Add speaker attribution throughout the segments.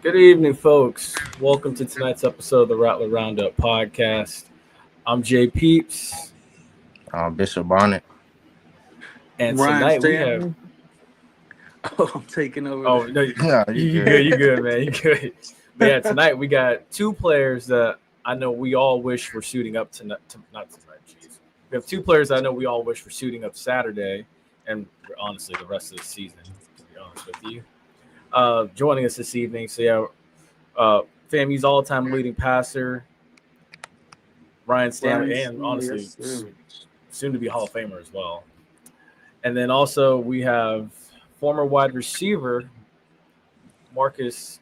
Speaker 1: Good evening, folks. Welcome to tonight's episode of the Rattler Roundup Podcast. I'm JPeeps,
Speaker 2: Bishop Bonnet.
Speaker 1: and
Speaker 3: Ryan
Speaker 1: tonight we have.
Speaker 3: Stanley. Oh, I'm taking over.
Speaker 1: Oh no,
Speaker 2: Yeah,
Speaker 1: you good? You good, man? You good? But yeah, tonight we got two players that I know we all wish were suiting up tonight. Not tonight, jeez. We have two players I know we all wish were suiting up Saturday, and honestly, the rest of the season. To be honest with you, joining us this evening. So yeah, FAMU's all-time leading passer, Ryan Stanley, and honestly, soon to be Hall of Famer as well. And then also we have former wide receiver Marcus.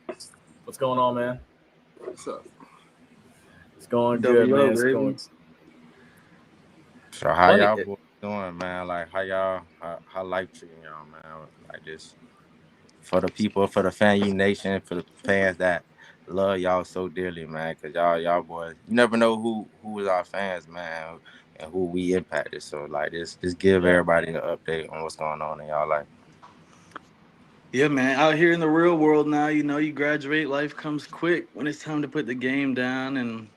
Speaker 1: What's going on, man?
Speaker 4: What's up?
Speaker 1: It's going good, man. It's going.
Speaker 2: So how y'all boys doing, man? Like how life treating y'all, man? Like this for the people, for the FAMU Nation, for the fans that love y'all so dearly, man. Cause y'all boys, you never know who is our fans, man, and who we impacted. So like just give everybody an update on what's going on in y'all life.
Speaker 3: Yeah, man. Out here in the real world now, you graduate, life comes quick when it's time to put the game down. And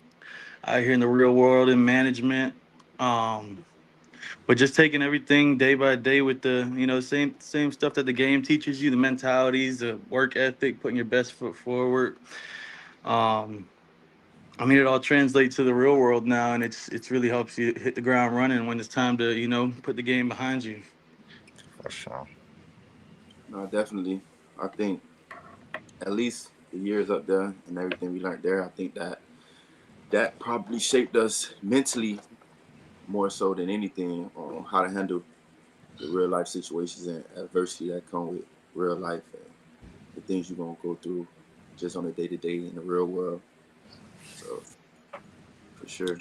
Speaker 3: out here in the real world in management, but just taking everything day by day with the same stuff that the game teaches you, the mentalities, the work ethic, putting your best foot forward. It all translates to the real world now, and it's really helps you hit the ground running when it's time to put the game behind you.
Speaker 2: For sure.
Speaker 4: No, definitely. I think at least the years up there and everything we learned there, I think that probably shaped us mentally more so than anything on how to handle the real life situations and adversity that come with real life and the things you're going to go through just on a day-to-day in the real world. So, for sure.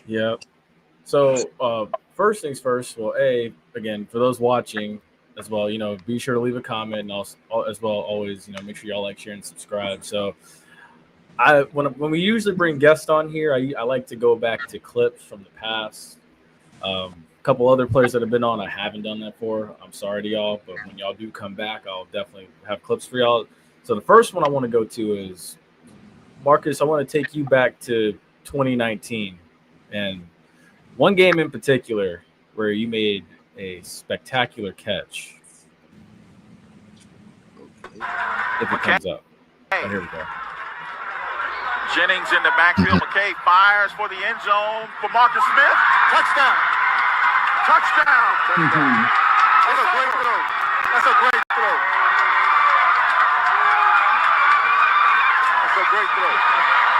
Speaker 1: Yep. So first things first. Well, again, for those watching as well, be sure to leave a comment, and also as well always, make sure y'all like, share, and subscribe. So when we usually bring guests on here, I like to go back to clips from the past. A couple other players that have been on, I haven't done that for. I'm sorry to y'all, but when y'all do come back, I'll definitely have clips for y'all. So the first one I want to go to is Marcus. I want to take you back to 2019, and one game in particular where you made a spectacular catch. If it comes up. Oh, here we go.
Speaker 5: Jennings in the backfield. McKay fires for the end zone for Marcus Smith. Touchdown. Touchdown. That's a great throw. That's a great throw. That's a great throw.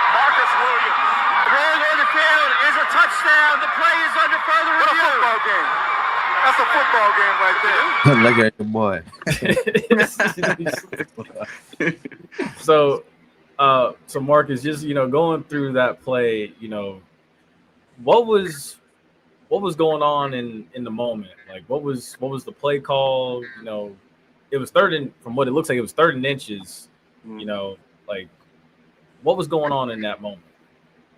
Speaker 5: Marcus Williams.
Speaker 6: Rolling on the field is a touchdown. The play is under further
Speaker 5: What a
Speaker 6: review.
Speaker 5: football game. That's a football game right there.
Speaker 2: Look at the boy.
Speaker 1: So Marcus, just going through that play, what was going on in the moment? Like what was the play call? It was from what it looks like, it was third and inches. Like what was going on in that moment?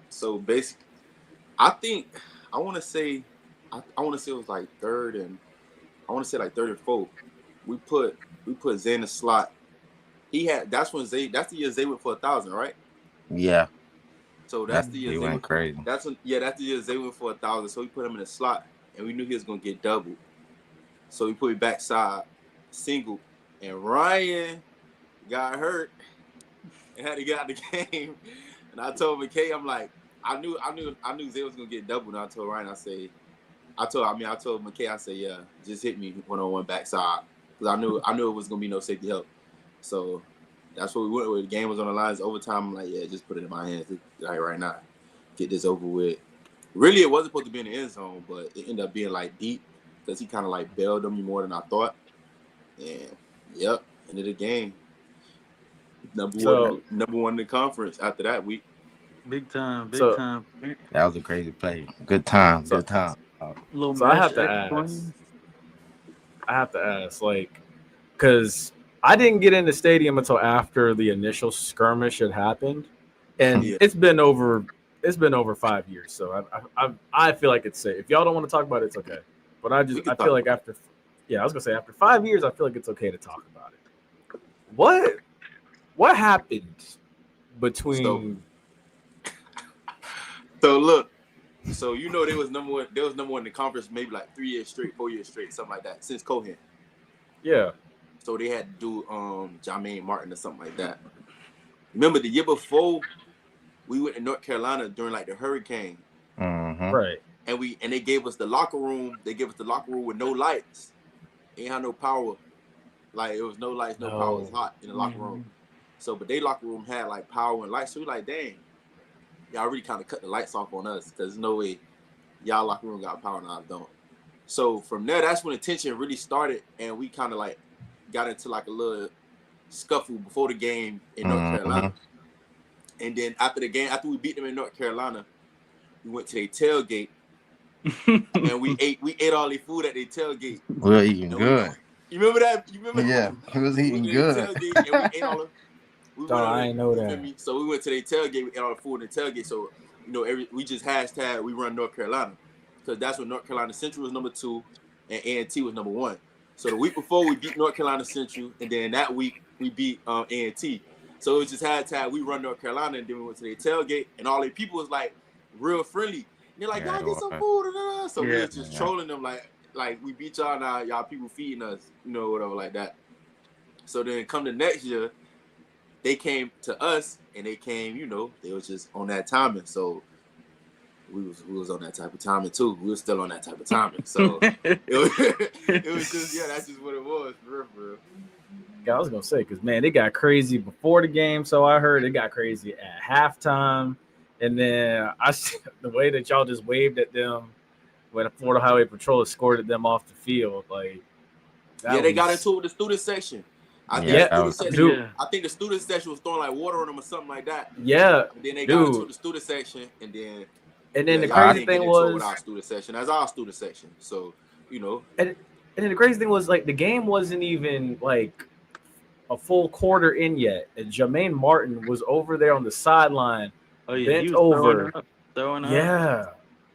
Speaker 4: So basically, I want to say it was like third and fourth. We put Zay in the slot. That's the year Zay went for 1,000, right?
Speaker 2: Yeah.
Speaker 4: So that's the year
Speaker 2: he went crazy.
Speaker 4: That's the year Zay went for 1,000. So we put him in the slot, and we knew he was gonna get doubled. So we put him backside single, and Ryan got hurt and had to get out of the game. And I told McKay, I'm like, I knew Zay was gonna get doubled. And I told Ryan, I told McKay, I said, yeah, just hit me one-on-one backside, because I knew it was gonna be no safety help. So that's what we went with. The game was on the lines, overtime. I'm like, yeah, just put it in my hands like right now, get this over with. Really, it wasn't supposed to be in the end zone, but it ended up being like deep because he kind of like bailed on me more than I thought. And yep, end of the game. Number one in the conference after that week.
Speaker 3: Big time.
Speaker 2: That was a crazy play. Good time.
Speaker 1: So I have to ask, like, because I didn't get in the stadium until after the initial skirmish had happened, and it's been over 5 years. So I feel like it's safe. If y'all don't want to talk about it, it's okay. But I feel like after 5 years, I feel like it's okay to talk about it. what happened between?
Speaker 4: So look, so you know they was number one. They was number one in the conference maybe like 3 years straight, 4 years straight, something like that since Cohen.
Speaker 1: Yeah.
Speaker 4: So they had to do Jermaine Martin or something like that. Remember the year before, we went to North Carolina during like the hurricane.
Speaker 1: Right.
Speaker 4: And they gave us the locker room. They gave us the locker room with no lights. Ain't had no power. Like it was no lights, no power. It was hot in the locker room. So, but they locker room had like power and lights. So we like, dang, y'all really kind of cut the lights off on us because there's no way y'all locker room got power and ours don't. So from there, that's when the tension really started, and we kind of like got into like a little scuffle before the game in North Carolina. And then after the game, after we beat them in North Carolina, we went to their tailgate. And we ate all their food at their tailgate.
Speaker 2: We were eating good.
Speaker 4: You remember that? You remember?
Speaker 2: Yeah, it was eating good.
Speaker 4: And we ate all
Speaker 1: I ain't know that.
Speaker 4: So we went to their tailgate. We ate all the food in the tailgate. So you know, we just hashtag we run North Carolina because that's when North Carolina Central was number 2 and A&T was number 1. So the week before we beat North Carolina Central, and then that week we beat A&T. So it was just hashtag we run North Carolina, and then we went to their tailgate, and all the people was like real friendly. They're like, y'all get some food. So we was just trolling them like we beat y'all now, y'all people feeding us, you know, whatever like that. So then come the next year, they came to us and they came, you know, they was just on that timing. So we was on that type of timing too. We was still on that type of timing. So it was just, that's just what it was for real.
Speaker 1: Yeah, I was gonna say, because man, it got crazy before the game. So I heard it got crazy at halftime. And then the way that y'all just waved at them when the Florida Highway Patrol escorted them off the field, like
Speaker 4: they got into it with the student section. I think the student section was throwing like water on them or something like that.
Speaker 1: Yeah.
Speaker 4: And then they got into the student section, and then
Speaker 1: the crazy thing was
Speaker 4: with our student section. That's our student section. So you know,
Speaker 1: and then the crazy thing was like the game wasn't even like a full quarter in yet, and Jermaine Martin was over there on the sideline.
Speaker 3: Oh yeah,
Speaker 1: bent over,
Speaker 3: throwing up.
Speaker 1: Yeah,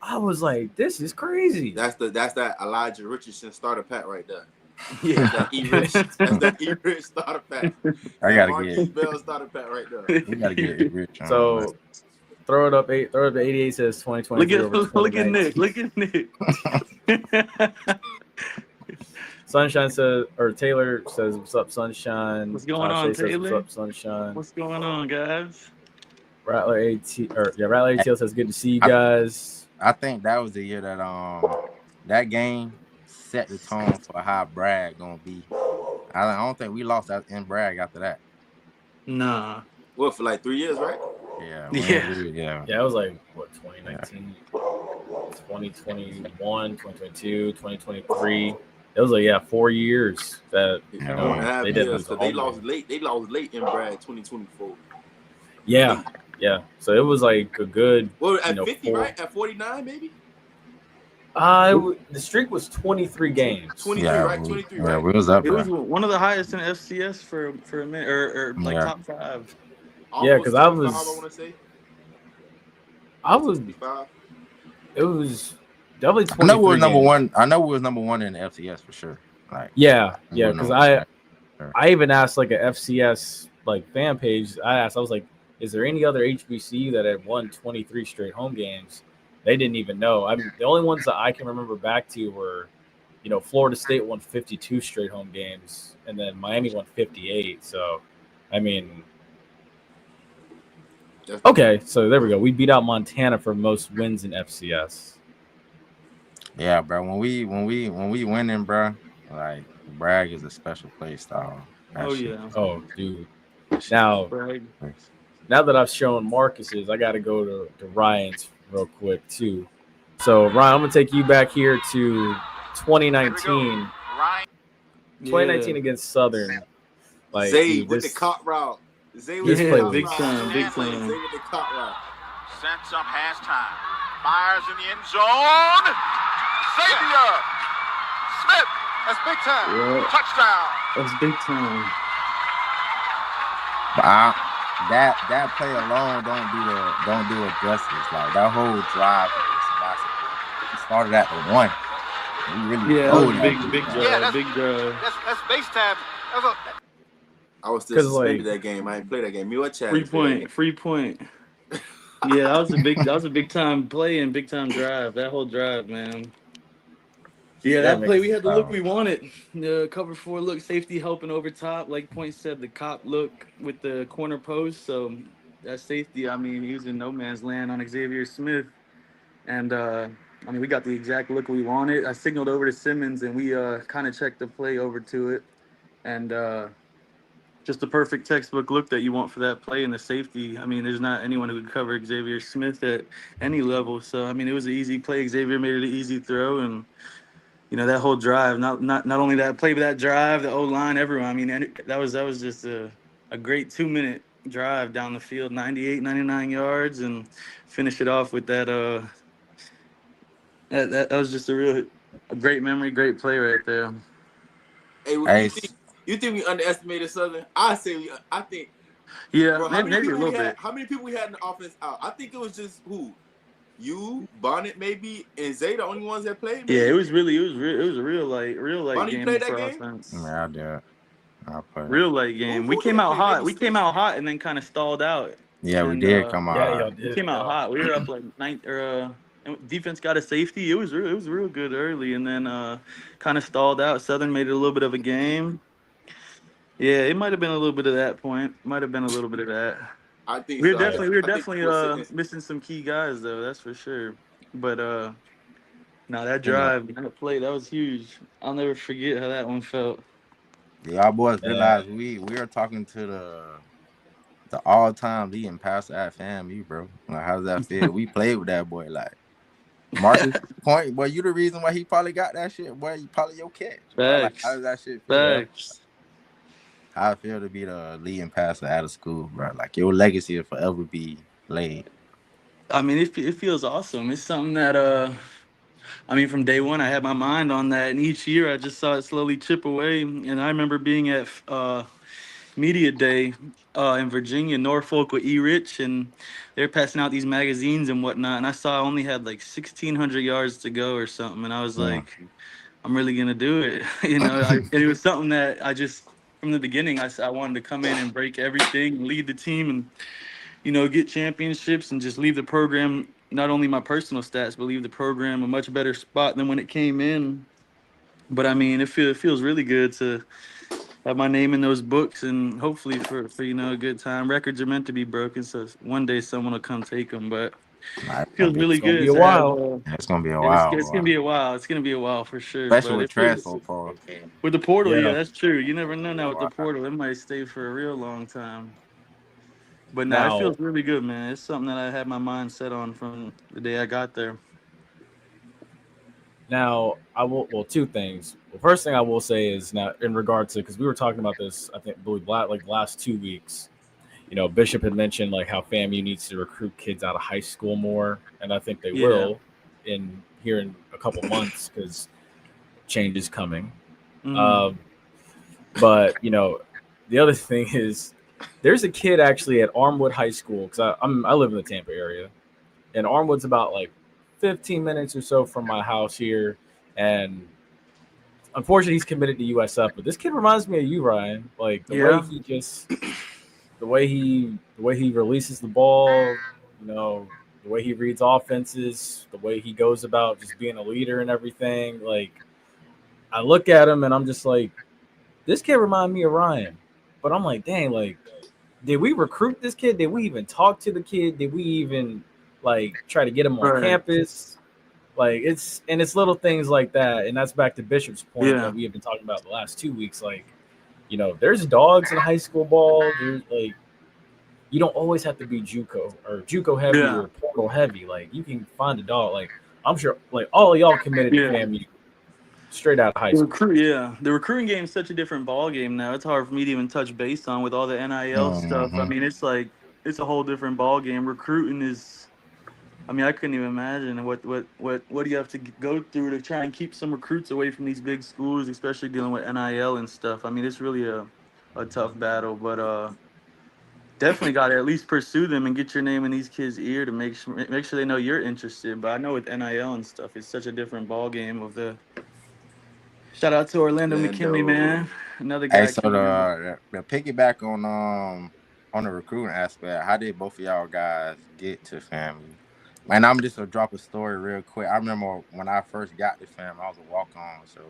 Speaker 1: I was like, "This is crazy."
Speaker 4: That's that Elijah Richardson starter pack right there. Yeah, that's that E-Rich starter pack.
Speaker 2: I gotta get it.
Speaker 4: Bell starter pack right there.
Speaker 2: We gotta get E-Rich.
Speaker 1: So throw it up. 88 says 2020.
Speaker 3: Look at Nick. Look at Nick.
Speaker 1: Sunshine says, or Taylor says, "What's up, Sunshine?"
Speaker 3: What's going on, Taylor?
Speaker 1: What's up, Sunshine?
Speaker 3: What's going on, guys?
Speaker 1: Rattler ATL says, "Good to see you guys."
Speaker 2: I think that was the year that that game set the tone for how Bragg gonna be. I don't think we lost in Bragg after that.
Speaker 3: Nah.
Speaker 4: What, for like 3 years, right?
Speaker 2: Yeah.
Speaker 1: Yeah, it was like what 2019, 2021, 2022, 2023. It was like 4 years that
Speaker 4: they did. So they lost late. They lost late in Bragg 2024.
Speaker 1: Yeah. So it was like a good.
Speaker 4: Well, at 50, right? At 49, maybe.
Speaker 1: The streak was 23 games.
Speaker 4: 23, right? 23, right?
Speaker 2: Yeah, we was up.
Speaker 3: It was one of the highest in FCS for a minute, or like top 5.
Speaker 1: Yeah, because I was.
Speaker 4: I want to say.
Speaker 1: It was definitely 23.
Speaker 2: I know we was number one. I know we was number 1 in the FCS for sure. Like
Speaker 1: because I even asked like a FCS like fan page. I was like, is there any other HBCU that had won 23 straight home games? They didn't even know. I mean, the only ones that I can remember back to were, Florida State won 52 straight home games, and then Miami won 58. So, I mean, okay, so there we go. We beat out Montana for most wins in FCS.
Speaker 2: Yeah, bro. When we winning, bro, like Bragg is a special place, dog.
Speaker 1: Oh, dude. Now that I've shown Marcus's, I got to go to Ryan's real quick too. So Ryan, I'm gonna take you back here to 2019. 2019 against Southern. Like
Speaker 4: Zay with the cop route. Zay with
Speaker 3: big time.
Speaker 4: Zay with the cop route.
Speaker 5: Sets up halftime. Fires in the end zone. Xavier Smith. That's big time.
Speaker 3: Yeah.
Speaker 5: Touchdown.
Speaker 3: That's big time.
Speaker 2: That play alone don't do it justice. Like that whole drive was massive. He started at the 1. He really
Speaker 3: big drive.
Speaker 5: That's base time.
Speaker 4: I was still
Speaker 1: 'Cause,
Speaker 4: suspended
Speaker 1: like-
Speaker 4: that game. I didn't play that game. Me or Chad.
Speaker 3: Free point. Yeah, that was a big time play and big time drive. That whole drive, man. Yeah, that play we had the look we wanted. The cover 4 look, safety helping over top. Like Point said, the cop look with the corner post. So that safety, I mean, he was in no man's land on Xavier Smith. And I mean, we got the exact look we wanted. I signaled over to Simmons and we kind of checked the play over to it. And just the perfect textbook look that you want for that play and the safety. I mean, there's not anyone who could cover Xavier Smith at any level. So, I mean, it was an easy play. Xavier made it an easy throw. And, you know, that whole drive, not only that play, but that drive, the O-line, everyone. I mean, that was just a great 2-minute drive down the field, 98, 99 yards, and finish it off with that. That was just a great memory, great play right there.
Speaker 4: Hey, you think we underestimated Southern? I think.
Speaker 3: Yeah,
Speaker 4: Bro,
Speaker 3: maybe a little bit.
Speaker 4: How many people we had in the offense out? I think it was just who? You, Bonnet, maybe, and Zay, the only ones that played. Maybe?
Speaker 3: Yeah, it was a real light
Speaker 4: Bonnie
Speaker 3: game
Speaker 4: played
Speaker 3: for
Speaker 4: that game?
Speaker 3: offense.
Speaker 2: Yeah, I did. I played.
Speaker 3: Real light game.
Speaker 4: Who
Speaker 3: We came out hot.
Speaker 4: Maybe
Speaker 3: We came out hot and then kind of stalled out.
Speaker 2: Yeah, we
Speaker 3: And,
Speaker 2: did come out.
Speaker 1: Yeah, y'all
Speaker 3: We
Speaker 1: did.
Speaker 3: came out hot. We were up like defense got a safety. It was real good early, and then kind of stalled out. Southern made it a little bit of a game. Yeah, it might have been a little bit of that point. Might have been a little bit of that.
Speaker 4: I think
Speaker 3: We
Speaker 4: so.
Speaker 3: were
Speaker 4: I
Speaker 3: definitely
Speaker 4: think
Speaker 3: missing some key guys though. That's for sure. But no, that drive, that play, that was huge. I'll never forget how that one felt.
Speaker 2: Y'all boys realize we were talking to the all-time leading passer at FAMU, bro. Like, how does that feel? We played with that boy, like Marcus Point. Boy, you the reason why he probably got that shit. Boy, you probably your catch. Like, how does that shit feel?
Speaker 3: Facts.
Speaker 2: How it feel to be the leading passer out of school, bro? Like, your legacy will forever be laid.
Speaker 3: I mean, it feels awesome. It's something that I mean, from day one, I had my mind on that, and each year I just saw it slowly chip away. And I remember being at Media Day in Virginia, Norfolk with E. Rich, and they're passing out these magazines and whatnot. And I saw I only had like 1,600 yards to go or something, and I was like, I'm really gonna do it, you know. And it was something that I just from the beginning I wanted to come in and break everything, lead the team, and you know, get championships and just leave the program, not only my personal stats, but leave the program a much better spot than when it came in. But I mean, it feels really good to have my name in those books, and hopefully for you know, a good time. Records are meant to be broken, so one day someone will come take them. But it feels really good.
Speaker 1: It's
Speaker 2: gonna be a while.
Speaker 3: It's gonna be a while. It's gonna be a while for sure.
Speaker 2: Especially with transfer portal.
Speaker 3: With the portal,
Speaker 1: Yeah.
Speaker 3: yeah, that's true. You never know now with the portal. It might stay for a real long time. But now it feels really good, man. It's something that I had my mind set on from the day I got there.
Speaker 1: Now, two things. The first thing I will say is now in regard to, because we were talking about this, I believe like the last 2 weeks, you know, Bishop had mentioned like how FAMU needs to recruit kids out of high school more, and I think they will in a couple months because change is coming. But you know, the other thing is there's a kid actually at Armwood High School, because I live in the Tampa area, and Armwood's about like 15 minutes or so from my house here, and unfortunately he's committed to USF. But this kid reminds me of you, Ryan. Like the way he releases the ball, you know, the way he reads offenses, the way he goes about just being a leader and everything. Like I look at him and I'm just like, this kid reminds me of Ryan. But I'm like, dang, like, did we recruit this kid? Did we even talk to the kid? Did we even like try to get him on campus? Like it's little things like that. And that's back to Bishop's point that we have been talking about the last 2 weeks. Like, you know, there's dogs in high school ball. There's like, you don't always have to be JUCO heavy or portal heavy. Like you can find a dog. Like I'm sure like all of y'all committed to FAMU straight out of high school.
Speaker 3: The recruiting game is such a different ball game now. It's hard for me to even touch base on with all the NIL stuff. I mean, it's like it's a whole different ball game. Recruiting is, I mean, I couldn't even imagine what do you have to go through to try and keep some recruits away from these big schools, especially dealing with NIL and stuff. I mean, it's really a tough battle, but definitely got to at least pursue them and get your name in these kids' ear to make sure they know you're interested. But I know with NIL and stuff, it's such a different ball game of the Shout out to Orlando McKinley, man. Another guy.
Speaker 2: Hey, so the piggyback on the recruiting aspect, how did both of y'all guys get to FAMU? Man, I'm just gonna drop a story real quick. I remember when I first got to FAMU, I was a walk-on, so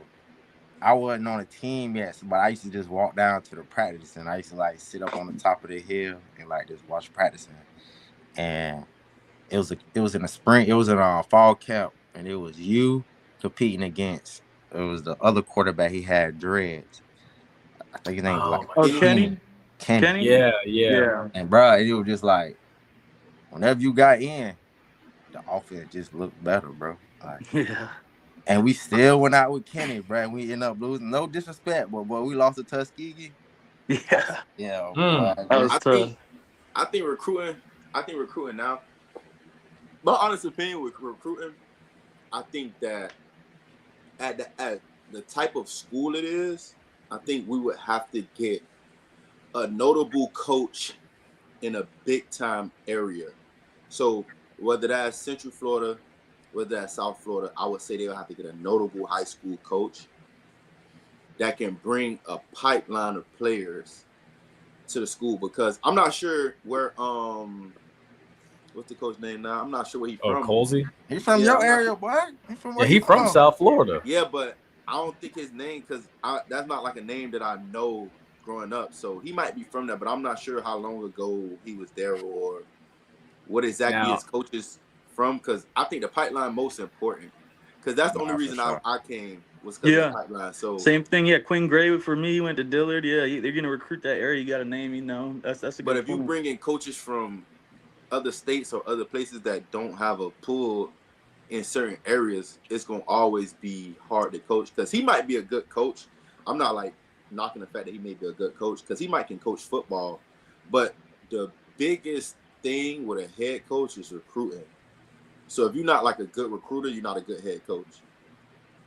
Speaker 2: I wasn't on a team yet, but I used to just walk down to the practice, and I used to like sit up on the top of the hill and like just watch practicing. And it was in the spring, it was in a fall camp, and it was you competing against. It was the other quarterback. He had dreads. I think his name was like
Speaker 3: Kenny.
Speaker 1: Yeah.
Speaker 2: And bro, it was just like whenever you got in, the offense just looked better, bro. Like,
Speaker 3: yeah.
Speaker 2: And we still went out with Kenny, bro. And we ended up losing. No disrespect, but boy, we lost to Tuskegee.
Speaker 3: Yeah.
Speaker 2: Yeah.
Speaker 4: I think recruiting now. My honest opinion with recruiting, I think that at the type of school it is, I think we would have to get a notable coach in a big time area. So whether that's Central Florida, whether that's South Florida, I would say they would have to get a notable high school coach that can bring a pipeline of players to the school, because I'm not sure where what's the coach name now? I'm not sure where he's from.
Speaker 1: Colsey?
Speaker 2: He's from your area, boy.
Speaker 1: He's from South Florida.
Speaker 4: Yeah, but I don't think his name, because that's not like a name that I know growing up. So he might be from there, but I'm not sure how long ago he was there or what exactly his coach is from, because I think the pipeline most important, because that's the only reason I came was because of the pipeline. So
Speaker 3: same thing. Yeah, Quinn Gray for me went to Dillard. Yeah, they're gonna recruit that area. You got a name, you know. That's a good.
Speaker 4: But if you bring in coaches from other states or other places that don't have a pool in certain areas, it's gonna always be hard to coach, because he might be a good coach. I'm not like knocking the fact that he may be a good coach, because he might can coach football, but the biggest thing with a head coach is recruiting. So if you're not like a good recruiter, you're not a good head coach.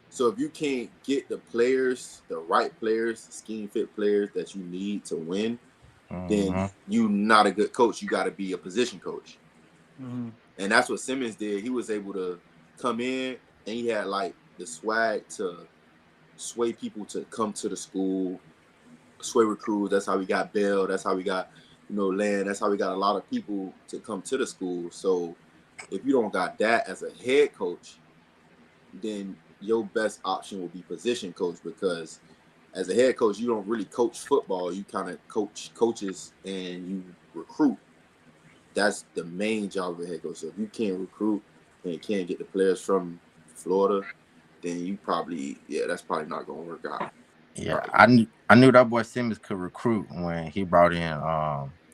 Speaker 4: So if you can't get the players, the right players, scheme fit players that you need to win, then you're not a good coach. You got to be a position coach. And that's what Simmons did. He was able to come in, and he had like the swag to sway people to come to the school, sway recruits. That's how we got Bell. That's how we got, Land. That's how we got a lot of people to come to the school. So if you don't got that as a head coach, then your best option will be position coach, because as a head coach, you don't really coach football. You kind of coach coaches and you recruit. That's the main job of a head coach. So if you can't recruit and can't get the players from Florida, then you that's probably not going to work out.
Speaker 2: Yeah, I knew that boy Simmons could recruit when he brought in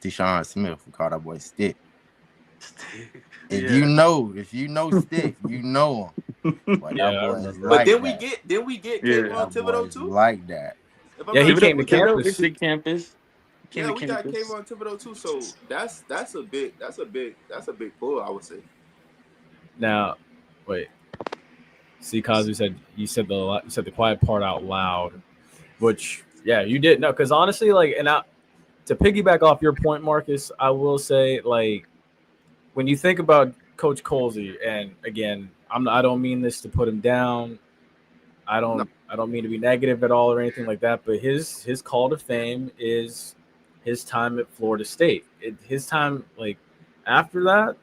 Speaker 2: Deshaun Smith. We call that boy Stick. If you know Stick, you know him. But
Speaker 4: then we get Kayvon Thibodeau too.
Speaker 2: Like that.
Speaker 1: He came to campus.
Speaker 3: We got
Speaker 4: Kayvon Thibodeau too. So that's a big pull, I would say.
Speaker 1: Now, wait. See, Kazu you said the quiet part out loud, which you did. No, because honestly, to piggyback off your point, Marcus, I will say, like, when you think about Coach Colsey, and again, I don't mean this to put him down. I don't mean to be negative at all or anything like that. But his call to fame is his time at Florida State. His time, like, after that,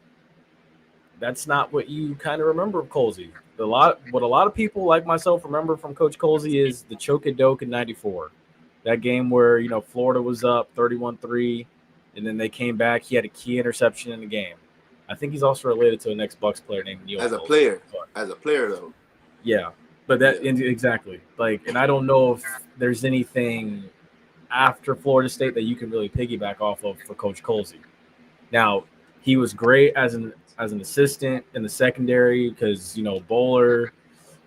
Speaker 1: that's not what you kind of remember of Colsey. What a lot of people like myself remember from Coach Colsey is the choke-a-doke in '94. That game where, Florida was up 31-3, and then they came back. He had a key interception in the game. I think he's also related to an ex-Bucks player named Neil.
Speaker 4: As a player, though.
Speaker 1: Yeah, but exactly. Like, and I don't know if there's anything after Florida State that you can really piggyback off of for Coach Colsey. Now, he was great as an assistant in the secondary because, Bowler,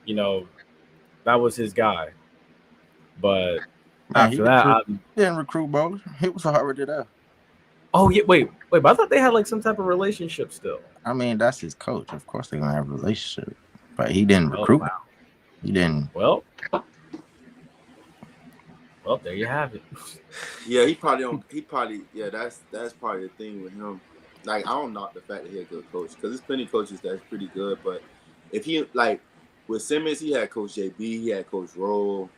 Speaker 1: that was his guy. But after that,
Speaker 2: he didn't recruit Bowler. He was already there.
Speaker 1: Oh, yeah. Wait. But I thought they had like some type of relationship still.
Speaker 2: I mean, that's his coach. Of course they're going to have a relationship. But he didn't recruit.
Speaker 1: Wow.
Speaker 2: He didn't.
Speaker 1: Well, there you have it.
Speaker 4: Yeah, that's probably the thing with him. Like, I don't knock the fact that he's a good coach, because there's plenty of coaches that's pretty good. But if he, like, with Simmons, he had Coach JB, he had Coach Roll.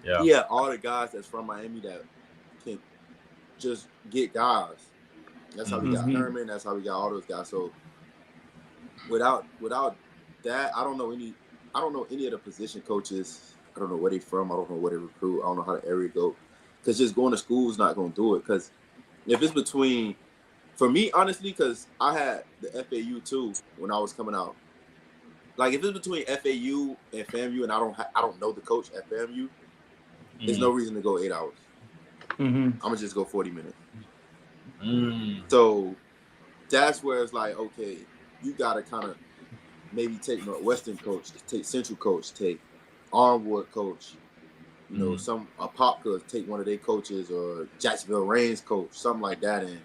Speaker 1: Yeah.
Speaker 4: He had all the guys that's from Miami that can just get guys. That's how we got Herman. That's how we got all those guys. So without that, I don't know any of the position coaches. I don't know where they from. I don't know where they recruit. I don't know how the area go. Because just going to school is not going to do it. Because if it's between, for me, honestly, because I had the FAU too when I was coming out. Like if it's between FAU and FAMU, and I don't know the coach at FAMU, there's no reason to go 8 hours. I'm gonna just go 40 minutes. So that's where it's like, okay, you gotta kind of maybe take Northwestern coach, take Central coach, take Armwood coach, you know, a pop coach, take one of their coaches, or Jacksonville Reigns coach, something like that, and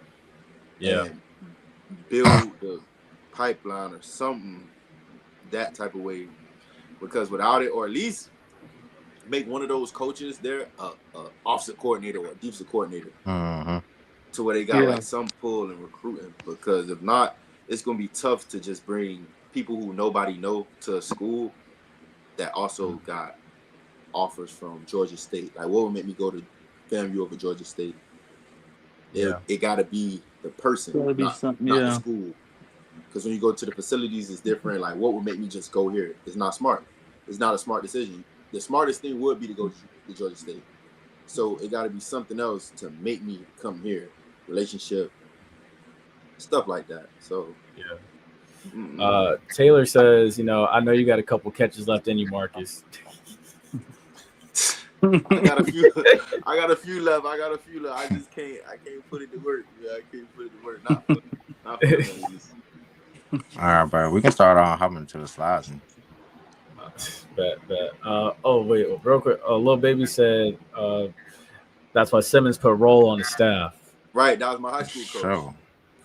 Speaker 4: build the pipeline or something that type of way. Because without it, or at least make one of those coaches there a offensive coordinator or a defensive coordinator, to where they got like some pull and recruiting. Because if not, it's gonna be tough to just bring people who nobody know to a school that also got offers from Georgia State. Like, what would make me go to FAMU over Georgia State? It got to be the person, not the school. Because when you go to the facilities, it's different. Like, what would make me just go here? It's not smart. It's not a smart decision. The smartest thing would be to go to Georgia State. So it got to be something else to make me come here. Relationship, stuff like that. So
Speaker 1: Taylor says, you know, I know you got a couple catches left in you, Marcus.
Speaker 4: I got a few left. I just can't put it to work. I can't put it to work. Not
Speaker 2: all right, bro. We can start on hopping to the slides.
Speaker 1: Bet. Oh wait, real quick. Little baby said that's why Simmons put Roll on the staff.
Speaker 4: Right, that was my high school coach.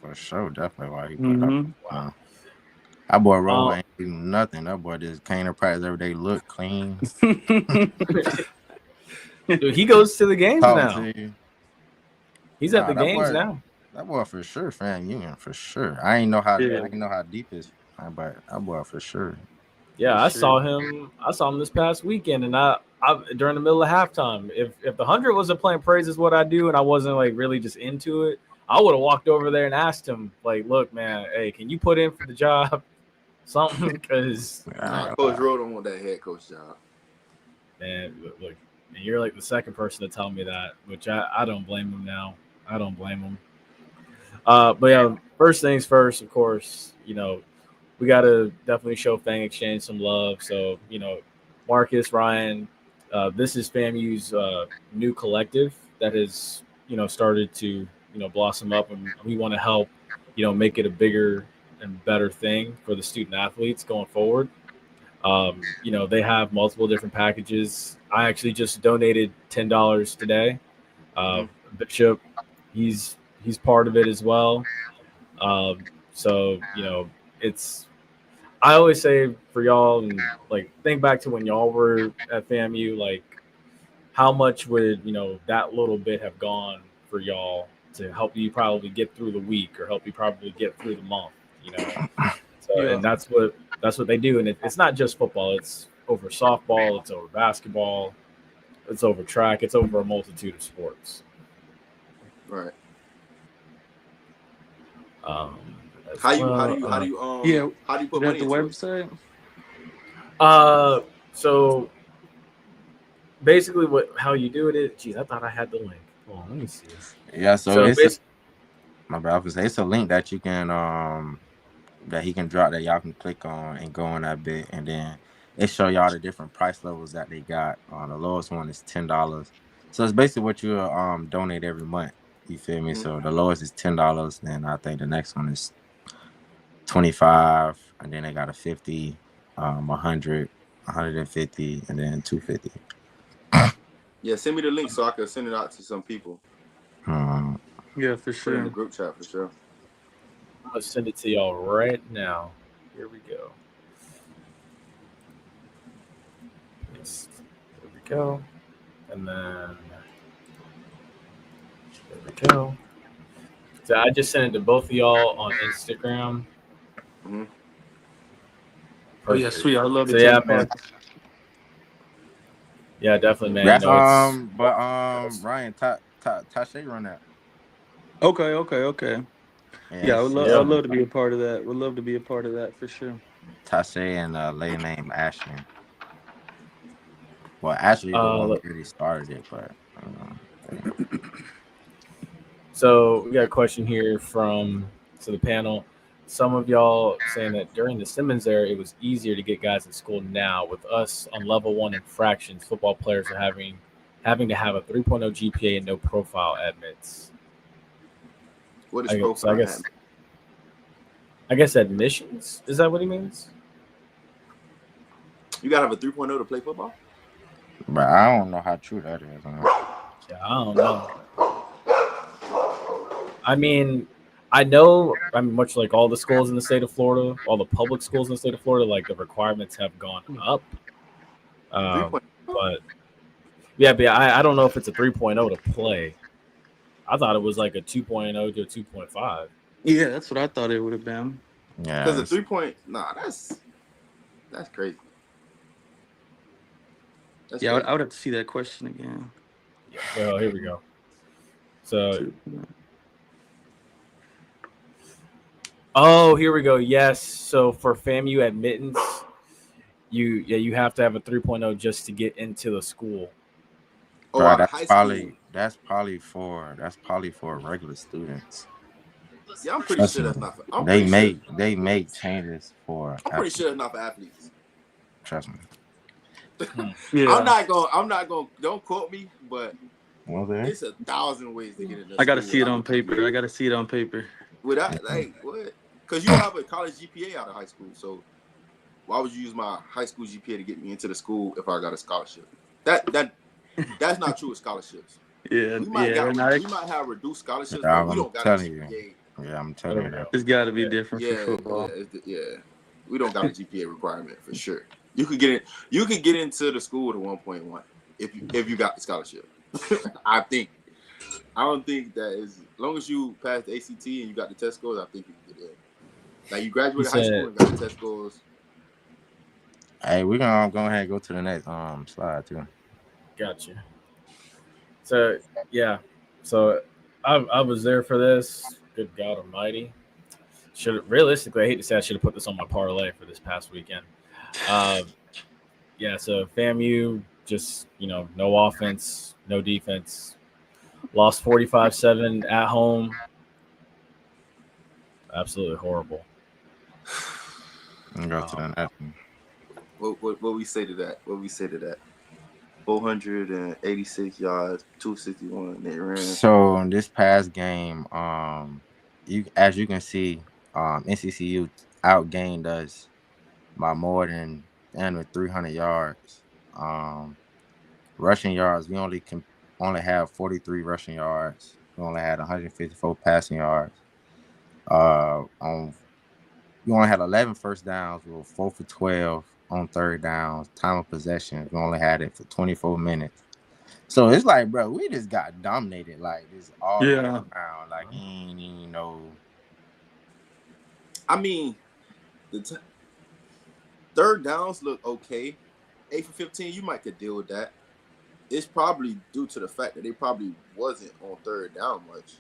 Speaker 2: For sure, definitely why he put up. Wow. That boy Roll ain't doing nothing. That boy just came to practice every day, look clean.
Speaker 1: Dude, he goes to the games now. He's at the games now.
Speaker 2: That boy for sure, fan union for sure. I ain't know how deep his, but that boy for sure.
Speaker 1: Yeah, I saw him this past weekend, and I during the middle of halftime. If the 100 wasn't playing Praise Is What I Do, and I wasn't like really just into it, I would have walked over there and asked him, like, look, man, hey, can you put in for the job? Something, because
Speaker 4: Coach Rowe don't want that head coach job.
Speaker 1: Man, look, and you're like the second person to tell me that, which I don't blame him now. I don't blame him. But yeah, first things first, of course, you know, we got to definitely show Fang Exchange some love. So, you know, Marcus, Ryan, this is FAMU's new collective that has, you know, started to, you know, blossom up, and we want to help, you know, make it a bigger and better thing for the student athletes going forward. You know, they have multiple different packages. I actually just donated $10 today. Bishop, he's part of it as well. So, you know, I always say for y'all, and like think back to when y'all were at FAMU, like how much would, you know, that little bit have gone for y'all to help you probably get through the week or help you probably get through the month, you know? So, and that's what they do. And it's not just football. It's over softball. It's over basketball. It's over track. It's over a multitude of sports.
Speaker 4: Right.
Speaker 1: How
Speaker 4: do you put money
Speaker 3: the
Speaker 4: into
Speaker 3: website?
Speaker 1: So basically how you do it is, geez, I thought I had the link. Hold on, let me see.
Speaker 2: Yeah, so it's a link that you can that he can drop that y'all can click on and go on that bit, and then it show y'all the different price levels that they got. The lowest one is $10. So it's basically what you donate every month. You feel me? So the lowest is $10, and I think the next one is $25, and then they got a $50, $100, $150, and then $250.
Speaker 4: Yeah, send me the link so I can send it out to some people.
Speaker 3: Yeah, for
Speaker 4: Put it in the
Speaker 3: sure.
Speaker 4: group chat for sure.
Speaker 1: I'm gonna send it to y'all right now. Here we go. There we go. And then there we go. So I just sent it to both of y'all on Instagram.
Speaker 3: Oh yeah, sweet. I'd love to
Speaker 1: So
Speaker 3: take
Speaker 1: yeah,
Speaker 3: part.
Speaker 1: man. Yeah, definitely, man.
Speaker 2: That's
Speaker 1: You know,
Speaker 2: but Ryan, Tashay run that.
Speaker 3: Okay. Yeah, I would love to be a part of that. Would love to be a part of that for sure.
Speaker 2: Tashay and a lady named Ashley. Well, Ashley the one who really started it, but.
Speaker 1: So we got a question here from the panel. Some of y'all saying that during the Simmons era, it was easier to get guys in school. Now, with us on level 1 in fractions, football players are having to have a 3.0 GPA and no profile admits.
Speaker 4: What is profile?
Speaker 1: I guess admissions. Is that what he means?
Speaker 4: You gotta have a 3.0 to play football.
Speaker 2: But I don't know how true that is.
Speaker 1: Yeah, I don't know. I mean, I know, much like all the schools in the state of Florida, all the public schools in the state of Florida, like the requirements have gone up. But I don't know if it's a 3.0 to play. I thought it was like a 2.0 to a 2.5.
Speaker 3: Yeah, that's what I thought it would have been.
Speaker 2: Yeah,
Speaker 4: because the 3 that's crazy.
Speaker 3: I would have to see that question again.
Speaker 1: Yeah, well, here we go. So, here we go. Yes. So for FAMU admittance, you have to have a 3.0 just to get into the school.
Speaker 2: Oh, bro, that's probably for regular students.
Speaker 4: Yeah, I'm pretty sure that's not for.
Speaker 2: They make changes for.
Speaker 4: I'm pretty sure it's not for athletes.
Speaker 2: Trust me.
Speaker 3: Yeah.
Speaker 4: I'm not gonna. Don't quote me, but it's 1,000 ways to get in.
Speaker 3: I gotta see it on paper.
Speaker 4: Without what? Because you have a college GPA out of high school, so why would you use my high school GPA to get me into the school if I got a scholarship? That's not true with scholarships.
Speaker 3: Yeah,
Speaker 4: we might have reduced scholarships, but we don't got a GPA.
Speaker 2: Yeah, I'm telling you that.
Speaker 3: It's got to be different for football.
Speaker 4: Yeah, we don't got a GPA requirement for sure. You could get into the school with a 1.1 if you got the scholarship. I don't think that as long as you pass the ACT and you got the test scores, I think you can get in. Like you graduated high school and got the test scores.
Speaker 2: Hey, we're gonna go ahead and go to the next slide too.
Speaker 1: Gotcha. So yeah, I was there for this. Good God Almighty! Realistically, I hate to say I should have put this on my parlay for this past weekend. So FAMU just no offense, no defense. Lost 45-7 at home. Absolutely horrible.
Speaker 2: Go to the next one.
Speaker 4: What we say to that? 486 yards, 261 they ran.
Speaker 2: So in this past game, as you can see, NCCU outgained us by more than 300 yards. Rushing yards, we only have 43 rushing yards. We only had 154 passing yards. We only had 11 first downs. We were 4 for 12 on third downs. Time of possession, we only had it for 24 minutes. So it's like, bro, we just got dominated like this all around. Like,
Speaker 4: I mean, the third downs look okay. 8 for 15, you might could deal with that. It's probably due to the fact that they probably wasn't on third down much.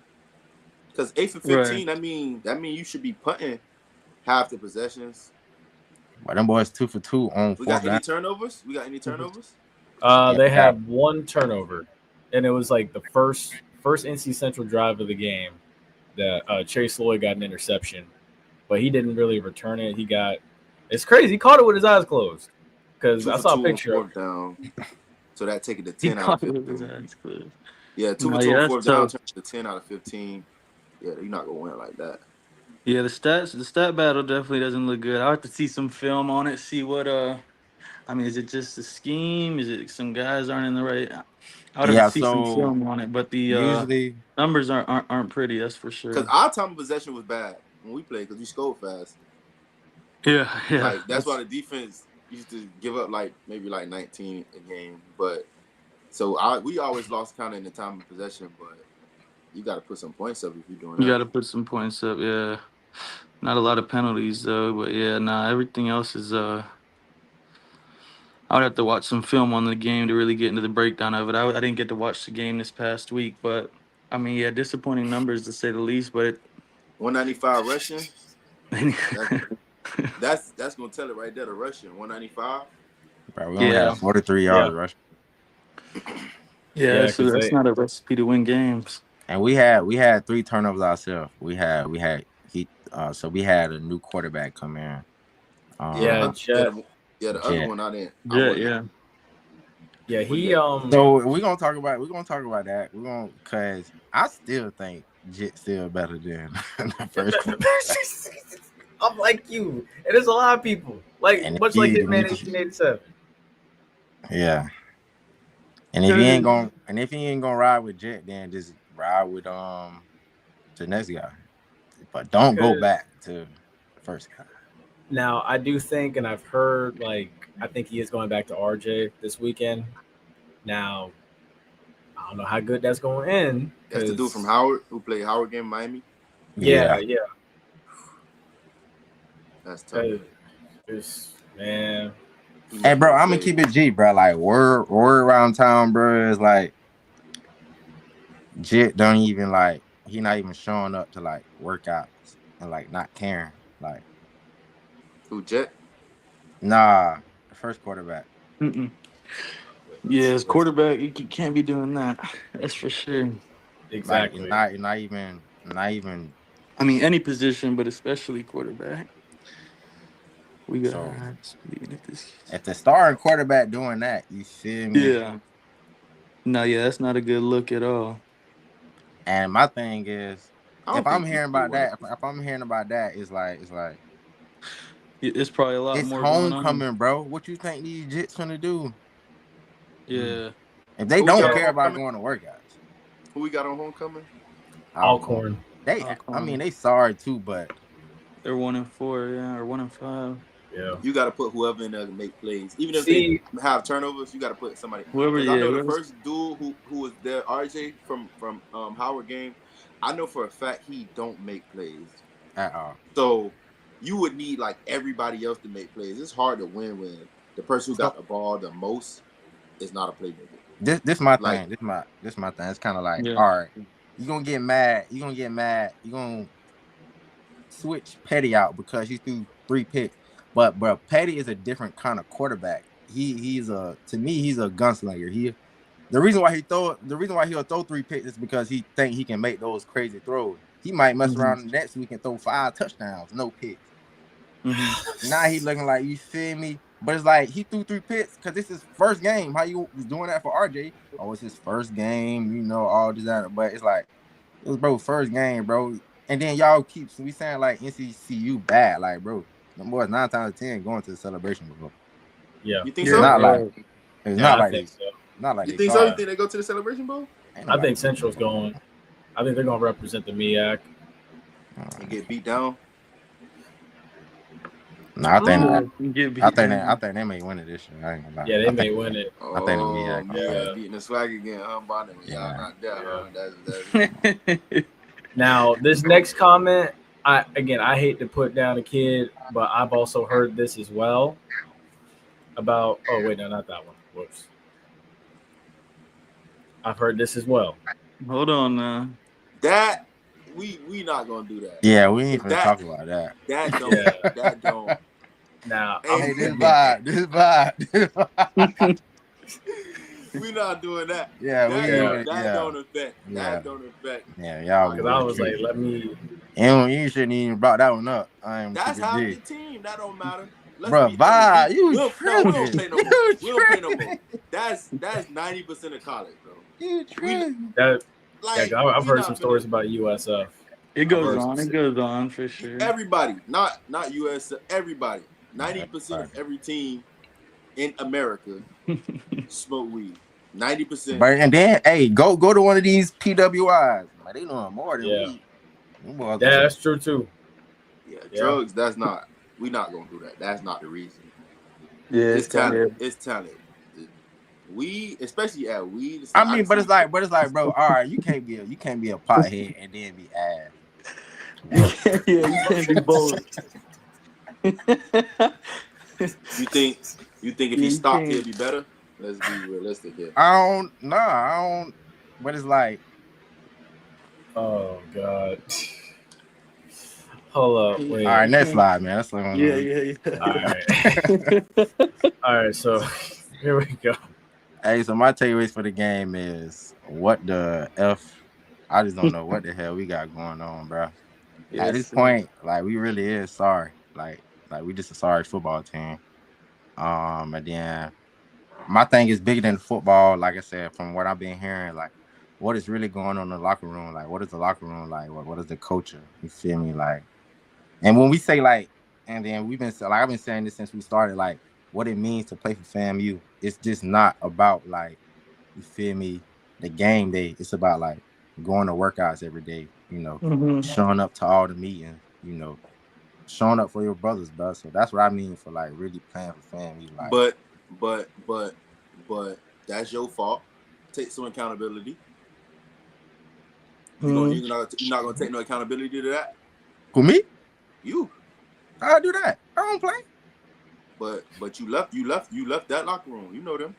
Speaker 4: Because 8 for 15, right. that mean you should be punting half the possessions.
Speaker 2: Well, them boys 2 for 2 on.
Speaker 4: We got any turnovers?
Speaker 1: They had one turnover, and it was like the first NC Central drive of the game that Chase Lloyd got an interception, but he didn't really return it. It's crazy. He caught it with his eyes closed because I saw a picture of
Speaker 4: down. So that take it to 10 out of 15. Yeah, 2 for 2 on fourth down turns to 10 out of 15. Yeah, you're not gonna win like that.
Speaker 3: Yeah, the stat battle definitely doesn't look good. I have to see some film on it, see what is it just a scheme? Is it some guys aren't in the right? I would have to see some film on it, but the usually numbers aren't pretty, that's for sure.
Speaker 4: Because our time of possession was bad when we played because we scored fast.
Speaker 3: Yeah.
Speaker 4: Like that's why the defense used to give up maybe 19 a game, but we always lost kind of in the time of possession, but you got to put some points up if you're doing that.
Speaker 3: You got to put some points up, yeah. Not a lot of penalties though, but yeah, everything else is I would have to watch some film on the game to really get into the breakdown of it. I didn't get to watch the game this past week, but I mean, yeah, disappointing numbers to say the least. But
Speaker 4: 195 rushing. That's gonna tell it right there. The rushing 195.
Speaker 2: Bro, we only have 43 yards rushing.
Speaker 3: Yeah, so that's not a recipe to win games.
Speaker 2: And we had 3 turnovers ourselves. So we had a new quarterback come in.
Speaker 4: The other one I didn't.
Speaker 1: Yeah, he
Speaker 2: So we're gonna talk about that. Cause I still think Jet still better than the first.
Speaker 1: I'm like you. And there's a lot of people. Like much like Hitman 1887.
Speaker 2: Yeah. And if he ain't gonna ride with Jet, then just ride with the next guy. But don't go back to the first guy.
Speaker 1: Now I do think, and I've heard, like, I think he is going back to RJ this weekend. Now, I don't know how good that's going to end.
Speaker 4: That's the dude from Howard who played Howard game in Miami.
Speaker 1: Yeah.
Speaker 4: That's tough.
Speaker 1: Man.
Speaker 2: Hey, bro, I'm gonna keep it G, bro. Like, word around town, bro, is like Jet don't even like. He not even showing up to like workouts and like not caring. Like,
Speaker 4: who, Jet?
Speaker 2: Nah, the first quarterback.
Speaker 3: Yeah, as quarterback, you can't be doing that. That's for sure.
Speaker 1: Exactly.
Speaker 2: Like, not even.
Speaker 3: I mean, any position, but especially quarterback. We got
Speaker 2: if the starting quarterback doing that, you feel me?
Speaker 3: Yeah. No, that's not a good look at all.
Speaker 2: And my thing is, if I'm hearing about that, it's like
Speaker 3: it's probably a lot more.
Speaker 2: It's homecoming, bro. What you think these Jets gonna do?
Speaker 3: Yeah.
Speaker 2: If they don't care about going to workouts.
Speaker 4: Who we got on homecoming?
Speaker 1: Alcorn.
Speaker 2: I mean, they sorry too, but
Speaker 3: they're 1-4, or 1-5.
Speaker 1: Yeah.
Speaker 4: You got to put whoever in there to make plays. Even if they have turnovers, you got to put somebody.
Speaker 3: Whoever.
Speaker 4: I know the first dude who was there, RJ from Howard game. I know for a fact he don't make plays
Speaker 2: at all.
Speaker 4: So you would need like everybody else to make plays. It's hard to win when the person who got the ball the most is not a playmaker.
Speaker 2: This my thing. This my thing. It's kind of like, all right, you gonna get mad. You gonna switch Petty out because he threw 3 picks. But bro, Petty is a different kind of quarterback. He's a gunslinger. The reason why he'll throw 3 picks is because he think he can make those crazy throws. He might mess around next week and throw 5 touchdowns, no picks. Now he looking like, you feel me? But it's like he threw 3 picks because this is first game. How you was doing that for RJ? Oh, it's his first game, all this that. But it's like, it was bro first game, bro. And then y'all keep saying like NCCU bad, like bro. The boys 9 times out of 10 going to the celebration before.
Speaker 1: Yeah,
Speaker 4: you think so?
Speaker 2: Not like it's not like this.
Speaker 1: So.
Speaker 2: Not like
Speaker 4: you think so? You think they go to the celebration bowl?
Speaker 1: I think Central's going. I think they're going to represent the MEAC
Speaker 4: and get beat down.
Speaker 2: No, I think they may win it this year. I ain't gonna lie.
Speaker 1: Yeah, they may win it.
Speaker 2: I think the MEAC.
Speaker 4: Beating the SWAC again, huh? Y'all not there,
Speaker 1: That's Now, this next comment, I hate to put down a kid, but I've also heard this as well about. Oh wait, no, not that one. Whoops. I've heard this as well.
Speaker 3: Hold on, now.
Speaker 4: That we not gonna do that.
Speaker 2: Yeah, we ain't gonna talk about that.
Speaker 4: That don't.
Speaker 1: Now,
Speaker 2: hey, this vibe.
Speaker 4: We not doing that.
Speaker 2: Yeah,
Speaker 4: that don't affect. That don't affect.
Speaker 2: Yeah, y'all.
Speaker 1: Because I was like, let me.
Speaker 2: You shouldn't even brought that one up.
Speaker 4: That's how the team. That don't matter.
Speaker 2: Bro, bye. You
Speaker 4: we don't play no more. That's 90% of college, bro.
Speaker 2: You tripping?
Speaker 1: I've heard some stories about USF.
Speaker 3: It goes on for sure.
Speaker 4: Everybody, not USF. Everybody. 90% of every team in America smoke weed. 90%.
Speaker 2: But and then, hey, go to one of these PWIs. Man, they know more than weed.
Speaker 1: Yeah, that's true too.
Speaker 4: Yeah, drugs. That's not. We not gonna do that. That's not the reason.
Speaker 3: Yeah,
Speaker 4: it's talent. It's talent. Weed, especially at weed.
Speaker 2: I mean, but it's like, bro. All right, you can't be a pothead and then be ass.
Speaker 3: Yeah, you can't be both.
Speaker 4: You think You think if he stopped, he'd be better? Let's be realistic here.
Speaker 2: I don't. But it's like,
Speaker 1: Oh God. Hold up. Wait.
Speaker 2: all right, next slide, man. That's what I'm
Speaker 3: Yeah.
Speaker 1: All right. So here we go.
Speaker 2: Hey, so my takeaways for the game is what the F. I just don't know what the hell we got going on, bro. At this point, like we really is sorry. Like we just a sorry football team. And then my thing is bigger than football. Like I said, from what I've been hearing, like what is really going on in the locker room? Like what is the locker room like? What is the culture? You feel me? Like, and when we say like, and then we've been like I've been saying this since we started, like what it means to play for FAMU. It's just not about like, you feel me, the game day. It's about like going to workouts every day, you know, showing up to all the meetings, you know, showing up for your brothers, bro. So that's what I mean for like really playing for FAMU. Like,
Speaker 4: but that's your fault. Take some accountability. You're not gonna take no accountability to that.
Speaker 2: Who, me?
Speaker 4: You.
Speaker 2: I'll do that. I don't play.
Speaker 4: But you left that locker room. You know them.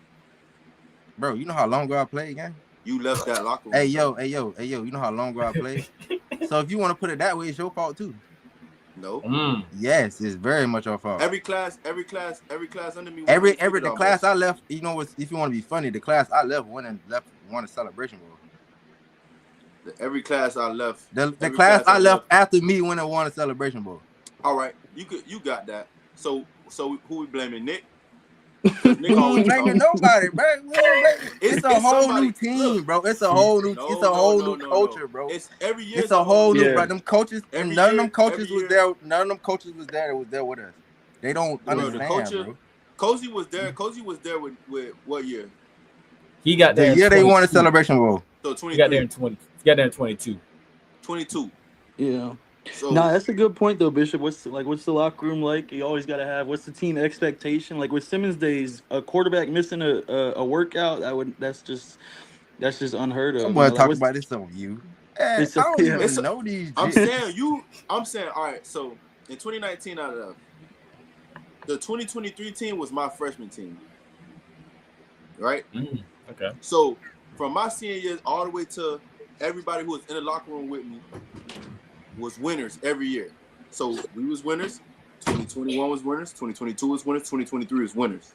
Speaker 2: Bro, you know how long ago I played again?
Speaker 4: You left that locker room.
Speaker 2: Hey yo, you know how long ago I played? So if you want to put it that way, it's your fault too.
Speaker 4: No.
Speaker 2: Yes, it's very much your fault.
Speaker 4: Every class under me.
Speaker 2: The class I left, you know what? If you want to be funny, the class I left won a celebration bowl.
Speaker 4: Every class I left.
Speaker 2: The class I left after me when I won a celebration bowl.
Speaker 4: All right, you got that. So who we blaming? Nick?
Speaker 2: Nick always blaming nobody, bro. It's a whole new team, bro. It's a whole new culture, bro.
Speaker 4: It's every year.
Speaker 2: It's a whole new, bro. Them coaches, and none of them coaches was there. None of them coaches was there with us. They don't understand, bro.
Speaker 4: Cozy was there. Cozy was there with what year?
Speaker 1: He got there.
Speaker 2: The year they won a celebration bowl.
Speaker 4: So 23.
Speaker 1: He got there in 20. He got there in 22.
Speaker 4: 22.
Speaker 3: Yeah.
Speaker 4: So,
Speaker 3: that's a good point though, Bishop. What's the locker room like? You always gotta have what's the team expectation? Like with Simmons days, a quarterback missing a workout, that's just unheard of.
Speaker 2: Someone talk about this on you. Hey, I don't even know these.
Speaker 4: I'm saying, all right. So in 2019, out of the 2023 team was my freshman team, right?
Speaker 1: Okay.
Speaker 4: So from my senior years all the way to everybody who was in the locker room with me was winners every year. So we was winners. 2021 was winners. 2022 was winners. 2023 was winners.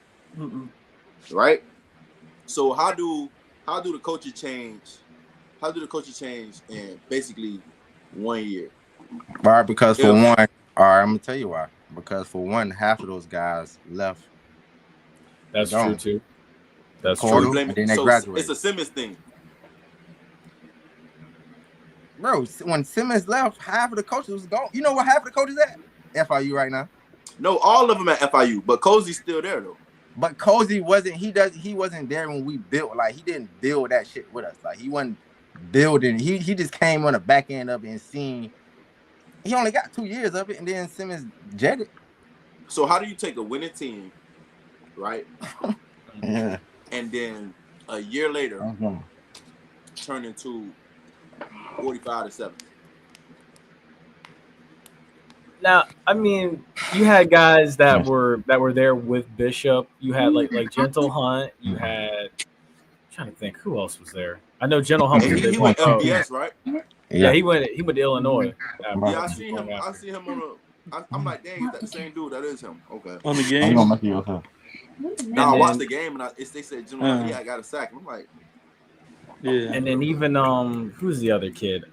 Speaker 4: Right? So how do the coaches change? How do the coaches change in basically 1 year?
Speaker 2: All right, because for one, all right, I'm gonna tell you why. Because for one, half of those guys left.
Speaker 1: That's true too. That's
Speaker 2: true.
Speaker 1: true.
Speaker 2: And then they graduated.
Speaker 4: It's a Simmons thing.
Speaker 2: Bro, when Simmons left, half of the coaches was gone. You know what half of the coaches at? FIU right now.
Speaker 4: No, all of them at FIU, but Cozy's still there though.
Speaker 2: But Cozy wasn't. He wasn't there when we built. Like he didn't build that shit with us. Like he wasn't building. He just came on the back end of it and seen. He only got 2 years of it, and then Simmons jetted.
Speaker 4: So how do you take a winning team, right?
Speaker 2: Yeah.
Speaker 4: And then a year later, turn into 45-7.
Speaker 1: Now, I mean, you had guys that were there with Bishop. You had like Gentle Hunt. You had. I'm trying to think who else was there. I know Gentle Hunt.
Speaker 4: He went FBS, right?
Speaker 1: Yeah, he went to Illinois.
Speaker 4: Yeah, I see him on a. I'm like, dang, is that the same dude? That is him. Okay.
Speaker 3: On the game.
Speaker 4: Now I watched the game and they said Gentle Hunt, I got a sack. I'm like.
Speaker 3: Yeah.
Speaker 1: And then even who's the other kid?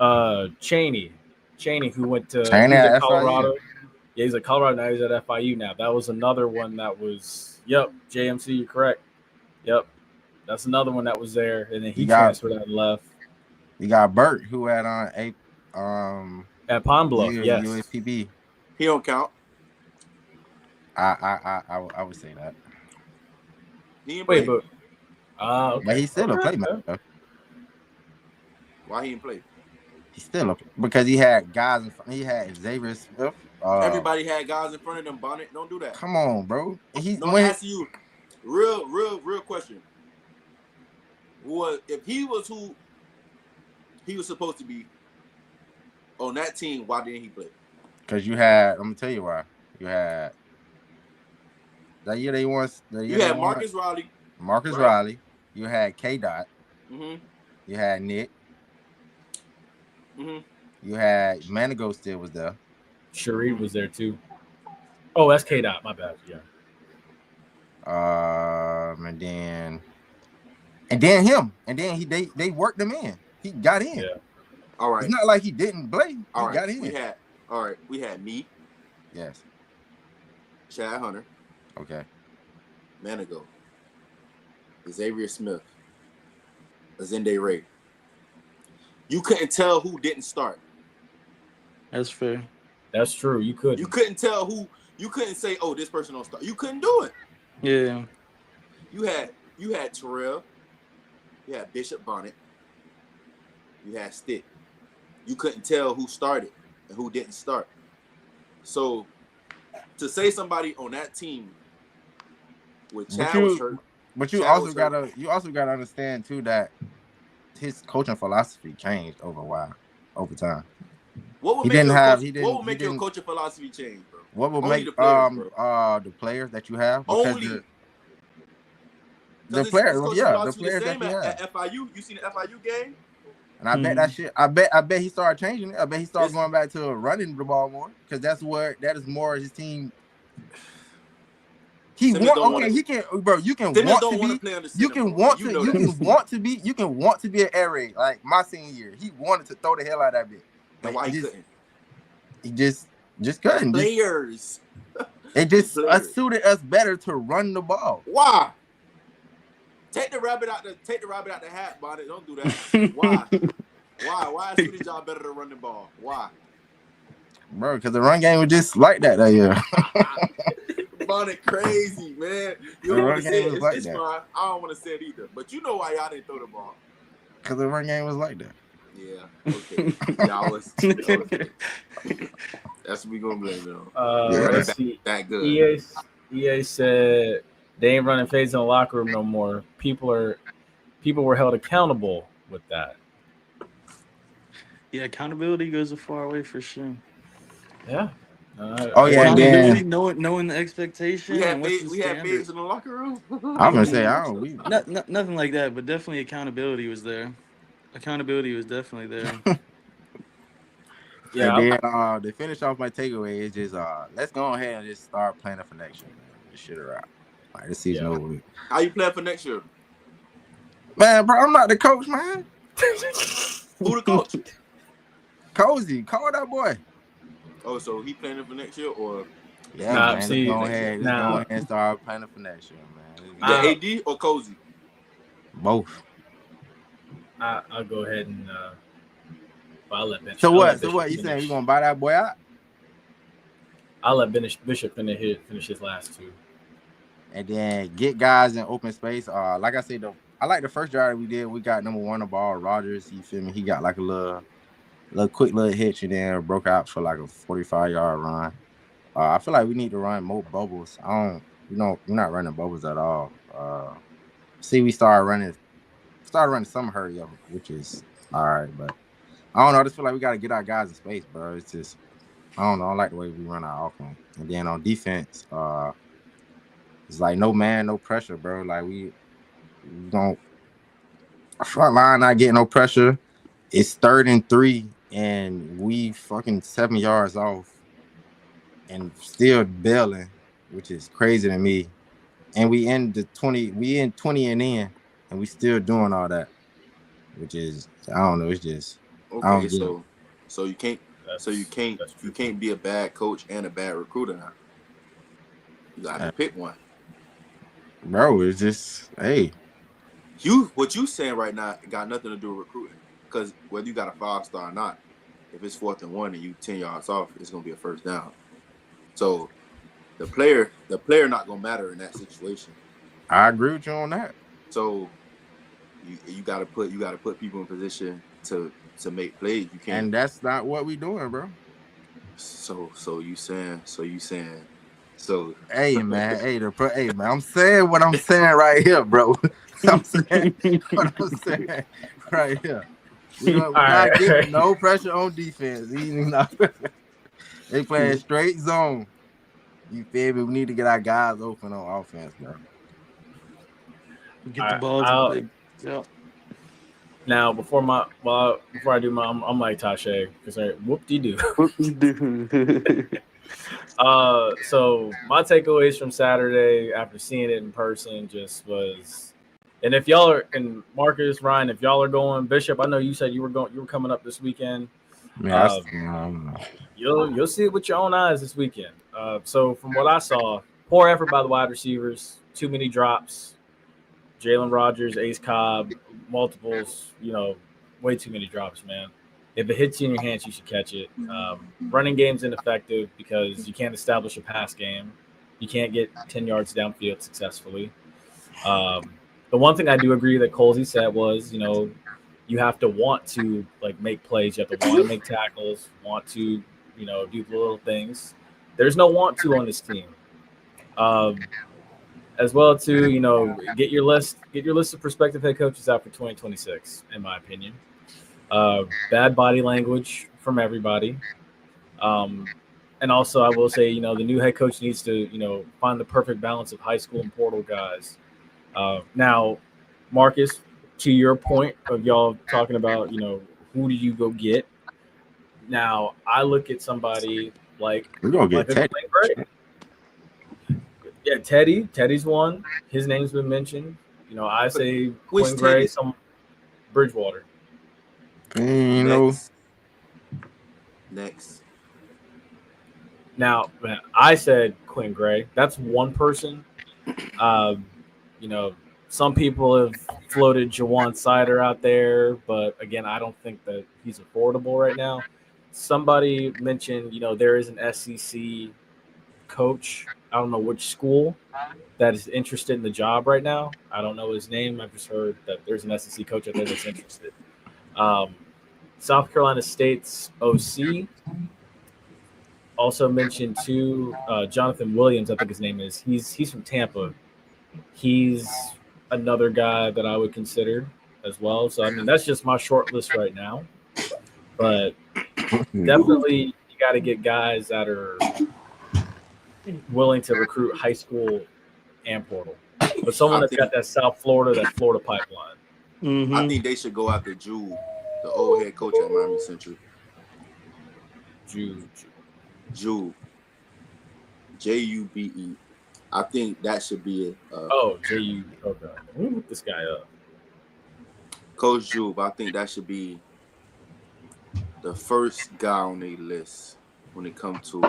Speaker 1: Cheney, who went to Colorado. Yeah, he's at Colorado now. He's at FIU now. That was another one that was. Yep, JMC, you're correct. Yep, that's another one that was there, and then he transferred out and left.
Speaker 2: You got Bert, who had at
Speaker 1: Pine Bluff. Yes,
Speaker 2: USPB.
Speaker 4: He don't count.
Speaker 2: I would say that.
Speaker 4: He didn't play.
Speaker 1: Okay.
Speaker 2: But he still a playmaker.
Speaker 4: Why he didn't play?
Speaker 2: He's still because he had guys in front. He had Xavier Smith.
Speaker 4: Everybody had guys in front of them. Bonnet, don't do that.
Speaker 2: Come on, bro.
Speaker 4: I'm asking you, real question. If he was who he was supposed to be on that team, why didn't he play?
Speaker 2: Because I'm gonna tell you why. You had That year they won.
Speaker 4: You had Marcus Riley.
Speaker 2: Marcus Riley. You had K. Dot.
Speaker 4: Mm-hmm.
Speaker 2: You had Nick.
Speaker 4: Mm-hmm.
Speaker 2: You had Manigo still was there.
Speaker 1: Sharif was there too. Oh, that's K. Dot. My bad. Yeah.
Speaker 2: And then him. And then they worked him in. He got in.
Speaker 1: Yeah.
Speaker 4: All right.
Speaker 2: It's not like he didn't play. He got in.
Speaker 4: We had me.
Speaker 2: Yes.
Speaker 4: Chad Hunter.
Speaker 2: Okay.
Speaker 4: Manigo. Xavier Smith. Azende Ray. You couldn't tell who didn't start.
Speaker 3: That's fair.
Speaker 1: That's true. You couldn't
Speaker 4: tell who. You couldn't say, "Oh, this person don't start." You couldn't do it.
Speaker 3: Yeah.
Speaker 4: You had Terrell. You had Bishop Bonnet. You had Stick. You couldn't tell who started and who didn't start. So to say somebody on that team with Chad was hurt.
Speaker 2: But you also gotta understand too that his coaching philosophy changed over time.
Speaker 4: What would make your coaching philosophy change, bro?
Speaker 2: What would make the players that you have?
Speaker 4: Only
Speaker 2: the players
Speaker 4: that you
Speaker 2: have.
Speaker 4: At FIU, you seen the FIU game?
Speaker 2: And I bet that shit. I bet he started changing it. I bet he started going back to running the ball more because that is more his team. You can want to be an air raid like my senior year. He wanted to throw the hell out of that bit.
Speaker 4: And why he couldn't?
Speaker 2: He just couldn't.
Speaker 4: Players.
Speaker 2: It just suited us better to run the ball.
Speaker 4: Why? Take the rabbit out the hat, Bonnet. Don't do that. Why? Why is suited y'all better to run the ball? Why?
Speaker 2: Bro, because the run game was just like that year.
Speaker 4: Bonnet crazy, man. You don't want to say it. It's fine. I don't want to say it either. But you know why y'all didn't throw the ball.
Speaker 2: Because the run game was like that.
Speaker 4: Yeah. Okay. Y'all was. Okay. That's what we gonna blame it on.
Speaker 1: Let's see.
Speaker 4: That good.
Speaker 1: EA said they ain't running fades in the locker room no more. People were held accountable with that.
Speaker 3: Yeah, accountability goes a far way for sure.
Speaker 1: Yeah.
Speaker 3: Knowing the expectation.
Speaker 4: We had fades in the locker room.
Speaker 2: I'm gonna say
Speaker 3: nothing like that, but definitely accountability was there. Accountability was definitely there.
Speaker 2: Yeah. And then to finish off my takeaway is just let's go ahead and just start planning for next year, man. Just shit around. Like this season over with.
Speaker 4: How you plan for next year?
Speaker 2: Man, bro, I'm not the coach, man.
Speaker 4: Who the coach?
Speaker 2: Cozy, call that boy.
Speaker 4: Oh, so he planning for next year or?
Speaker 2: Yeah, man. Let's go ahead and start planning for next year, man.
Speaker 4: The AD or Cozy?
Speaker 2: Both.
Speaker 1: I'll go ahead and I'll let Bishop.
Speaker 2: So what? You saying you gonna buy that boy out?
Speaker 1: I'll let Bishop finish his last two.
Speaker 2: And then get guys in open space. Like I said, I like the first drive we did. We got number one the ball, Rogers. You feel me? He got like a little quick hitch and then broke out for like a 45-yard run. I feel like we need to run more bubbles. We're not running bubbles at all. We started running some hurry up, which is all right, but I don't know. I just feel like we got to get our guys in space, bro. It's just, I don't know. I don't like the way we run our offense. And then on defense, it's like no man, no pressure, bro. Like we don't, our front line not getting no pressure. It's 3rd and 3, and we fucking 7 yards off and still bailing, which is crazy to me. And we in 20 and in. And we still doing all that, which is I don't know. It's just
Speaker 4: okay. So you can't be a bad coach and a bad recruiter now. You gotta pick one,
Speaker 2: bro. It's just
Speaker 4: what you saying right now got nothing to do with recruiting because whether you got a 5-star or not, if it's 4th and 1 and you 10 yards off, it's gonna be a first down. So the player not gonna matter in that situation.
Speaker 2: I agree with you on that.
Speaker 4: So you gotta put people in position to make plays. You can't.
Speaker 2: And that's not what we doing, bro.
Speaker 4: So you saying.
Speaker 2: Hey man, I'm saying what I'm saying right here, bro. I'm saying what I'm saying right here. We not getting no pressure on defense. They playing straight zone. You feel me? We need to get our guys open on offense, bro.
Speaker 3: Get the balls. Yeah.
Speaker 1: Now, before I do my, I'm like Tasha because whoop-de-doo. So my takeaways from Saturday after seeing it in person just was, and if y'all are, and Marcus, Ryan, if y'all are going, Bishop, I know you said you were coming up this weekend. You'll see it with your own eyes this weekend. So from what I saw, poor effort by the wide receivers, too many drops. Jalen Rogers, Ace Cobb, multiples, way too many drops, man. If it hits you in your hands, you should catch it. Running game's ineffective because you can't establish a pass game. You can't get 10 yards downfield successfully. The one thing I do agree that Colsey said was, you have to want to make plays. You have to want to make tackles, want to, do the little things. There's no want to on this team. As well to, get your list of prospective head coaches out for 2026, in my opinion. Bad body language from everybody. And also I will say, the new head coach needs to, find the perfect balance of high school and portal guys. Now, Marcus, to your point of y'all talking about, who do you go get? Now, I look at somebody like
Speaker 2: we're gonna get Teddy.
Speaker 1: Yeah, Teddy's one. His name's been mentioned. I say Quinn Gray, some Bridgewater.
Speaker 4: Next.
Speaker 1: Now, man, I said Quinn Gray. That's one person. Some people have floated Jawan Sider out there, but again, I don't think that he's affordable right now. Somebody mentioned, there is an SEC coach. I don't know which school that is interested in the job right now. I don't know his name. I've just heard that there's an SEC coach out there that's interested. South Carolina State's OC also mentioned too. Jonathan Williams, I think his name is. He's from Tampa. He's another guy that I would consider as well. So that's just my short list right now. But definitely, you got to get guys that are willing to recruit high school and portal. But someone that's got that South Florida, that Florida pipeline.
Speaker 3: Mm-hmm.
Speaker 4: I think they should go after Jube, the old head coach at Miami Central.
Speaker 1: Jube.
Speaker 4: Jube. I think that should be it.
Speaker 1: J-U. Okay. Let me look this guy up.
Speaker 4: Coach Jube, I think that should be the first guy on their list when it comes to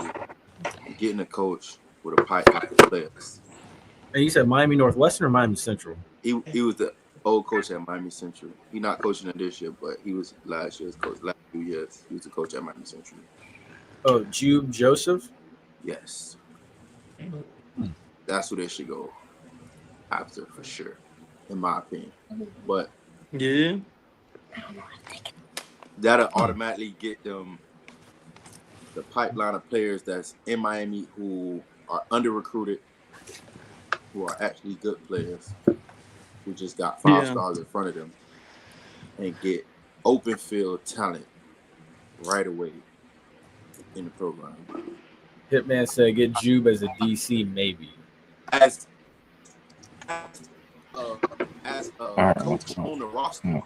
Speaker 4: getting a coach with a pipeline of players.
Speaker 1: And you said Miami Northwestern or Miami Central?
Speaker 4: He was the old coach at Miami Central. He's not coaching it this year, but he was last year's coach. Last 2 years, he was the coach at Miami Central.
Speaker 1: Oh, Jube Joseph?
Speaker 4: Yes. That's who they should go after for sure, in my opinion. But
Speaker 3: yeah,
Speaker 4: that'll automatically get them the pipeline of players that's in Miami who are under-recruited, who are actually good players, who just got 5 stars in front of them, and get open field talent right away in the program.
Speaker 1: Hitman said get Jube as a DC, maybe.
Speaker 4: As a coach on the roster,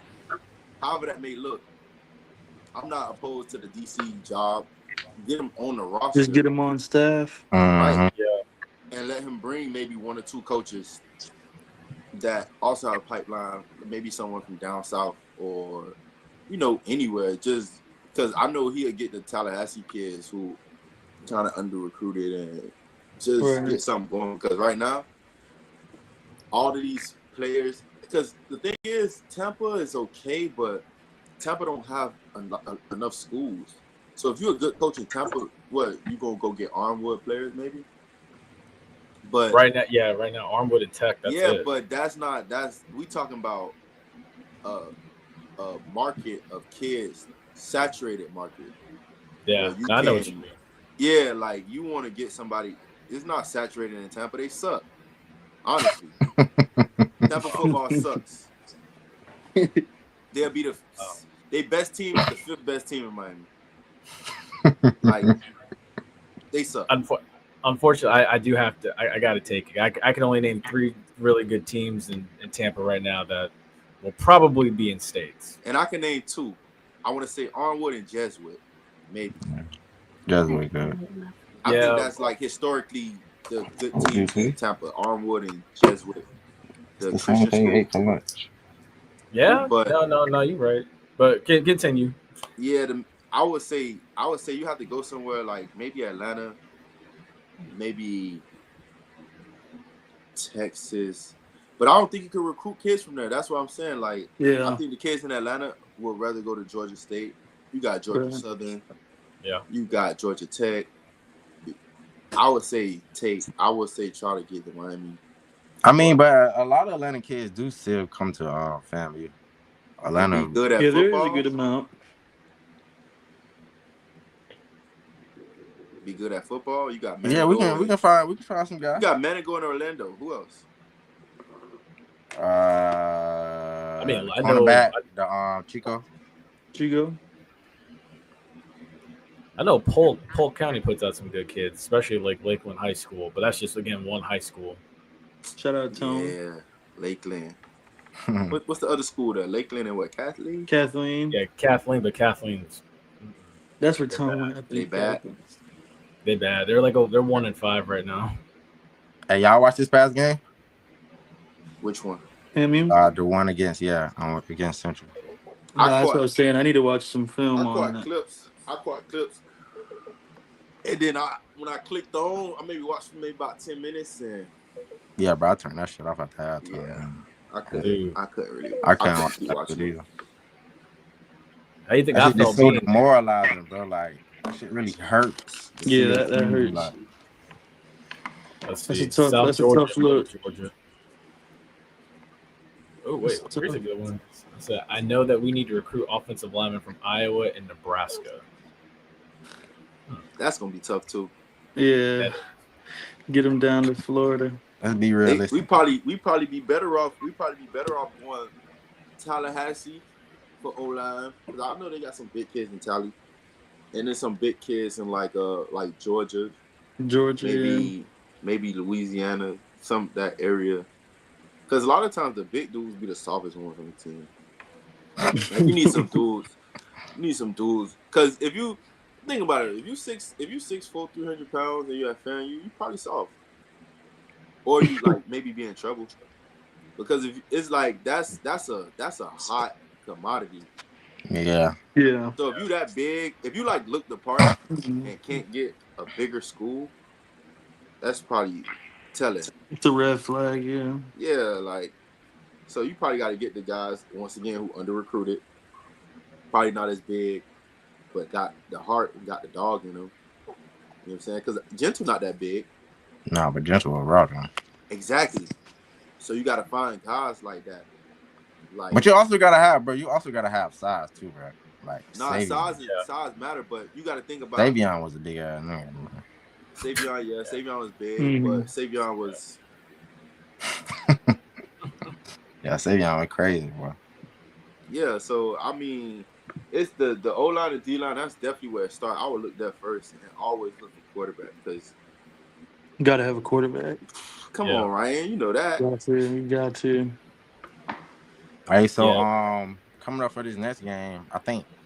Speaker 4: however that may look, I'm not opposed to the DC job. Get him on the roster.
Speaker 3: Just get him on staff.
Speaker 4: Right. Yeah. And let him bring maybe 1 or 2 coaches that also have a pipeline, maybe someone from down south or, anywhere. Just because I know he'll get the Tallahassee kids who kind of under-recruited and just get something going. Because right now, all of these players, because the thing is, Tampa is okay, but Tampa don't have enough schools. So if you're a good coach in Tampa, you gonna go get Armwood players maybe? But
Speaker 1: right now, Armwood and Tech. That's it.
Speaker 4: But we talking about a market of kids, saturated market.
Speaker 1: Yeah, I know what you mean.
Speaker 4: Yeah, you want to get somebody. It's not saturated in Tampa. They suck. Honestly, Tampa football sucks. They'll be they best team, the 5th best team in Miami. They suck.
Speaker 1: unfortunately, I do have to. I got to take it. I can only name 3 really good teams in Tampa right now that will probably be in states.
Speaker 4: And I can name 2. I want to say Arnwood and Jesuit, maybe.
Speaker 2: Jesuit good.
Speaker 4: I think that's like historically the good teams in Tampa, Arnwood and Jesuit.
Speaker 2: The same thing ate so much.
Speaker 1: Yeah,
Speaker 4: but
Speaker 1: no, you're right. But continue.
Speaker 4: Yeah, I would say you have to go somewhere like maybe Atlanta, maybe Texas. But I don't think you can recruit kids from there. That's what I'm saying. Like, I think the kids in Atlanta would rather go to Georgia State. You got Georgia Southern.
Speaker 1: Yeah.
Speaker 4: You got Georgia Tech. I would say try to get to Miami.
Speaker 2: I mean, but a lot of Atlanta kids do still come to FAMU. Atlanta.
Speaker 4: Be good at
Speaker 3: there
Speaker 4: football.
Speaker 3: is a good amount.
Speaker 4: Be good at football. You got
Speaker 2: we can find some guys.
Speaker 4: You got Manigo in Orlando. Who else?
Speaker 1: I mean, I
Speaker 2: on
Speaker 1: know
Speaker 2: the back, the Chico.
Speaker 1: I know Polk County puts out some good kids, especially like Lakeland High School. But that's just again one high school.
Speaker 3: Shout out Tone.
Speaker 4: Yeah, Lakeland. What's the other school there? Lakeland and what? Kathleen.
Speaker 1: Yeah, Kathleen, but Kathleen's.
Speaker 3: That's where Tone went.
Speaker 4: They bad.
Speaker 1: They bad. They're 1-5 right now.
Speaker 2: Hey, y'all watch this past game?
Speaker 4: Which one?
Speaker 3: FAMU?
Speaker 2: The one against Central.
Speaker 3: That's what I was saying. I need to watch some film on that.
Speaker 4: I caught clips. And then when I clicked on, I maybe watched maybe about 10 minutes and
Speaker 2: yeah, bro, I turned that shit off at the halftime.
Speaker 4: Yeah. I couldn't really.
Speaker 2: I couldn't watch that either.
Speaker 1: How do you think I felt?
Speaker 2: It's so demoralizing, bro. Like, that shit really hurts.
Speaker 3: Yeah, that hurts.
Speaker 1: Like,
Speaker 3: that's a tough look.
Speaker 1: Georgia. Oh, wait. Here's a good one. So I know that we need to recruit offensive linemen from Iowa and Nebraska.
Speaker 4: That's going to be tough, too.
Speaker 3: Yeah. Get them down to Florida.
Speaker 2: Let's be realistic.
Speaker 4: We probably be better off. Going Tallahassee for O-line, because I know they got some big kids in Tally, and then some big kids in like Georgia, maybe Louisiana, that area. Because a lot of times the big dudes be the softest ones on the team. Like, you need some dudes. Because if you think about it, if you 6'4", 300 pounds, and you're at FAMU, you probably soft. Or you maybe be in trouble, because if it's like that's a hot commodity.
Speaker 2: Yeah.
Speaker 4: So if you that big, if you look the part and can't get a bigger school, that's probably telling.
Speaker 3: It's a red flag, yeah.
Speaker 4: Yeah, so you probably got to get the guys once again who under recruited, probably not as big, but got the heart and got the dog in them. You know what I'm saying? Because Gentle not that big.
Speaker 2: No, but Gentle will rock him.
Speaker 4: Exactly. So you got to find guys like that.
Speaker 2: But you also got to have, bro. You also got to have size too, bro.
Speaker 4: Size matter, but you got to think about.
Speaker 2: Savion was a big ass nigga.
Speaker 4: Savion was big, but Savion was.
Speaker 2: Yeah, Savion was crazy, bro.
Speaker 4: Yeah, so I mean, it's the O-line and D-line. That's definitely where it starts. I would look there first and always look for quarterback, because
Speaker 3: you got to have a quarterback.
Speaker 4: Come on, Ryan, you know that.
Speaker 3: You got to.
Speaker 2: Hey, so coming up for this next game, I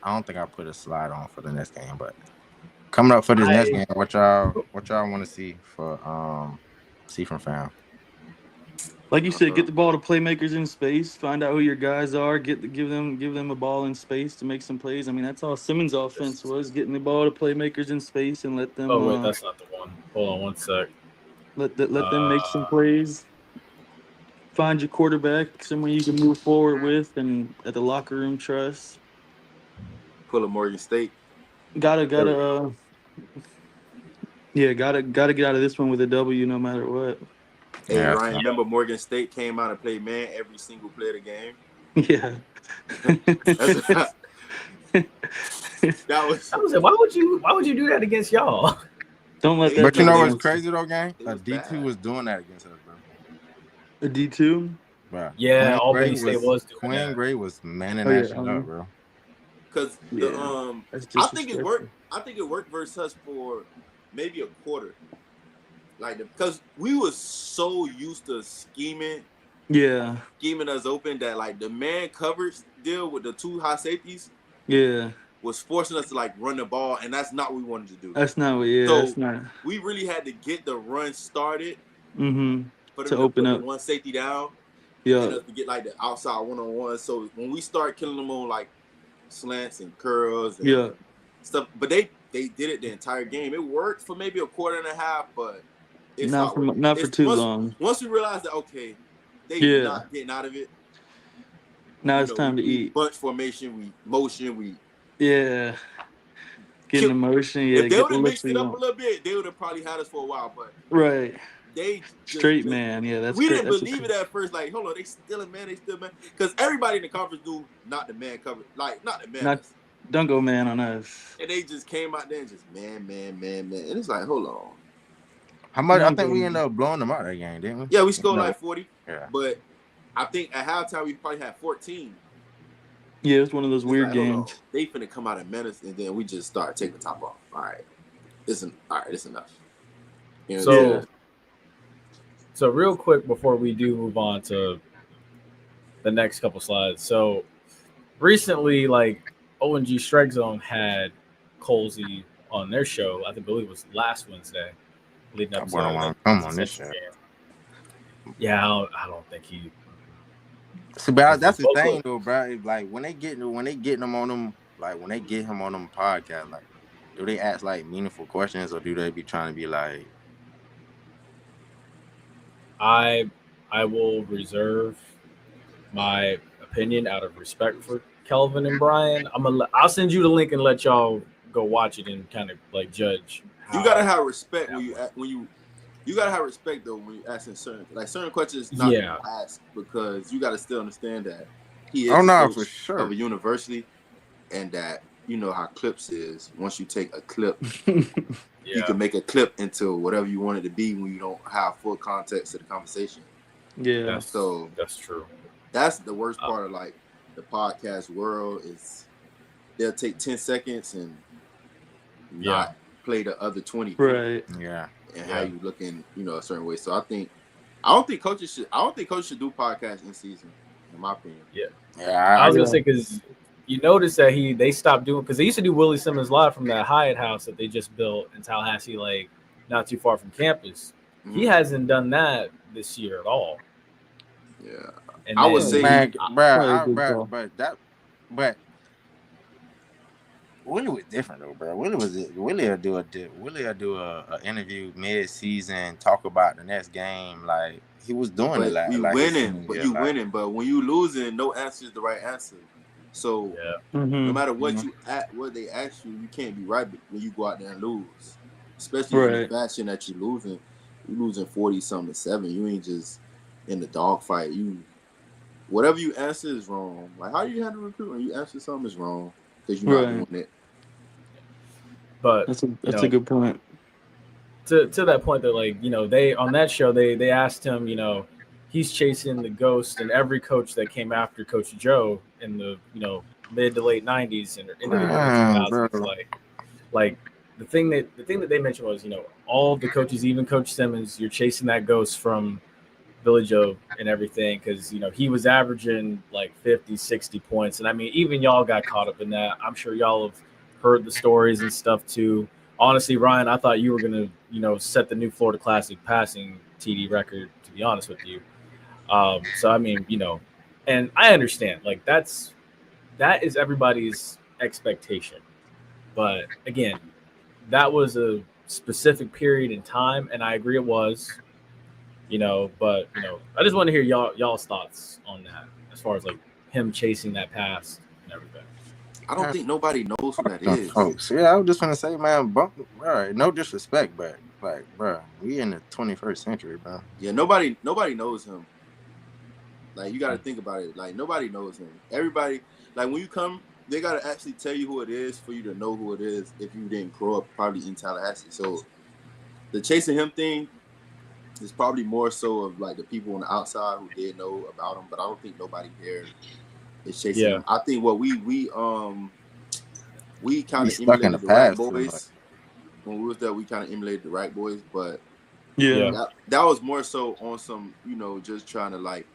Speaker 2: don't think I put a slide on for the next game, but coming up for this next game, what y'all want to see from fam?
Speaker 3: Like you said, get the ball to playmakers in space. Find out who your guys are. Give them a ball in space to make some plays. I mean, that's all Simmons' offense was, getting the ball to playmakers in space and let them.
Speaker 1: Oh wait, that's not the one. Hold on one sec.
Speaker 3: Let them make some plays. Find your quarterback, someone you can move forward with, and at the locker room trust.
Speaker 4: Pull a Morgan State.
Speaker 3: Gotta get out of this one with a W no matter what.
Speaker 4: Hey, yeah. Ryan, remember Morgan State came out and played man every single play of the game?
Speaker 3: Yeah.
Speaker 4: That was
Speaker 1: why would you do that against y'all?
Speaker 3: Don't let that.
Speaker 2: But you know what's crazy though, gang? A D2 was doing that against us, bro.
Speaker 3: A D2?
Speaker 2: Bro.
Speaker 1: Yeah, Albany State was doing
Speaker 2: Quinn
Speaker 1: that.
Speaker 2: Gray was manning that shit up, bro.
Speaker 4: Because I think it worked. I think it worked versus us for maybe a quarter. like because we was so used to scheming us open that like the man coverage deal with the 2 high safeties was forcing us to like run the ball, and that's not what we wanted to do.
Speaker 3: That's not what.
Speaker 4: We really had to get the run started
Speaker 3: for them
Speaker 4: to
Speaker 3: open
Speaker 4: put
Speaker 3: up
Speaker 4: the one safety down.
Speaker 3: Yeah.
Speaker 4: And us to get like the outside one-on-one. So when we start killing them on like slants and curls and stuff, but they did it the entire game. It worked for maybe a quarter and a half, but it's not
Speaker 3: for too long.
Speaker 4: Once we realized that they not getting out of it.
Speaker 3: Now it's time to eat.
Speaker 4: Bunch formation, we motion,
Speaker 3: getting the motion.
Speaker 4: If they would have mixed it up a little bit, they would have probably had us for a while. But they
Speaker 3: straight man, that's
Speaker 4: we didn't believe it at first. Like, hold on, they still a man, because everybody in the conference do not the man cover, like not the man.
Speaker 3: Don't go man on us.
Speaker 4: And they just came out there and just man, and it's like, hold on.
Speaker 2: How much? I think we ended up blowing them out that game, didn't we?
Speaker 4: Yeah, we scored like 40.
Speaker 2: Yeah,
Speaker 4: but I think at halftime we probably had 14.
Speaker 3: Yeah, it's one of those weird games.
Speaker 4: They finna come out of menace, and then we just start taking the top off. All right, it's enough. You know,
Speaker 1: So real quick before we do move on to the next couple slides. So recently, like O&G Strike Zone had Colsey on their show. I believe it was last Wednesday. Leading up to
Speaker 2: come on this show.
Speaker 1: Yeah, I don't think he.
Speaker 2: See, but that's the thing though, bro. Like when they get him on them, like when they get him on them podcast, like do they ask like meaningful questions or do they be trying to be like?
Speaker 1: I will reserve my opinion out of respect for Kelvin and Brian. I'll send you the link and let y'all go watch it and kind of like judge.
Speaker 4: You gotta have respect you gotta have respect though when you asking certain questions not to ask, because you gotta still understand that he is
Speaker 2: for sure
Speaker 4: of a university, and that you know how clips is. Once you take a clip, you can make a clip into whatever you want it to be when you don't have full context of the conversation.
Speaker 3: Yeah,
Speaker 1: that's true.
Speaker 4: That's the worst part of like the podcast world is they'll take 10 seconds and not play the other 20.
Speaker 3: Right.
Speaker 2: Yeah.
Speaker 4: And how you looking, a certain way. So I don't think coaches should do podcasts in season, in my opinion.
Speaker 1: Yeah. I was gonna say, because you notice that they stopped doing, because they used to do Willie Simmons Live from that Hyatt house that they just built in Tallahassee, like not too far from campus. Mm-hmm. He hasn't done that this year at all.
Speaker 4: Yeah.
Speaker 1: And
Speaker 4: I would say,
Speaker 2: but Willie was different though, bro. Willie will do a interview mid-season, talk about the next game. Like he was doing it. Like
Speaker 4: winning, but you winning. But when you losing, no answer is the right answer. So no matter what what they ask you, you can't be right when you go out there and lose. Especially in the fashion that you're losing. You're losing 40-something to 7. You ain't just in the dogfight. Whatever you answer is wrong. Like how do you handle recruitment? You answer something is wrong because you're not doing it.
Speaker 1: But
Speaker 3: that's a good point.
Speaker 1: To that point, that like they on that show they asked him, he's chasing the ghost, and every coach that came after Coach Joe in the mid to late 90s and into the 2000s, like the thing that they mentioned was all the coaches, even Coach Simmons, you're chasing that ghost from Billy Joe and everything, because he was averaging like 50, 60 points, and I mean even y'all got caught up in that. I'm sure y'all have heard the stories and stuff too. Honestly, Ryan, I thought you were gonna set the new Florida Classic passing TD record, to be honest with you. So I mean and I understand like that is everybody's expectation, but again, that was a specific period in time, and I agree it was. But I just want to hear y'all's thoughts on that, as far as like him chasing that pass and everything.
Speaker 4: I don't think nobody knows who that is.
Speaker 2: Folks, I was just gonna say, man, no disrespect, but like, bro, we in the 21st century, bro.
Speaker 4: Yeah, nobody knows him. Like you got to think about it. Like nobody knows him. Everybody, like when you come, they got to actually tell you who it is for you to know who it is. If you didn't grow up probably in Tallahassee, so the chasing him thing is probably more so of like the people on the outside who did know about him, but I don't think nobody here is chasing him. I think what we kind of emulated the right boys. When we was there, we kind of emulated the right boys, but
Speaker 1: Yeah.
Speaker 4: That was more so on some, just trying to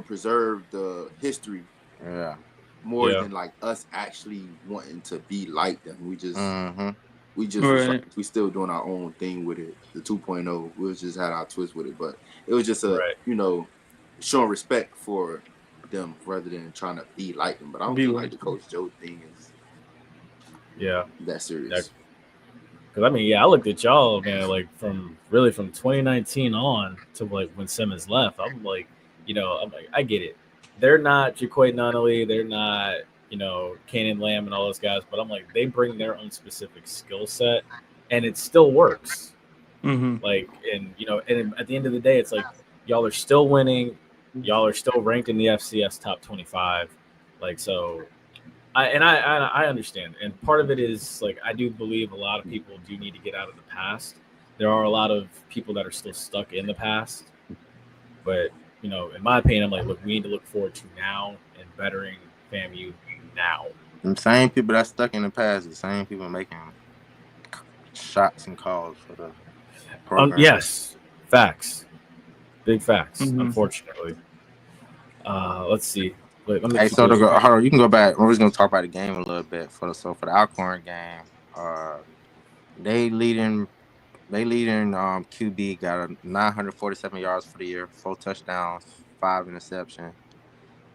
Speaker 4: preserve the history.
Speaker 2: Yeah.
Speaker 4: More than like us actually wanting to be like them. We just
Speaker 3: Right.
Speaker 4: we still doing our own thing with it. The 2.0, we just had our twist with it, but it was just showing respect for them rather than trying to be like them. But I don't feel like the Coach Joe thing is that serious.
Speaker 1: Because I looked at y'all, man, like from 2019 on to like when Simmons left. I'm like, I get it. They're not Jaquay Nunnally. They're not, Kanan Lamb and all those guys. But I'm like, they bring their own specific skill set, and it still works.
Speaker 3: Mm-hmm.
Speaker 1: Like, and at the end of the day, it's like y'all are still winning. Y'all are still ranked in the FCS top 25. Like, so, I understand. And part of it is like I do believe a lot of people do need to get out of the past. There are a lot of people that are still stuck in the past, but. In my opinion, I'm like, look, we need to look forward to now and bettering FAMU now.
Speaker 2: The same people that stuck in the past, the same people making shots and calls for the program.
Speaker 1: Yes, facts, big facts. Unfortunately, let's see. Wait, let me
Speaker 2: hey, so you can go back. We're just gonna talk about the game a little bit. For the Alcorn game, they leading QB got 947 yards for the year, 4 touchdowns, 5 interceptions.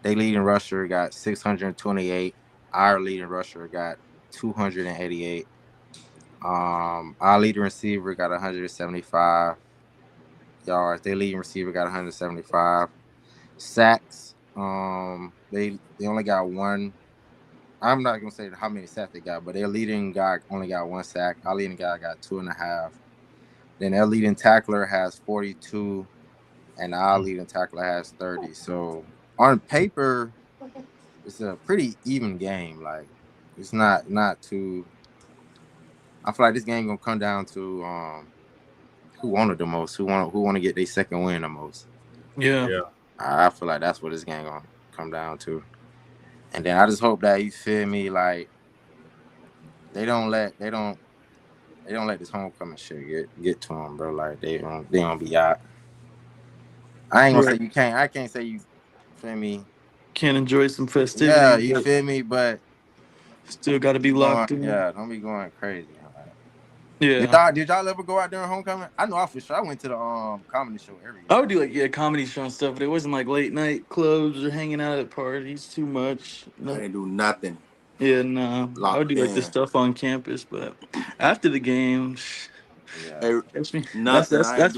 Speaker 2: They leading rusher got 628. Our leading rusher got 288. Our leading receiver got 175 yards. Their leading receiver got 175 sacks. They only got one. I'm not gonna say how many sacks they got, but their leading guy only got 1 sack. Our leading guy got 2.5. Then their leading tackler has 42, and our leading tackler has 30. So on paper, it's a pretty even game. Like it's not too. I feel like this game gonna come down to who wanted the most, who want to get their second win the most.
Speaker 3: Yeah.
Speaker 2: I feel like that's what this game gonna come down to. And then I just hope that you feel me, like they don't let this homecoming shit get to them, bro. Like they don't be out. I ain't gonna say you can't. I can't say you feel me.
Speaker 3: Can't enjoy some festivities.
Speaker 2: Yeah, you feel me, but
Speaker 3: still got to be locked in.
Speaker 2: Yeah, don't be going crazy.
Speaker 3: Yeah.
Speaker 2: Did y'all ever go out during homecoming? I know for sure. I went to the comedy show every year.
Speaker 3: I would do comedy show and stuff, but it wasn't like late night clubs or hanging out at parties too much.
Speaker 4: No. I didn't do nothing.
Speaker 3: Yeah, no. I would do like this stuff on campus, but after the game, that's when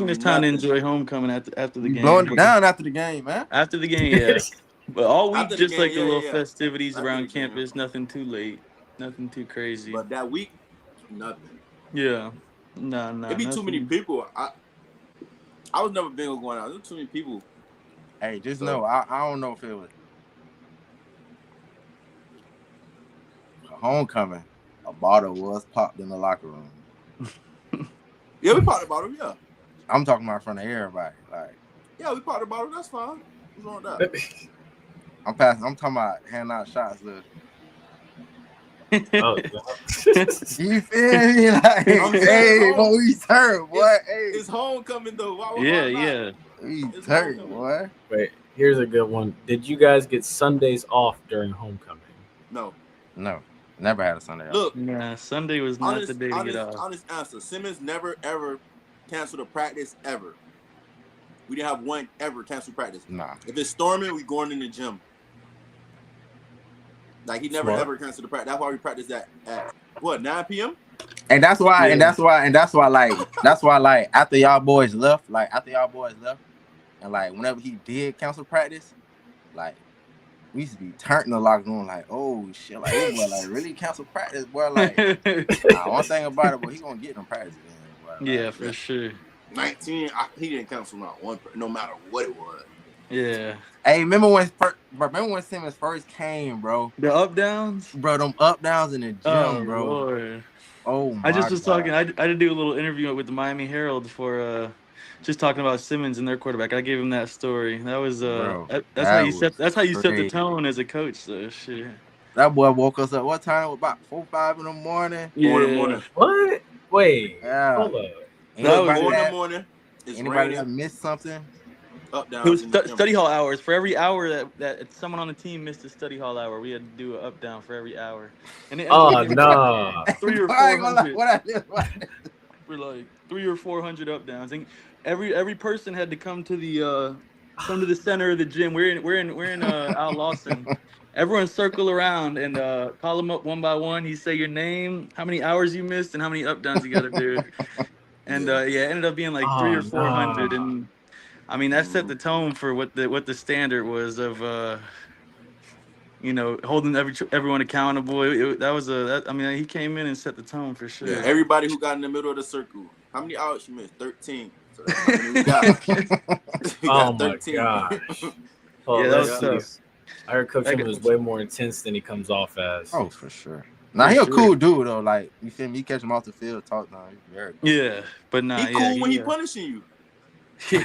Speaker 3: it's time to enjoy homecoming after the game.
Speaker 2: Blowing it down after the game, man.
Speaker 3: After the game, yeah. But all week, just like the little festivities around campus, nothing too late, nothing too crazy.
Speaker 4: But that week, nothing.
Speaker 3: Yeah. No.
Speaker 4: It'd be too many people. I was never big on going out. There's too many people.
Speaker 2: Hey, just know, I don't know if it was homecoming. A bottle was popped in the locker room.
Speaker 4: Yeah, we popped a bottle, yeah.
Speaker 2: I'm talking about in front of everybody. Like,
Speaker 4: yeah, we popped a bottle, that's fine. What's wrong with that?
Speaker 2: I'm talking about handing out shots. Look.
Speaker 1: Oh,
Speaker 2: you feel me? Like, hey, boy, we turn, boy.
Speaker 4: It's homecoming though. Why
Speaker 3: yeah.
Speaker 2: We turn, boy.
Speaker 1: Wait, here's a good one. Did you guys get Sundays off during homecoming?
Speaker 4: No,
Speaker 2: never had a Sunday off.
Speaker 4: Look,
Speaker 3: nah, Sunday was not the day to get off.
Speaker 4: Honest answer: Simmons never ever canceled a practice ever. We didn't have one ever cancel practice.
Speaker 2: Nah.
Speaker 4: If it's storming, we going in the gym. Like he never ever canceled the practice. That's why we practice at 9 p.m.
Speaker 2: And that's why, like after y'all boys left, and like whenever he did cancel practice, like we used to be turning the locker room like, oh shit, like this boy like really cancel practice, boy. Like one thing about it, but he gonna get them practice in, boy. Like,
Speaker 3: yeah, for sure.
Speaker 4: 19, he didn't cancel not one, no matter what it was.
Speaker 3: Yeah.
Speaker 2: Hey, remember when Simmons first came, bro?
Speaker 3: The up downs,
Speaker 2: bro. Them up downs in the gym, bro.
Speaker 3: Lord.
Speaker 2: Oh, my
Speaker 3: I just was
Speaker 2: God.
Speaker 3: talking. I did do a little interview with the Miami Herald for just talking about Simmons and their quarterback. I gave him that story. That was
Speaker 2: Bro,
Speaker 3: that's how you set the
Speaker 2: crazy.
Speaker 3: tone as a coach. So shit.
Speaker 2: That boy woke us up. What time? About 4-5 in the morning.
Speaker 3: Yeah.
Speaker 4: 4 in the morning.
Speaker 1: What? Wait.
Speaker 2: Yeah.
Speaker 1: Hold up.
Speaker 2: Anybody
Speaker 4: in the
Speaker 2: that,
Speaker 4: morning. It's
Speaker 2: anybody that
Speaker 4: raining.
Speaker 2: missed something?
Speaker 4: Up down.
Speaker 3: It was study hall hours. For every hour that someone on the team missed a study hall hour, we had to do an up down for every hour. And it ended
Speaker 1: Oh
Speaker 3: up being
Speaker 1: no.
Speaker 3: 300 or
Speaker 2: I ain't gonna lie,
Speaker 3: 400.
Speaker 2: what I live by.
Speaker 3: For like 300 or 400 up downs, and every person had to come to the center of the gym. We're in Al Lawson. Everyone circle around and call them up one by one. You say your name, how many hours you missed, and how many up downs you got to do. And it ended up being like 300 or 400,
Speaker 1: no.
Speaker 3: and I mean that set the tone for what the standard was of holding everyone accountable. He came in and set the tone for sure.
Speaker 4: Yeah, everybody who got in the middle of the circle. How many hours you missed? 13. So that's how many we got. We got
Speaker 1: Oh my
Speaker 4: 13.
Speaker 1: gosh. Oh,
Speaker 3: Yeah, that
Speaker 1: let's
Speaker 3: was
Speaker 1: see.
Speaker 3: tough.
Speaker 1: I heard Coach Emmett was way more intense than he comes off as.
Speaker 2: Oh, for sure. Now he a cool dude though. Like you feel me? You catch him off the field, talk to him. He's very cool.
Speaker 3: Yeah, but nah,
Speaker 4: He cool when he punishing you.
Speaker 3: Yeah.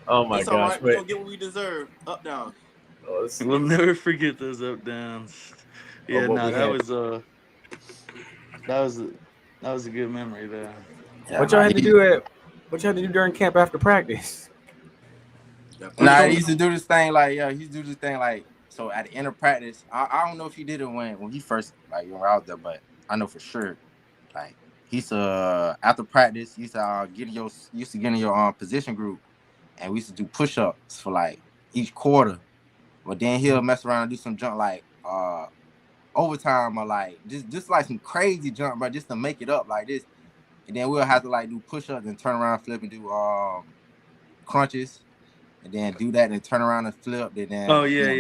Speaker 1: Oh my
Speaker 4: That's all
Speaker 1: gosh.
Speaker 4: right. We gonna get what we deserve. Up down.
Speaker 3: We'll never forget those up downs. Yeah, that was a good memory there.
Speaker 2: Yeah,
Speaker 1: What y'all had to do during camp after practice?
Speaker 2: Nah, he used to do this thing like, so at the end of practice, I don't know if he did it when he first like when we were out there, but I know for sure, like he used to after practice, he used to get in your position group, and we used to do push-ups for like each quarter, but then he'll mess around and do some jump like overtime or like just like some crazy jump, bro, just to make it up like this, and then we'll have to like do push-ups and turn around, flip and do crunches. And then do that and turn around and flip. And then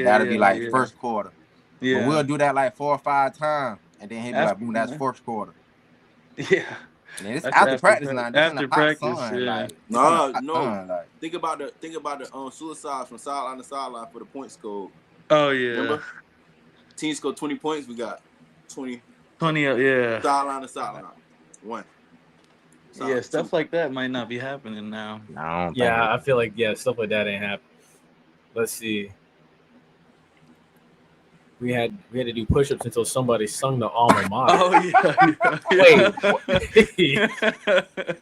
Speaker 2: that'll be like first quarter. Yeah. But we'll do that like 4 or 5 times. And then he'll be like, boom, that's first quarter.
Speaker 3: Yeah.
Speaker 2: And it's after practice now.
Speaker 3: After practice,
Speaker 4: Think about the suicides from sideline to sideline for the point score.
Speaker 3: Oh yeah.
Speaker 4: Remember? Team scored 20 points. We got 20.
Speaker 3: 20, yeah.
Speaker 4: Sideline to sideline. 1.
Speaker 3: Yeah, stuff like that might not be happening now.
Speaker 2: No,
Speaker 1: I feel like stuff like that ain't happening. Let's see. We had to do push-ups until somebody sung the alma mater.
Speaker 3: Oh
Speaker 1: yeah.
Speaker 4: Wait.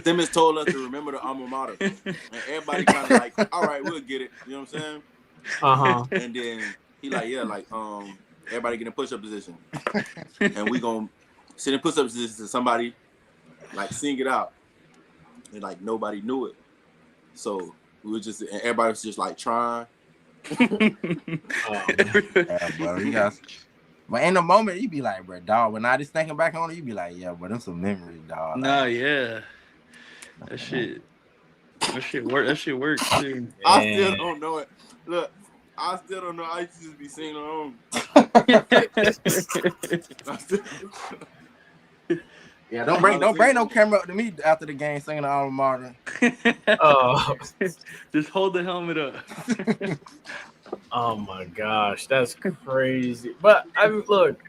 Speaker 4: Simmons told us to remember the alma mater, and everybody kind of like, all right, we'll get it. You know what I'm saying? And then he everybody get in push-up position, and we gonna sit in push-up position to somebody. Like sing it out, and like nobody knew it, so we were just, and everybody was just like trying.
Speaker 2: But in the moment, you be like, bro, dog. When I just thinking back on it, you be like, yeah, but them some memories, dog.
Speaker 3: No, yeah, that shit work. That shit works too.
Speaker 4: I still don't know it. Look, I still don't know. I used to just be singing along.
Speaker 2: Yeah, don't bring no camera up to me after the game singing the alma mater.
Speaker 3: Just hold the helmet up.
Speaker 1: Oh my gosh, that's crazy. But I mean, look,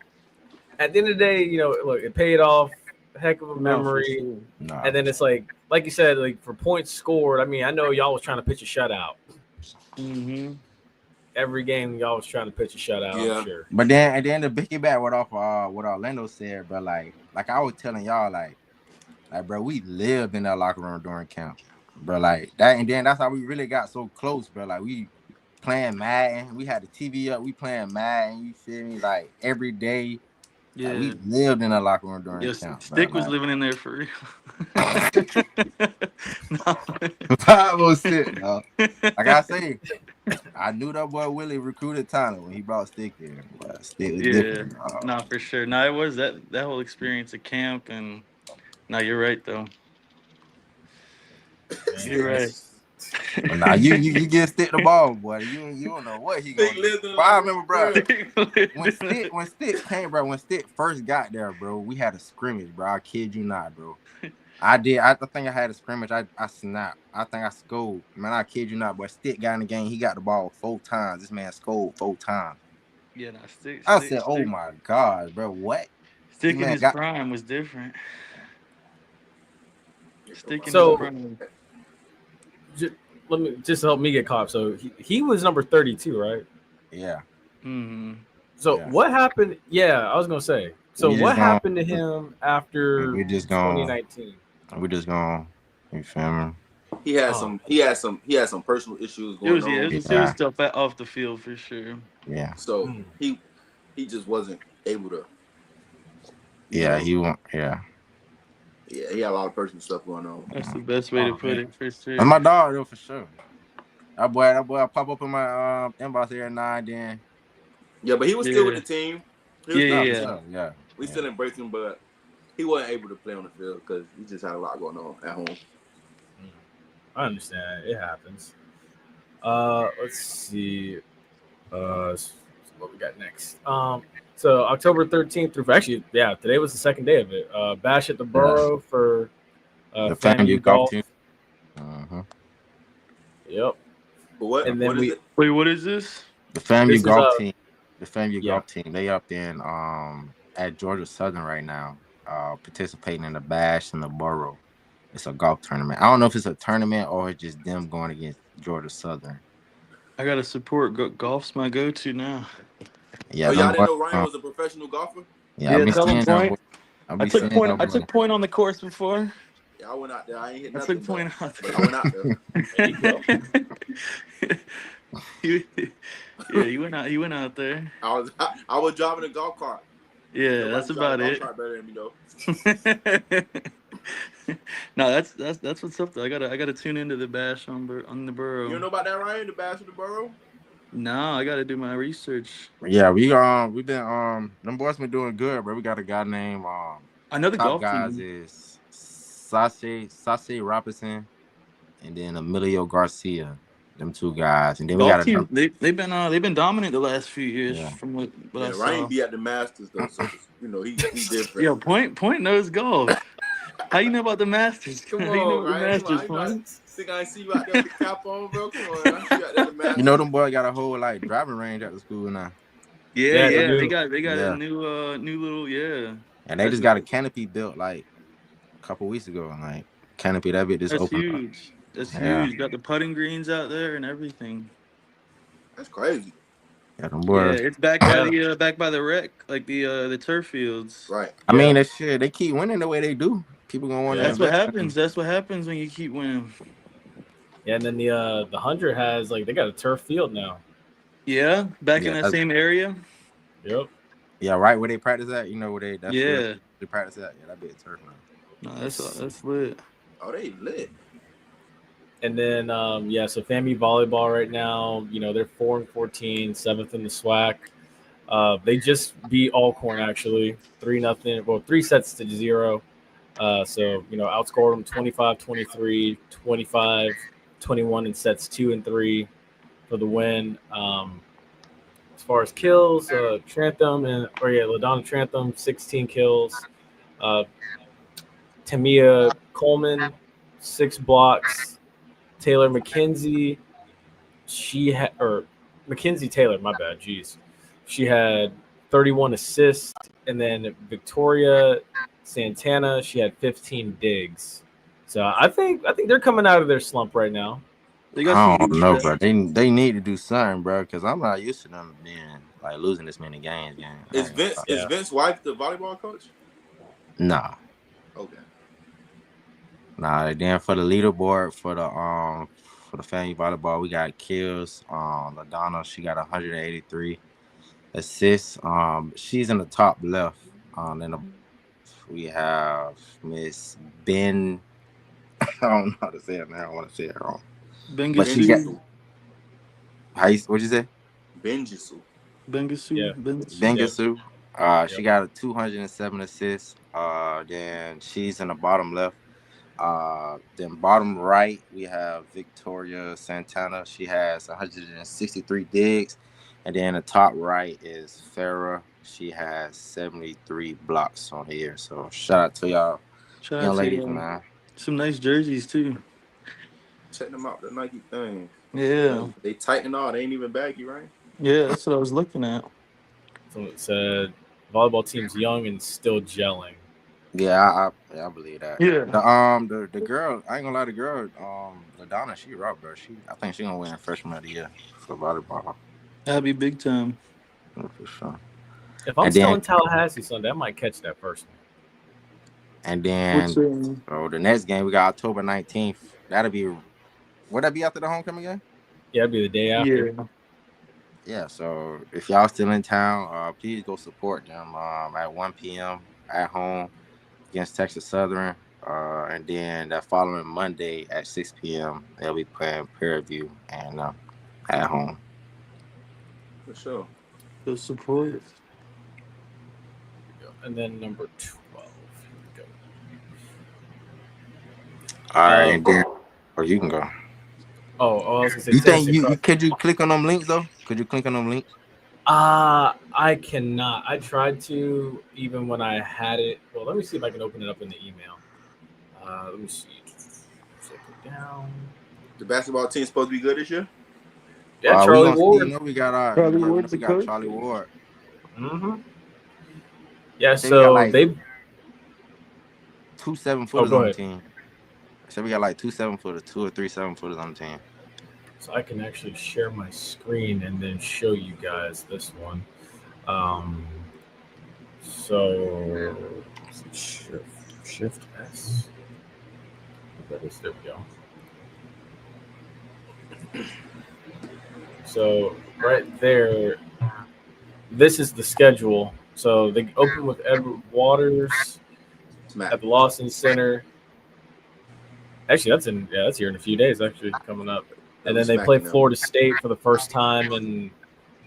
Speaker 1: at the end of the day, it paid off. Heck of a memory.
Speaker 2: No.
Speaker 1: And then it's like you said, like for points scored. I mean, I know y'all was trying to pitch a shutout.
Speaker 3: Mm-hmm.
Speaker 1: Every game y'all was trying to pitch a shutout.
Speaker 4: Yeah.
Speaker 1: I'm sure.
Speaker 2: But then at the end of piggyback what Orlando said, but like I was telling y'all, like bro, we lived in that locker room during camp, bro. Like that, and then that's how we really got so close, bro. Like we playing Madden, we had the TV up, we playing Madden. You feel me? Like every day.
Speaker 3: Yeah,
Speaker 2: like, we lived in a locker room during camp.
Speaker 3: Stick was living in there for real.
Speaker 2: 506, no. Like I say, I knew that boy Willie recruited Tyler when he brought Stick there. But Stick was different.
Speaker 3: No, for sure. No, it was that whole experience at camp, and no, you're right though. You're right.
Speaker 2: But nah, you get Stick the ball, boy. You don't know what he gonna do. But I remember, bro, when Stick came, bro, when Stick first got there, bro, we had a scrimmage, bro. I kid you not, bro. I did. I think I had a scrimmage. I snapped. I think I scored. Man, I kid you not, but Stick got in the game. He got the ball 4 times. This man scored 4 times.
Speaker 3: Yeah, no, Stick.
Speaker 2: I said, oh my God, bro, what?
Speaker 3: Stick in his prime was different. Stick in his prime.
Speaker 1: Let me just help me get caught. So he was number 32, right?
Speaker 2: Yeah.
Speaker 3: Mm-hmm.
Speaker 1: So what happened? Yeah, I was gonna say So
Speaker 2: We
Speaker 1: what
Speaker 2: just
Speaker 1: happened to him after
Speaker 2: We just gonna
Speaker 1: 2019?
Speaker 2: We just gonna. You feel me?
Speaker 4: He had
Speaker 1: Oh.
Speaker 4: some personal issues
Speaker 3: It
Speaker 4: going
Speaker 3: was
Speaker 4: on.
Speaker 3: some serious stuff off the field for sure.
Speaker 2: Yeah.
Speaker 4: So he just wasn't able to.
Speaker 2: Yeah, he won't. Yeah.
Speaker 4: Yeah, he had a lot of personal stuff going on.
Speaker 3: That's the best way to put it for sure.
Speaker 2: That's my dog though, for sure. That boy pop up in my inbox every now and then.
Speaker 4: Yeah, but he was still with the team.
Speaker 2: Yeah.
Speaker 4: We still embraced him, but he wasn't able to play on the field because he just had a lot going on at home.
Speaker 1: I understand. It happens. Let's see. What we got next? So October 13th through today was the second day of it. Bash at the Borough for
Speaker 2: the
Speaker 1: FAMU golf
Speaker 2: team.
Speaker 1: Yep.
Speaker 4: But what?
Speaker 1: And then
Speaker 3: wait, what is this?
Speaker 2: The FAMU
Speaker 1: This
Speaker 2: golf
Speaker 1: is,
Speaker 2: team. The FAMU golf team. They up in at Georgia Southern right now, participating in the Bash in the Borough. It's a golf tournament. I don't know if it's a tournament or it's just them going against Georgia Southern.
Speaker 3: I gotta support golf's my go-to now.
Speaker 2: Yeah,
Speaker 4: y'all didn't know Ryan was a professional golfer?
Speaker 2: Yeah, I've been seeing them.
Speaker 3: I took point on the course before.
Speaker 4: Yeah, I went out there. I ain't hit
Speaker 3: I
Speaker 4: nothing.
Speaker 3: took point out there.
Speaker 4: I went out there.
Speaker 3: You went out there.
Speaker 4: I was driving a golf cart.
Speaker 3: Yeah, that's about it.
Speaker 4: Golf cart better than me though.
Speaker 3: No, that's what's up though. I gotta tune into the Bash on the Borough.
Speaker 4: You don't know about that, Ryan? The Bash of the Borough?
Speaker 3: No, I gotta do my research.
Speaker 2: Yeah, we've been them boys been doing good, bro. We got a guy named
Speaker 3: I know the
Speaker 2: top
Speaker 3: golf
Speaker 2: guys
Speaker 3: team
Speaker 2: is Sase Robinson and then Emilio Garcia. Them two guys, and then we got
Speaker 3: team. They've been dominant the last few years from what I saw.
Speaker 4: Ryan be at the Masters though, so he's different.
Speaker 3: Yo, point knows golf. How you know about the Masters?
Speaker 4: Come
Speaker 3: How
Speaker 4: on,
Speaker 3: you know about
Speaker 4: Ryan.
Speaker 3: the Masters,
Speaker 4: Think I see you out there with the cap on, bro? Come on, I see you out there at the Masters.
Speaker 2: You know them boys got a whole driving range at the school now.
Speaker 3: Yeah. They got a new little
Speaker 2: And they just got a canopy built a couple weeks ago. Canopy that bit just opened.
Speaker 3: Huge. That's huge. Got the putting greens out there and everything.
Speaker 4: That's crazy.
Speaker 2: Yeah, them boys.
Speaker 3: Yeah, it's back by the rec, like the turf fields.
Speaker 4: Right.
Speaker 2: I mean, that shit. They keep winning the way they do. People gonna want.
Speaker 3: That's what happens. That's what happens when you keep winning.
Speaker 1: Yeah, and then the 100 has they got a turf field now.
Speaker 3: Yeah, back in that same area.
Speaker 1: Yep.
Speaker 2: Yeah, right where they practice at. You know where they. That's where they practice at. Yeah, that be a turf now.
Speaker 3: No, that's lit.
Speaker 4: Oh, they lit.
Speaker 1: And then so FAMU volleyball right now, they're 4-14, 7th in the SWAC. They just beat Alcorn actually 3-0. Well, 3-0. So outscored them 25-23, 25-21 in sets 2 and 3 for the win. As far as kills, LaDonna Trantham 16 kills. Tamia Coleman 6 blocks. Taylor McKenzie, Mackenzie Taylor, my bad, geez. She had 31 assists, and then Victoria Santana, she had 15 digs. So I think they're coming out of their slump right now.
Speaker 2: I don't know, bro. They need to do something, bro, because I'm not used to them being losing this many games.
Speaker 4: Is Vince White the volleyball coach?
Speaker 2: Nah.
Speaker 4: Okay.
Speaker 2: Nah, then for the leaderboard for the FAMU volleyball, we got kills. LaDonna, she got 183 assists. She's in the top left. Then we have Miss Ben. I don't know how to say it now. I want to say it wrong. But she got. What'd you say?
Speaker 4: Benjisu.
Speaker 3: Yeah.
Speaker 2: Bengisu. She got 207 assists. Then she's in the bottom left. Then bottom right, we have Victoria Santana. She has 163 digs. And then the top right is Farah. She has 73 blocks on here. So shout out to y'all young ladies, man.
Speaker 3: Some nice jerseys too.
Speaker 4: Check them out, the Nike thing.
Speaker 3: Yeah.
Speaker 4: They tighten all. They ain't even baggy, right?
Speaker 3: Yeah, that's what I was looking at.
Speaker 1: So it said volleyball team's young and still gelling.
Speaker 2: Yeah, I believe that.
Speaker 3: Yeah.
Speaker 2: The girl, I ain't gonna lie, the girl, LaDonna, she rough, bro. I think she gonna win freshman of the year for volleyball.
Speaker 3: That'd be big time.
Speaker 2: Yeah, for sure.
Speaker 1: If I'm
Speaker 2: And
Speaker 1: still
Speaker 2: then-
Speaker 1: in Tallahassee Sunday, I might catch that first one.
Speaker 2: And then the next game we got October 19th. That'll be would that be after the homecoming game?
Speaker 1: Yeah, it'd be the day after.
Speaker 2: Yeah. So if y'all still in town, please go support them at 1 p.m. at home against Texas Southern. And then that following Monday at 6 p.m. they'll be playing Prairie View and at home.
Speaker 4: For sure.
Speaker 3: The support.
Speaker 1: And then number 12. Here we go.
Speaker 2: All right, and then you can go.
Speaker 1: I was gonna say.
Speaker 2: You think could you click on them links though? Could you click on them links?
Speaker 1: I cannot. I tried to even when I had it. Well, let me see if I can open it up in the email. Let me see. Flip it down.
Speaker 4: The basketball team's supposed to be good this year?
Speaker 1: Yeah, Charlie Ward.
Speaker 2: We got
Speaker 3: Charlie Ward's
Speaker 2: we
Speaker 3: the
Speaker 2: got
Speaker 3: coach?
Speaker 2: Charlie Ward.
Speaker 1: Mm-hmm. Yeah,
Speaker 2: They
Speaker 1: so
Speaker 2: got,
Speaker 1: they
Speaker 2: 2 7-footers
Speaker 1: go
Speaker 2: on the
Speaker 1: ahead.
Speaker 2: team. So we got like 2 7-footers, 2 or 3 7-footers on the team.
Speaker 1: So I can actually share my screen and then show you guys this one. So shift S. There we go. So right there, this is the schedule. So they open with Edward Waters at the Lawson Center. Actually, that's here in a few days. Actually, coming up, and then they play Florida State for the first time in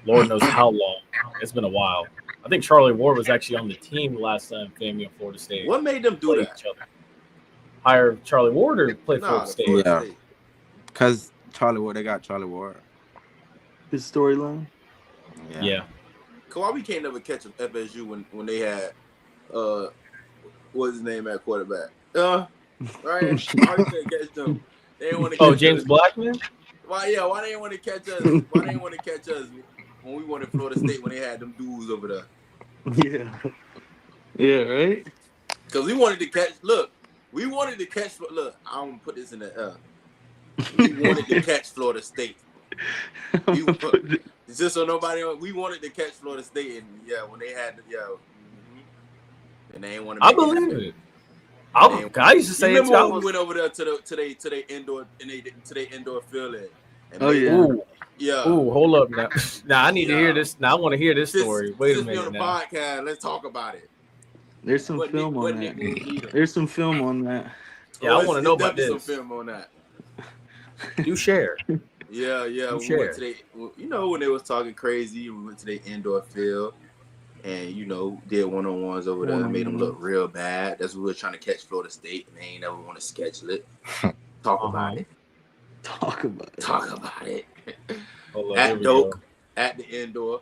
Speaker 1: Lord knows how long. It's been a while. I think Charlie Ward was actually on the team last time FAMU and Florida State.
Speaker 4: What made them do that?
Speaker 1: Each other. Hire Charlie Ward or play Florida State?
Speaker 2: Yeah, because they got Charlie Ward.
Speaker 3: His storyline.
Speaker 1: Yeah.
Speaker 4: Why we can't never catch FSU when they had what's his name at quarterback? Right? Why we couldn't catch them? They didn't want to.
Speaker 1: Oh, James Blackman.
Speaker 4: Why? Yeah. Why they didn't want to catch us? Why they didn't want to catch us when we wanted Florida State when they had them dudes over there?
Speaker 3: Yeah. Yeah. Right.
Speaker 4: Because we wanted to catch. Look, we wanted to catch. Look, I'm gonna put this in the. We wanted to catch Florida State. Just so nobody. We wanted to catch Florida State, and when they had and they ain't want to.
Speaker 1: I believe it. I used to say
Speaker 4: remember when we went over there to their indoor field and
Speaker 1: yeah. Ooh, hold up now. Now I need to hear this. Now I want to hear this story. Wait a minute.
Speaker 4: On the podcast, let's talk about it.
Speaker 3: There's some film on that. There's some film on that.
Speaker 1: Yeah, I want to know about this.
Speaker 4: Some film on that.
Speaker 1: You share.
Speaker 4: Yeah. We went to when they was talking crazy, we went to their indoor field and, did one-on-ones over there and made them look real bad. That's what we were trying to catch Florida State, and they ain't never want to schedule it. Talk about it. At Doak, at the indoor.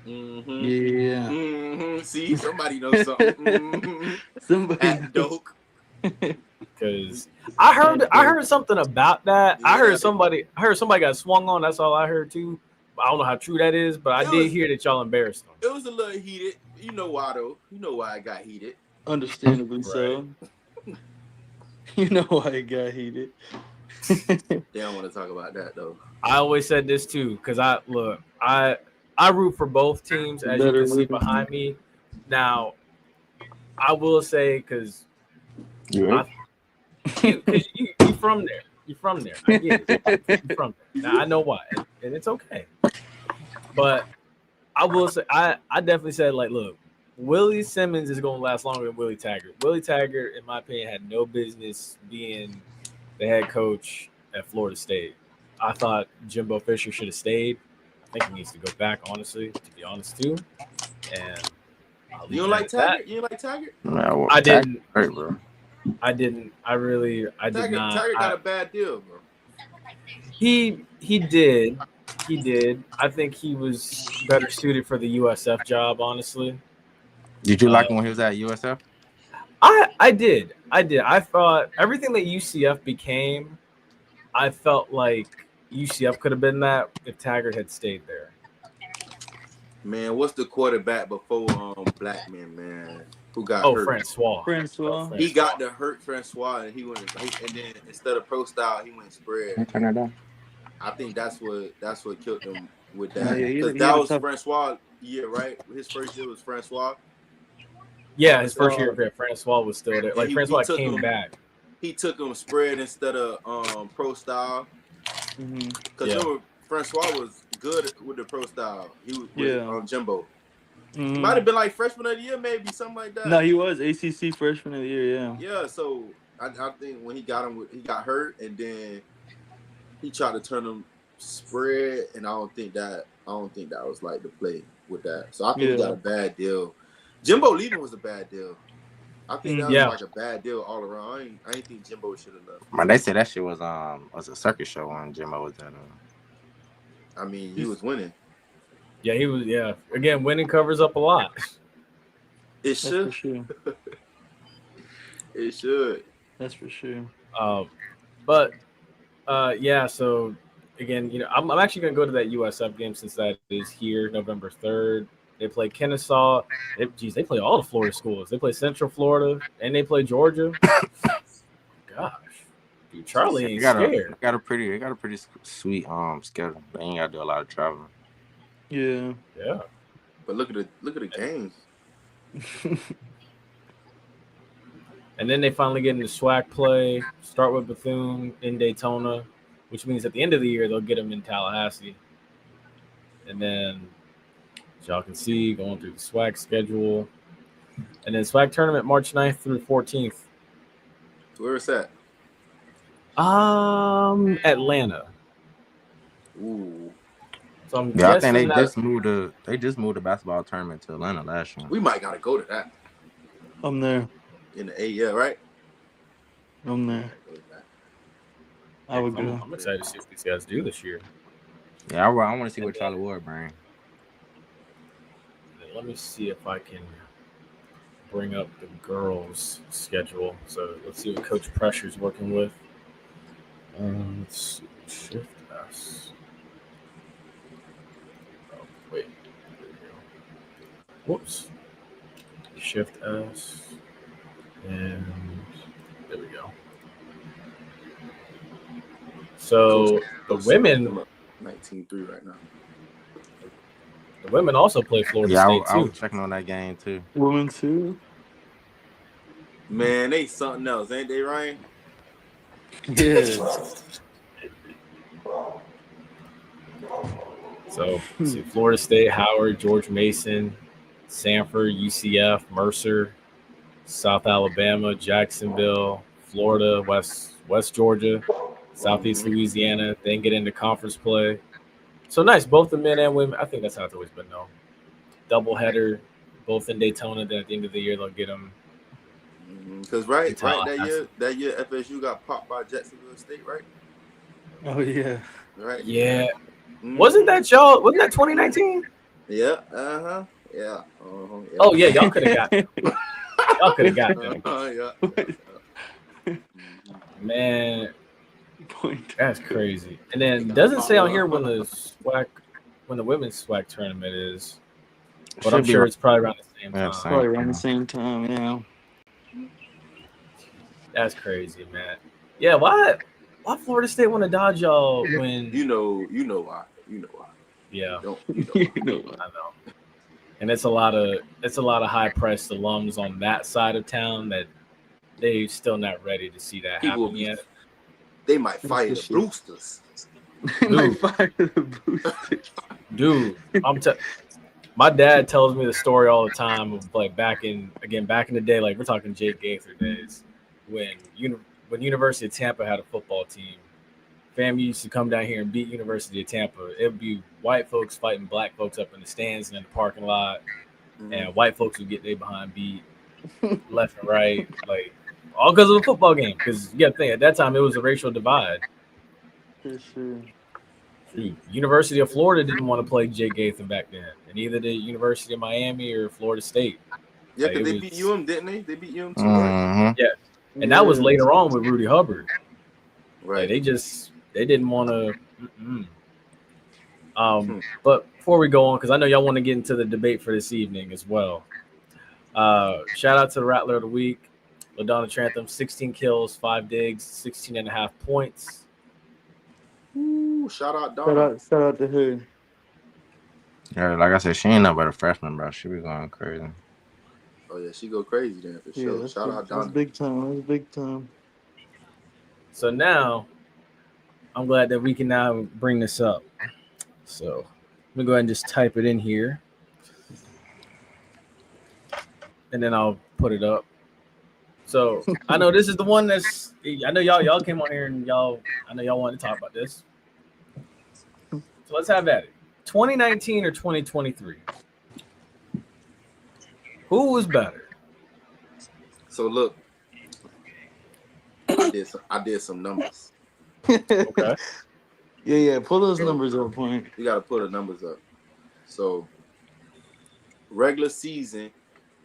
Speaker 4: Mm-hmm.
Speaker 3: Yeah.
Speaker 4: Mm-hmm. See, somebody knows something. Mm-hmm. Somebody at Doak.
Speaker 1: Because I heard something about that. Yeah. I heard somebody got swung on. That's all I heard too. I don't know how true that is, but I did hear that y'all embarrassed them.
Speaker 4: It was a little heated. You know why though? You know why it got heated.
Speaker 3: Understandably so. You know why it got heated.
Speaker 4: They don't want to talk about that though.
Speaker 1: I always said this too, because I root for both teams, as you can see behind me. Now, I will say because you from there. You're from there. I get it. You're from there. Now I know why, and it's okay. But I will say, I definitely said, like, look, Willie Simmons is going to last longer than Willie Taggart. Willie Taggart, in my opinion, had no business being the head coach at Florida State. I thought Jimbo Fisher should have stayed. I think he needs to go back, honestly, to be honest, too. And
Speaker 4: you don't like Taggart? You don't like Taggart?
Speaker 2: No,
Speaker 1: I didn't.
Speaker 2: Hurt, bro.
Speaker 1: I didn't. I did not.
Speaker 4: Taggart got a bad deal, bro.
Speaker 1: He did. He did. I think he was better suited for the USF job, honestly.
Speaker 2: Did you like him when he was at USF?
Speaker 1: I did. I thought everything that UCF became, I felt like UCF could have been that if Taggart had stayed there.
Speaker 4: Man, what's the quarterback before Blackman, man? Who got hurt?
Speaker 1: Francois.
Speaker 4: He got to hurt Francois, and and then instead of pro style, he went spread. I think that's what killed him with that. Because that was Francois. year, right? His first year was Francois.
Speaker 1: Yeah, his first year, Francois was still there. Like Francois came back.
Speaker 4: He took him spread instead of pro style. Because remember, Francois was good with the pro style. He was with Jimbo. He might have been like freshman of the year, maybe something like that.
Speaker 3: No, he was ACC freshman of the year. Yeah.
Speaker 4: Yeah. So I think when he got him, he got hurt, and then he tried to turn him spread, and I don't think that was like the play with that. So I think he got a bad deal. Jimbo leaving was a bad deal. I think that was like a bad deal all around. I ain't think Jimbo should have left.
Speaker 2: Man, they said that shit was a circus show when Jimbo was at.
Speaker 4: I mean, he was winning.
Speaker 1: Yeah, he was. Yeah, again, winning covers up a lot.
Speaker 4: It should. It should.
Speaker 3: That's for sure.
Speaker 1: But so again, you know, I'm actually gonna go to that USF game since that is here, November 3rd. They play Kennesaw. They play all the Florida schools. They play Central Florida and they play Georgia. Gosh, dude, Charlie ain't scared.
Speaker 2: They got a pretty sweet schedule. They ain't gotta do a lot of traveling.
Speaker 3: Yeah.
Speaker 4: But look at the games.
Speaker 1: And then they finally get into SWAC play. Start with Bethune in Daytona, which means at the end of the year they'll get them in Tallahassee. And then, as y'all can see, going through the SWAC schedule. And then SWAC tournament March 9th through 14th.
Speaker 4: Where is that?
Speaker 1: Atlanta.
Speaker 4: Ooh.
Speaker 1: So I'm
Speaker 2: I think they just moved the basketball tournament to Atlanta last year.
Speaker 4: We might gotta go to that.
Speaker 3: I'm there.
Speaker 4: In the A, right?
Speaker 3: I'm there. I would go.
Speaker 1: I'm excited to see what these guys do this year.
Speaker 2: Yeah, I want to see what Charlie Ward bring.
Speaker 1: Let me see if I can bring up the girls' schedule. So let's see what Coach Pressure's working with. Let's see. Shift S. Oh, wait. There we go. Whoops. Shift S. And there we go. So the women
Speaker 4: 19-3 right now.
Speaker 1: The women also play Florida State too.
Speaker 2: I was checking on that game too.
Speaker 3: Women too.
Speaker 4: Man, they something else, ain't they, Ryan?
Speaker 3: Yeah.
Speaker 1: So see Florida State, Howard, George Mason, Sanford, UCF, Mercer, South Alabama, Jacksonville, Florida, West Georgia, Southeast Louisiana. Then get into conference play. So nice, both the men and women. I think that's how it's always been known. Doubleheader, both in Daytona. Then at the end of the year, they'll get them.
Speaker 4: Because that year FSU got popped by Jacksonville State, right?
Speaker 3: Oh yeah.
Speaker 4: Right.
Speaker 1: Yeah. Wasn't that y'all? Wasn't that 2019?
Speaker 4: Yeah. Yeah.
Speaker 1: Oh yeah, y'all could have got them. Y'all could have got them. Man, that's crazy. And then doesn't say on here when the women's SWAC tournament is, but I'm sure it's probably around the same time.
Speaker 3: Probably around the same time, yeah.
Speaker 1: That's crazy, man. Yeah, why Florida State want to dodge y'all when
Speaker 4: you know why.
Speaker 1: Yeah.
Speaker 3: You know why.
Speaker 1: I know. And it's a lot of high priced alums on that side of town that they still not ready to see that happen yet.
Speaker 4: They might fire the boosters.
Speaker 1: Dude, my dad tells me the story all the time of like back in the day, like we're talking Jake Gaither days, when University of Tampa had a football team. FAMU used to come down here and beat University of Tampa. It would be white folks fighting black folks up in the stands and in the parking lot, and white folks would get their behind beat left and right, like all because of the football game. Because you got to think at that time it was a racial divide.
Speaker 3: For sure.
Speaker 1: University of Florida didn't want to play Jake Gaither back then, and neither did University of Miami or Florida State.
Speaker 4: Yeah, because they beat UM, didn't they? They beat UM too, right?
Speaker 1: Yeah, and that was later on with Rudy Hubbard.
Speaker 4: Right.
Speaker 1: Like, they didn't want to. But before we go on, because I know y'all want to get into the debate for this evening as well. Shout out to the Rattler of the Week, LaDonna Trantham, 16 kills, 5 digs, 16.5 points.
Speaker 4: Ooh, shout out Donna.
Speaker 3: Shout out to her.
Speaker 2: Yeah, like I said, she ain't nothing but a freshman, bro. She be going crazy.
Speaker 4: Oh yeah, she go crazy then for sure.
Speaker 3: that's
Speaker 4: Shout out
Speaker 3: that's
Speaker 4: Donna.
Speaker 3: big time. That's big time.
Speaker 1: So now, I'm glad that we can now bring this up. So let me go ahead and just type it in here, and then I'll put it up. So I know this is the one that's. I know y'all came on here and I know y'all wanted to talk about this. So let's have at it. 2019 or 2023? Who was better?
Speaker 4: So look, I did some numbers.
Speaker 1: Okay.
Speaker 3: Yeah. Pull those numbers up, Point.
Speaker 4: You gotta pull the numbers up. So regular season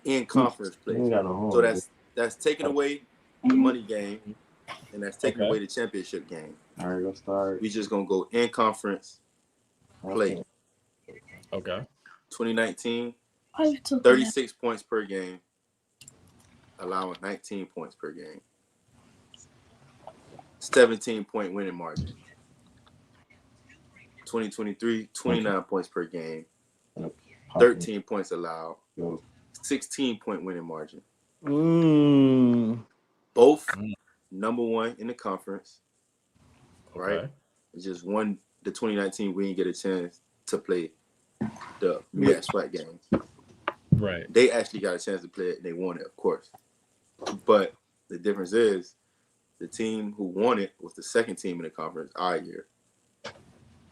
Speaker 4: in conference play. So that's taking away the money game, and that's taking away the championship game.
Speaker 2: All right, let's start.
Speaker 4: We just gonna go in conference play.
Speaker 1: Okay.
Speaker 4: 2019, 36 points per game, allowing 19 points per game. 17-point winning margin. 2023, 29 points per game, 13 points allowed, 16-point winning margin. Both number one in the conference, right?
Speaker 1: Okay.
Speaker 4: It's just one. The 2019 we didn't get a chance to play the SWAC game.
Speaker 1: Right.
Speaker 4: They actually got a chance to play it and they won it, of course. But the difference is the team who won it was the second team in the conference our year.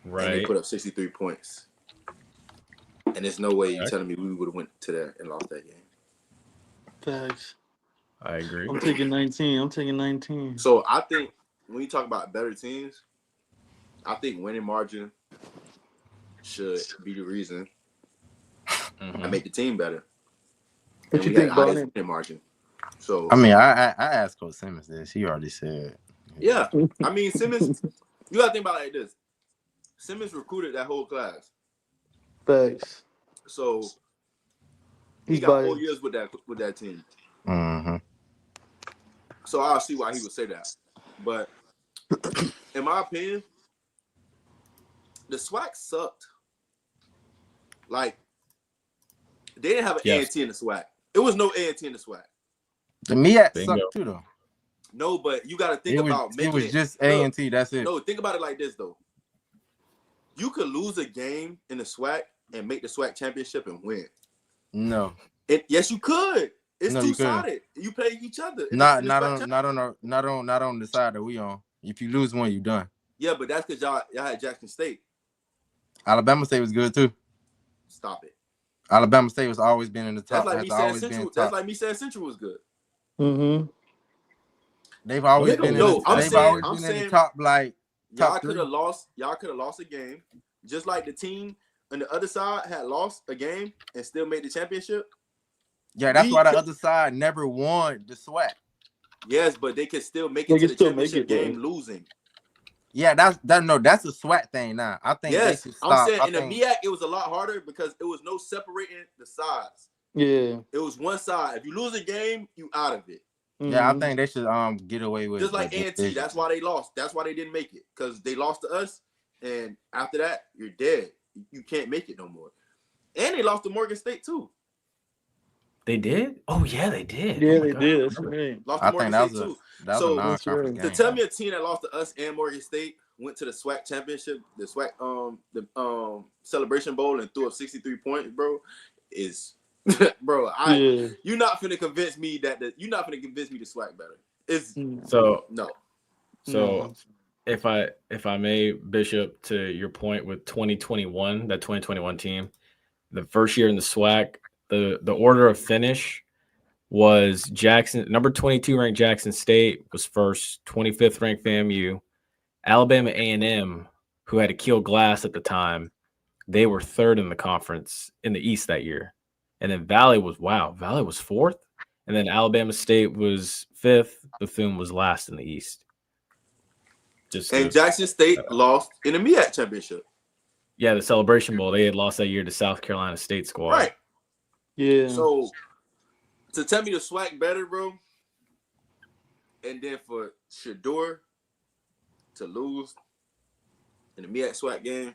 Speaker 1: Right.
Speaker 4: And they put up 63 points. And there's no way you're telling me we would have went to that and lost that game.
Speaker 3: Facts.
Speaker 1: I agree.
Speaker 3: I'm taking 19.
Speaker 4: So I think when you talk about better teams, I think winning margin should be the reason I make the team better.
Speaker 3: What
Speaker 4: and
Speaker 3: you think, Bonnie?
Speaker 4: Winning margin. So
Speaker 2: I mean, I asked Coach Simmons this. He already said.
Speaker 4: Yeah. I mean, Simmons, you got to think about it like this. Simmons recruited that whole class.
Speaker 3: Facts.
Speaker 4: So he
Speaker 3: He's
Speaker 4: got
Speaker 3: biased.
Speaker 4: 4 years with that team.
Speaker 2: Mm-hmm.
Speaker 4: So I'll see why he would say that. But in my opinion, the SWAC sucked. Like, they didn't have an A&T in the SWAC. It was no A&T in the SWAC.
Speaker 2: The MEAC sucked too, though.
Speaker 4: No, but you got to think about making
Speaker 2: it was just A&T. That's it.
Speaker 4: No, think about it like this, though. You could lose a game in the SWAC and make the SWAC championship and win.
Speaker 2: No.
Speaker 4: Yes, you could. It's
Speaker 2: No,
Speaker 4: two-sided. You play each other.
Speaker 2: Not on the side that we on. If you lose one, you done.
Speaker 4: Yeah, but that's because y'all had Jackson State.
Speaker 2: Alabama State was good too.
Speaker 4: Stop it.
Speaker 2: Alabama State was always been in the top.
Speaker 4: That's like me saying Central. That's like me saying Central was good.
Speaker 3: Mm-hmm.
Speaker 2: They've always been in the top, like
Speaker 4: y'all
Speaker 2: top
Speaker 4: could have lost. Y'all could have lost a game, just like the team on the other side had lost a game and still made the championship.
Speaker 2: Yeah, that's why the other side never won the SWAC.
Speaker 4: Yes, but they could still make it to the championship game losing.
Speaker 2: Yeah, that's a SWAC thing now. I think they should stop.
Speaker 4: I'm saying in the MEAC it was a lot harder because it was no separating the sides.
Speaker 3: Yeah,
Speaker 4: it was one side. If you lose a game, you out of it.
Speaker 2: Yeah, I think they should get away with
Speaker 4: just like A&T. That's why they lost. That's why they didn't make it, because they lost to us, and after that, you're dead. You can't make it no more. And they lost to Morgan State too.
Speaker 1: They did? Oh yeah, they did.
Speaker 3: Yeah, they did. That's right.
Speaker 4: Lost to Morgan State too.
Speaker 2: So non-conference game.
Speaker 4: To tell me a team that lost to us and Morgan State went to the SWAC championship, the SWAC Celebration Bowl, and threw up 63 points, bro, is bro. You're not finna convince me you're not finna convince me the SWAC better. It's
Speaker 1: so
Speaker 4: no.
Speaker 1: So if I may, Bishop, to your point with 2021, that 2021 team, the first year in the SWAC, the order of finish was Jackson, number 22 ranked Jackson State was first, 25th ranked FAMU, Alabama A&M, who had a Keel Glass at the time, they were third in the conference in the East that year. And then Valley was fourth. And then State was fifth. Bethune was last in the East.
Speaker 4: Jackson State lost in the MEAC championship.
Speaker 1: Yeah, the Celebration Bowl. They had lost that year to South Carolina State squad.
Speaker 4: Right.
Speaker 3: Yeah.
Speaker 4: So to tell me the SWAC better, bro, and then for Shador to lose in the MEAC SWAC game,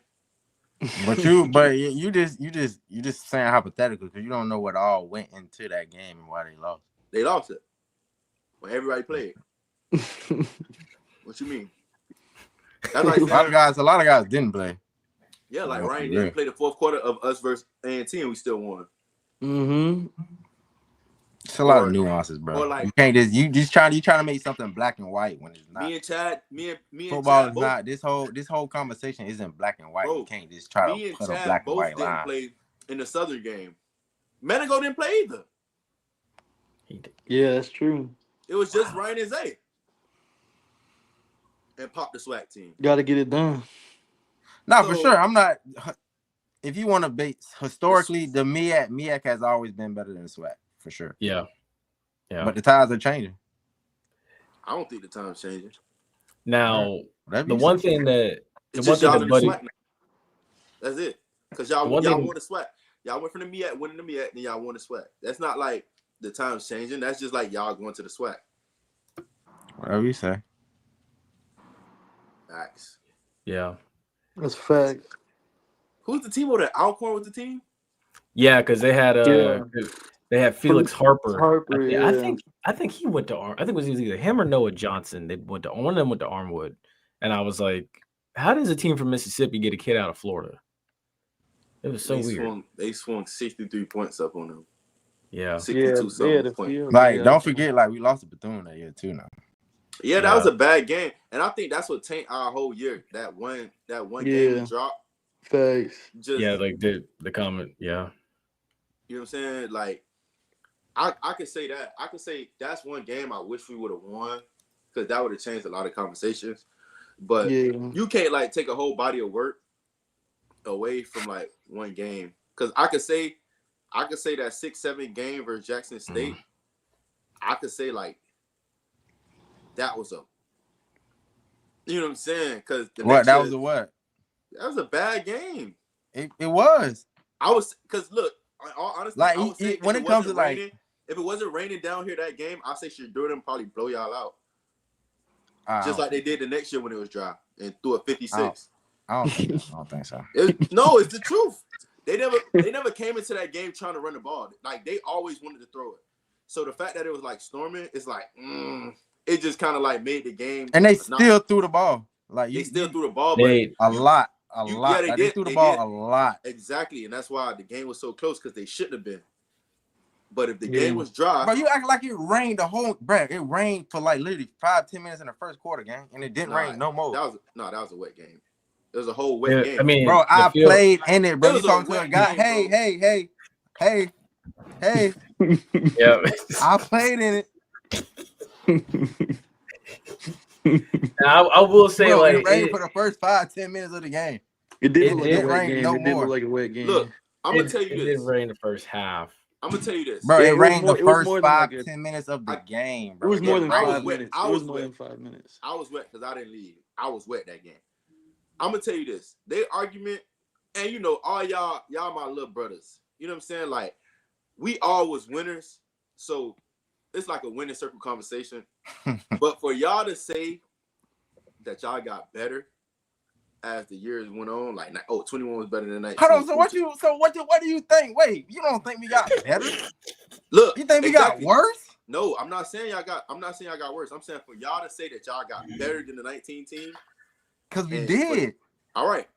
Speaker 2: But you just saying hypothetical because you don't know what all went into that game and why they lost.
Speaker 4: They lost it. Well, everybody played. What you mean? That's like
Speaker 2: a lot of guys didn't play.
Speaker 4: Yeah, like Ryan didn't play the fourth quarter of us versus A&T and we still won.
Speaker 3: Mm-hmm.
Speaker 2: It's a lot of nuances, bro.
Speaker 4: Or like,
Speaker 2: you can't just trying to make something black and white when it's not.
Speaker 4: Me and Chad
Speaker 2: football is not this whole conversation isn't black and white. Bro, you can't just try to put a black and white line.
Speaker 4: Play in the Southern game. Medigo didn't play either.
Speaker 3: Yeah, that's true.
Speaker 4: It was just Ryan and Zay. And Pop the SWAC team.
Speaker 3: Got to get it done.
Speaker 2: For sure. I'm not. If you want to base historically, the MEAC has always been better than the SWAC for sure.
Speaker 1: Yeah.
Speaker 2: But the tides are changing.
Speaker 4: I don't think the time's changing.
Speaker 1: Now, the one thing that Buddy,
Speaker 4: that's it. Because y'all won the SWAC. Y'all went from the MEAC, winning the MEAC, then y'all won the SWAC. That's not like the time's changing. That's just like y'all going to the SWAC.
Speaker 2: Whatever you say.
Speaker 4: Facts.
Speaker 1: Yeah.
Speaker 3: That's fact.
Speaker 4: Who's the team over there? Alcorn was the team?
Speaker 1: Yeah, because they had they had Felix Harper. I think he went to I think it was either him or Noah Johnson. They one of them went to Armwood. And I was like, how does a team from Mississippi get a kid out of Florida? It was so weird.
Speaker 4: They swung 63 points up on them.
Speaker 1: Yeah.
Speaker 4: 62 points.
Speaker 2: Like, don't forget, like, we lost to Bethune that year too now.
Speaker 4: Yeah, that was a bad game. And I think that's what tanked our whole year. That one game we dropped.
Speaker 3: Facts.
Speaker 1: Like the comment, yeah.
Speaker 4: You know what I'm saying? Like, I could say that. I could say that's one game I wish we would have won because that would have changed a lot of conversations. But you can't, like, take a whole body of work away from, like, one game. Because I could say that 6-7 game versus Jackson State, I could say, like, that was you know what I'm saying? Because
Speaker 2: that was a what?
Speaker 4: That was a bad game.
Speaker 2: It was.
Speaker 4: Because look, honestly,
Speaker 2: like
Speaker 4: I would say
Speaker 2: when it comes to
Speaker 4: raining, if it wasn't raining down here that game, I'd say Shadurden probably blow y'all out. Just like they did the next year when it was dry and threw a 56.
Speaker 2: I don't think so.
Speaker 4: No, it's the truth. They never came into that game trying to run the ball. Like, they always wanted to throw it. So the fact that it was like storming, it's like, it just kind of like made the game.
Speaker 2: And they still threw the ball. Like,
Speaker 4: they still threw the ball,
Speaker 2: but a lot.
Speaker 4: Yeah,
Speaker 2: they threw the ball a lot.
Speaker 4: Exactly, and that's why the game was so close because they shouldn't have been. But if the game was dry,
Speaker 2: bro, you act like it rained it rained for like literally 5-10 minutes in the first quarter, game, and it didn't rain no more.
Speaker 4: That was a wet game. It was a whole wet game.
Speaker 1: I mean,
Speaker 2: bro, I played in it, bro. You talking to a guy? Hey.
Speaker 1: Yeah,
Speaker 2: I played in
Speaker 1: it. I will say, bro, like,
Speaker 2: it rained for the first 5-10 minutes of the game.
Speaker 3: It didn't look
Speaker 2: like
Speaker 3: a wet game.
Speaker 4: Look, I'm gonna tell you this.
Speaker 1: It didn't rain the first half.
Speaker 4: I'm gonna tell you this,
Speaker 2: bro. It rained the first 5-10 minutes of the game, bro.
Speaker 3: It was more than 5 minutes.
Speaker 4: It was more than 5 minutes. I was wet because I didn't leave. I was wet that game. I'm gonna tell you this. Their argument, and you know, all y'all my little brothers. You know what I'm saying? Like, we all was winners, so it's like a winning circle conversation. But for y'all to say that y'all got better as the years went on, like, 21 was better than 19.
Speaker 2: Hold on, what do you think? Wait, you don't think we got better?
Speaker 4: Look,
Speaker 2: you think we got worse?
Speaker 4: No, I'm not saying y'all got worse. I'm saying for y'all to say that y'all got better than the 19 team.
Speaker 2: Because we did.
Speaker 4: All right.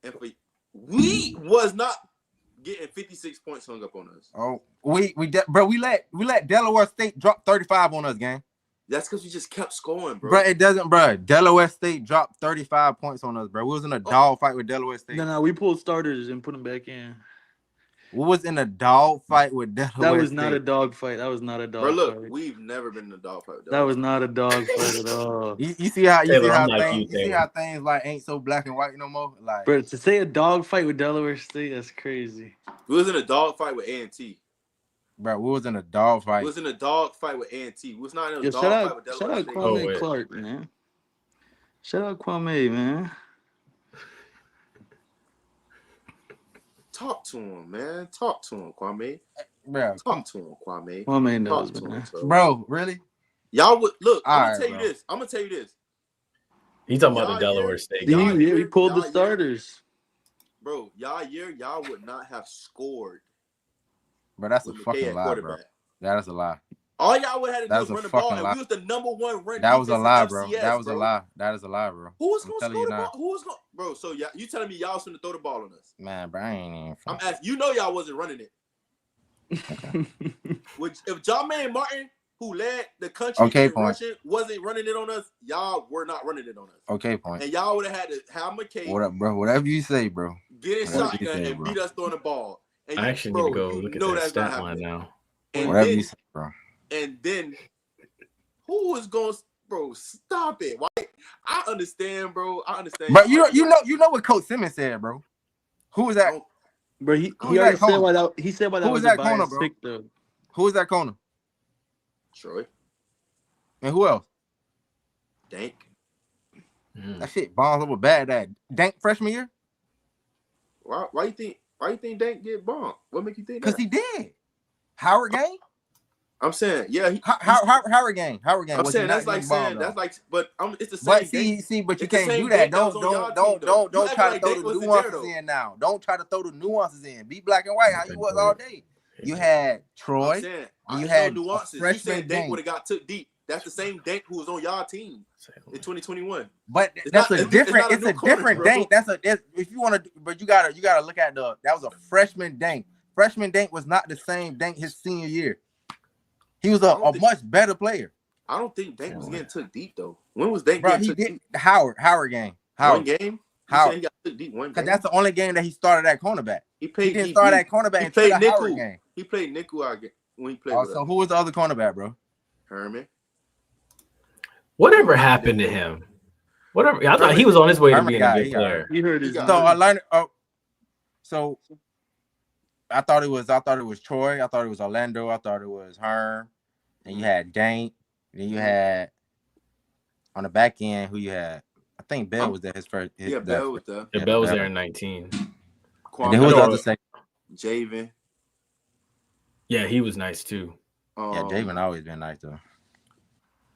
Speaker 4: And we was not getting 56 points hung up on us.
Speaker 2: Oh, we let Delaware State drop 35 on us, gang.
Speaker 4: That's because we just kept scoring, bro.
Speaker 2: Bro, it doesn't, bro. Delaware State dropped 35 points on us, bro. We was in a dog fight with Delaware State.
Speaker 3: No, we pulled starters and put them back in.
Speaker 2: We was in a dog fight with Delaware State.
Speaker 3: That was not a dog fight. That was not a dog fight.
Speaker 4: Bro, look, we've never been in a dog fight with
Speaker 3: That was not a dog fight at all.
Speaker 2: You see how things like ain't so black and white no more? Like,
Speaker 3: bro, to say a dog fight with Delaware State, that's crazy.
Speaker 4: We was in a dog fight with A&T.
Speaker 2: Bro, we was in a dog fight.
Speaker 4: We was in a dog fight with A&T. We was not in a dog fight with Delaware State.
Speaker 3: Shout out Kwame Clark, man. Shout out Kwame, man.
Speaker 4: Talk to him, man. Talk to him, Kwame.
Speaker 2: Bro,
Speaker 4: talk to him, Kwame.
Speaker 3: Kwame knows, man.
Speaker 2: Bro, really?
Speaker 4: Y'all would look. I'm gonna tell you this.
Speaker 1: He's talking about the Delaware State.
Speaker 3: He pulled the starters.
Speaker 4: bro, y'all would not have scored.
Speaker 2: But that's a
Speaker 4: with McKay
Speaker 2: fucking
Speaker 4: at
Speaker 2: lie, bro.
Speaker 4: quarterback.
Speaker 2: That is a lie.
Speaker 4: All y'all would have to do
Speaker 2: That
Speaker 4: was
Speaker 2: was a
Speaker 4: run the ball,
Speaker 2: fucking
Speaker 4: and
Speaker 2: lie.
Speaker 4: we was the number one run.
Speaker 2: That was a lie,
Speaker 4: defense
Speaker 2: bro.
Speaker 4: in FCS,
Speaker 2: That was a
Speaker 4: bro.
Speaker 2: lie. That is a lie, bro.
Speaker 4: Who was
Speaker 2: I'm
Speaker 4: gonna
Speaker 2: telling
Speaker 4: score
Speaker 2: you
Speaker 4: the
Speaker 2: now.
Speaker 4: ball? Who was gonna, bro? So you telling me y'all was gonna throw the ball on us?
Speaker 2: Man, bro, I ain't even.
Speaker 4: I'm asking. You know y'all wasn't running it. Which if Jermaine Martin, who led the country in rushing, wasn't running it on us, y'all were not running it on us.
Speaker 2: Okay, point.
Speaker 4: And y'all would have had to have McKay.
Speaker 2: What up, bro? Whatever you say, bro.
Speaker 4: Get in shotgun and beat us throwing the ball. And
Speaker 1: I actually need to go look at that stat line now.
Speaker 4: And
Speaker 2: whatever
Speaker 4: then,
Speaker 2: you say, bro.
Speaker 4: And then who was going, bro? Stop it! Why? I understand, bro. I understand.
Speaker 2: But you know what Coach Simmons said, bro. Who was that?
Speaker 3: Bro, he already said why that. He said why that
Speaker 2: was
Speaker 3: a
Speaker 2: that corner,
Speaker 3: biased
Speaker 2: bro?
Speaker 3: pick, though.
Speaker 2: Who was that corner?
Speaker 4: Troy.
Speaker 2: And who else?
Speaker 4: Dank.
Speaker 2: That shit bombs over bad. That Dank freshman year.
Speaker 4: Why you think Dank get bombed? What make you think that?
Speaker 2: Because he did. Howard game.
Speaker 4: I'm saying, yeah.
Speaker 2: Howard game.
Speaker 4: I'm saying that's like saying that's like, but it's the same.
Speaker 2: But but you can't do that. Don't try to throw the nuances in now. Don't try to throw the nuances in. Be black and white. How you was all day. You had Troy.
Speaker 4: And
Speaker 2: you had
Speaker 4: nuances. You said Dank would have got took deep. That's the same Dank who was on y'all team in 2021.
Speaker 2: But that's a different. It's a different Dank. If you want to, but you gotta look at that was a freshman Dank. Freshman Dank was not the same Dank his senior year. He was a much better player.
Speaker 4: I don't think Dank was getting took deep though. When was Dank getting took deep?
Speaker 2: Howard game.
Speaker 4: One game.
Speaker 2: Howard.
Speaker 4: He got took deep one game.
Speaker 2: Because that's the only game that he started at cornerback.
Speaker 4: He didn't
Speaker 2: start at cornerback. He played nickel. Game.
Speaker 4: He played nickel when he played.
Speaker 2: So who was the other cornerback, bro?
Speaker 4: Herman.
Speaker 2: Whatever happened to him?
Speaker 1: Whatever. I thought he was on his way to being a good player.
Speaker 3: You heard his.
Speaker 2: So I learned. So I thought it was Troy. I thought it was Orlando. I thought it was Herm. And you had Dank. Then you had on the back end who you had. I think Bell was there.
Speaker 4: Bell was there.
Speaker 1: Yeah, Bell was there in 19.
Speaker 2: And then who was the other second?
Speaker 4: Javen.
Speaker 1: Yeah, he was nice too.
Speaker 2: Yeah, Javen always been nice though.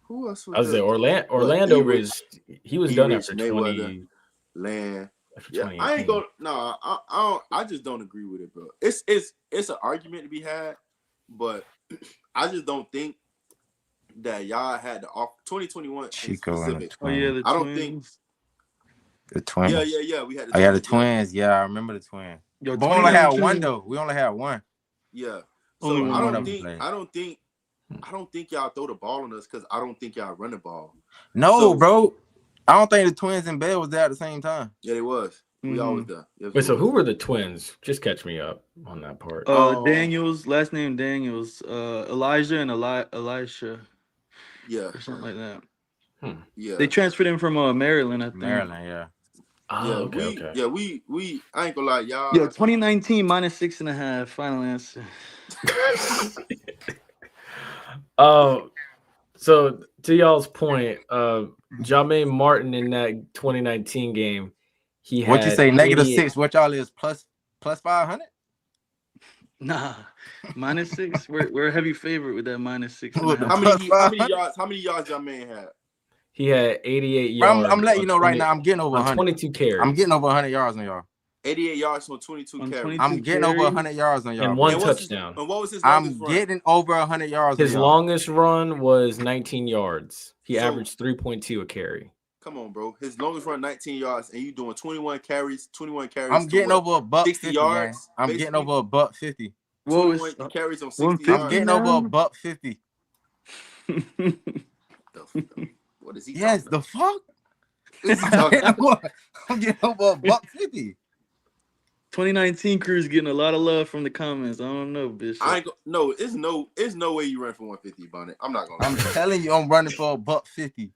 Speaker 4: Who else was
Speaker 1: I was there. Orlando was he was done after 20.
Speaker 4: Land. Yeah, I ain't gonna. No, I just don't agree with it, bro. It's an argument to be had, but I just don't think that y'all had the 2021 specific.
Speaker 3: Oh yeah, the
Speaker 4: I don't
Speaker 3: twins.
Speaker 4: think
Speaker 2: the twins.
Speaker 4: Yeah. We had.
Speaker 2: The twins. Yeah, I remember the twins. But we only had one though. We only had one.
Speaker 4: Yeah. So I don't think y'all throw the ball on us because I don't think y'all run the ball.
Speaker 2: No, bro. I don't think the twins and Bell was there at the same time.
Speaker 4: Yeah, they was. We always done.
Speaker 1: Wait, so who were the twins? Just catch me up on that part.
Speaker 3: Daniels, last name Daniels, Elijah and Elisha.
Speaker 4: Yeah,
Speaker 3: or something like that.
Speaker 4: Yeah,
Speaker 3: they transferred him from Maryland, I think.
Speaker 2: Maryland, yeah.
Speaker 1: Oh, okay.
Speaker 4: Yeah, we. I ain't gonna lie, y'all.
Speaker 3: Yo, 2019 -6.5. Final answer.
Speaker 1: So to y'all's point, Jermaine Martin in that 2019 game, he had
Speaker 2: what you say -6. What y'all is plus 500?
Speaker 3: Nah, -6. We're a heavy favorite with that -6.
Speaker 4: How many yards Jermaine had?
Speaker 1: He had 88 yards.
Speaker 2: I'm letting you know right now. I'm getting over 100.
Speaker 1: 22 carries.
Speaker 2: I'm getting over 100 yards on y'all.
Speaker 4: 88 yards on 22 carries.
Speaker 2: I'm getting over 100 yards on y'all.
Speaker 1: And one touchdown.
Speaker 4: And what was his longest run?
Speaker 2: I'm getting over 100 yards.
Speaker 1: His longest run was 19 yards. He averaged 3.2 a carry.
Speaker 4: Come on, bro. His longest run 19 yards, and you doing 21 carries.
Speaker 2: I'm getting over a buck
Speaker 4: 60
Speaker 2: 50
Speaker 4: yards.
Speaker 2: Man. I'm getting over a buck 50.
Speaker 4: 21 carries on 60 yards.
Speaker 2: I'm getting over a buck 50.
Speaker 4: What is he?
Speaker 2: Yes, the fuck. I'm getting over a buck 50.
Speaker 3: 2019 crew's getting a lot of love from the comments. I don't know, Bishop.
Speaker 4: It's no way you run for 150, Bonnet. I'm not gonna.
Speaker 2: I'm telling you, I'm running for a buck 50.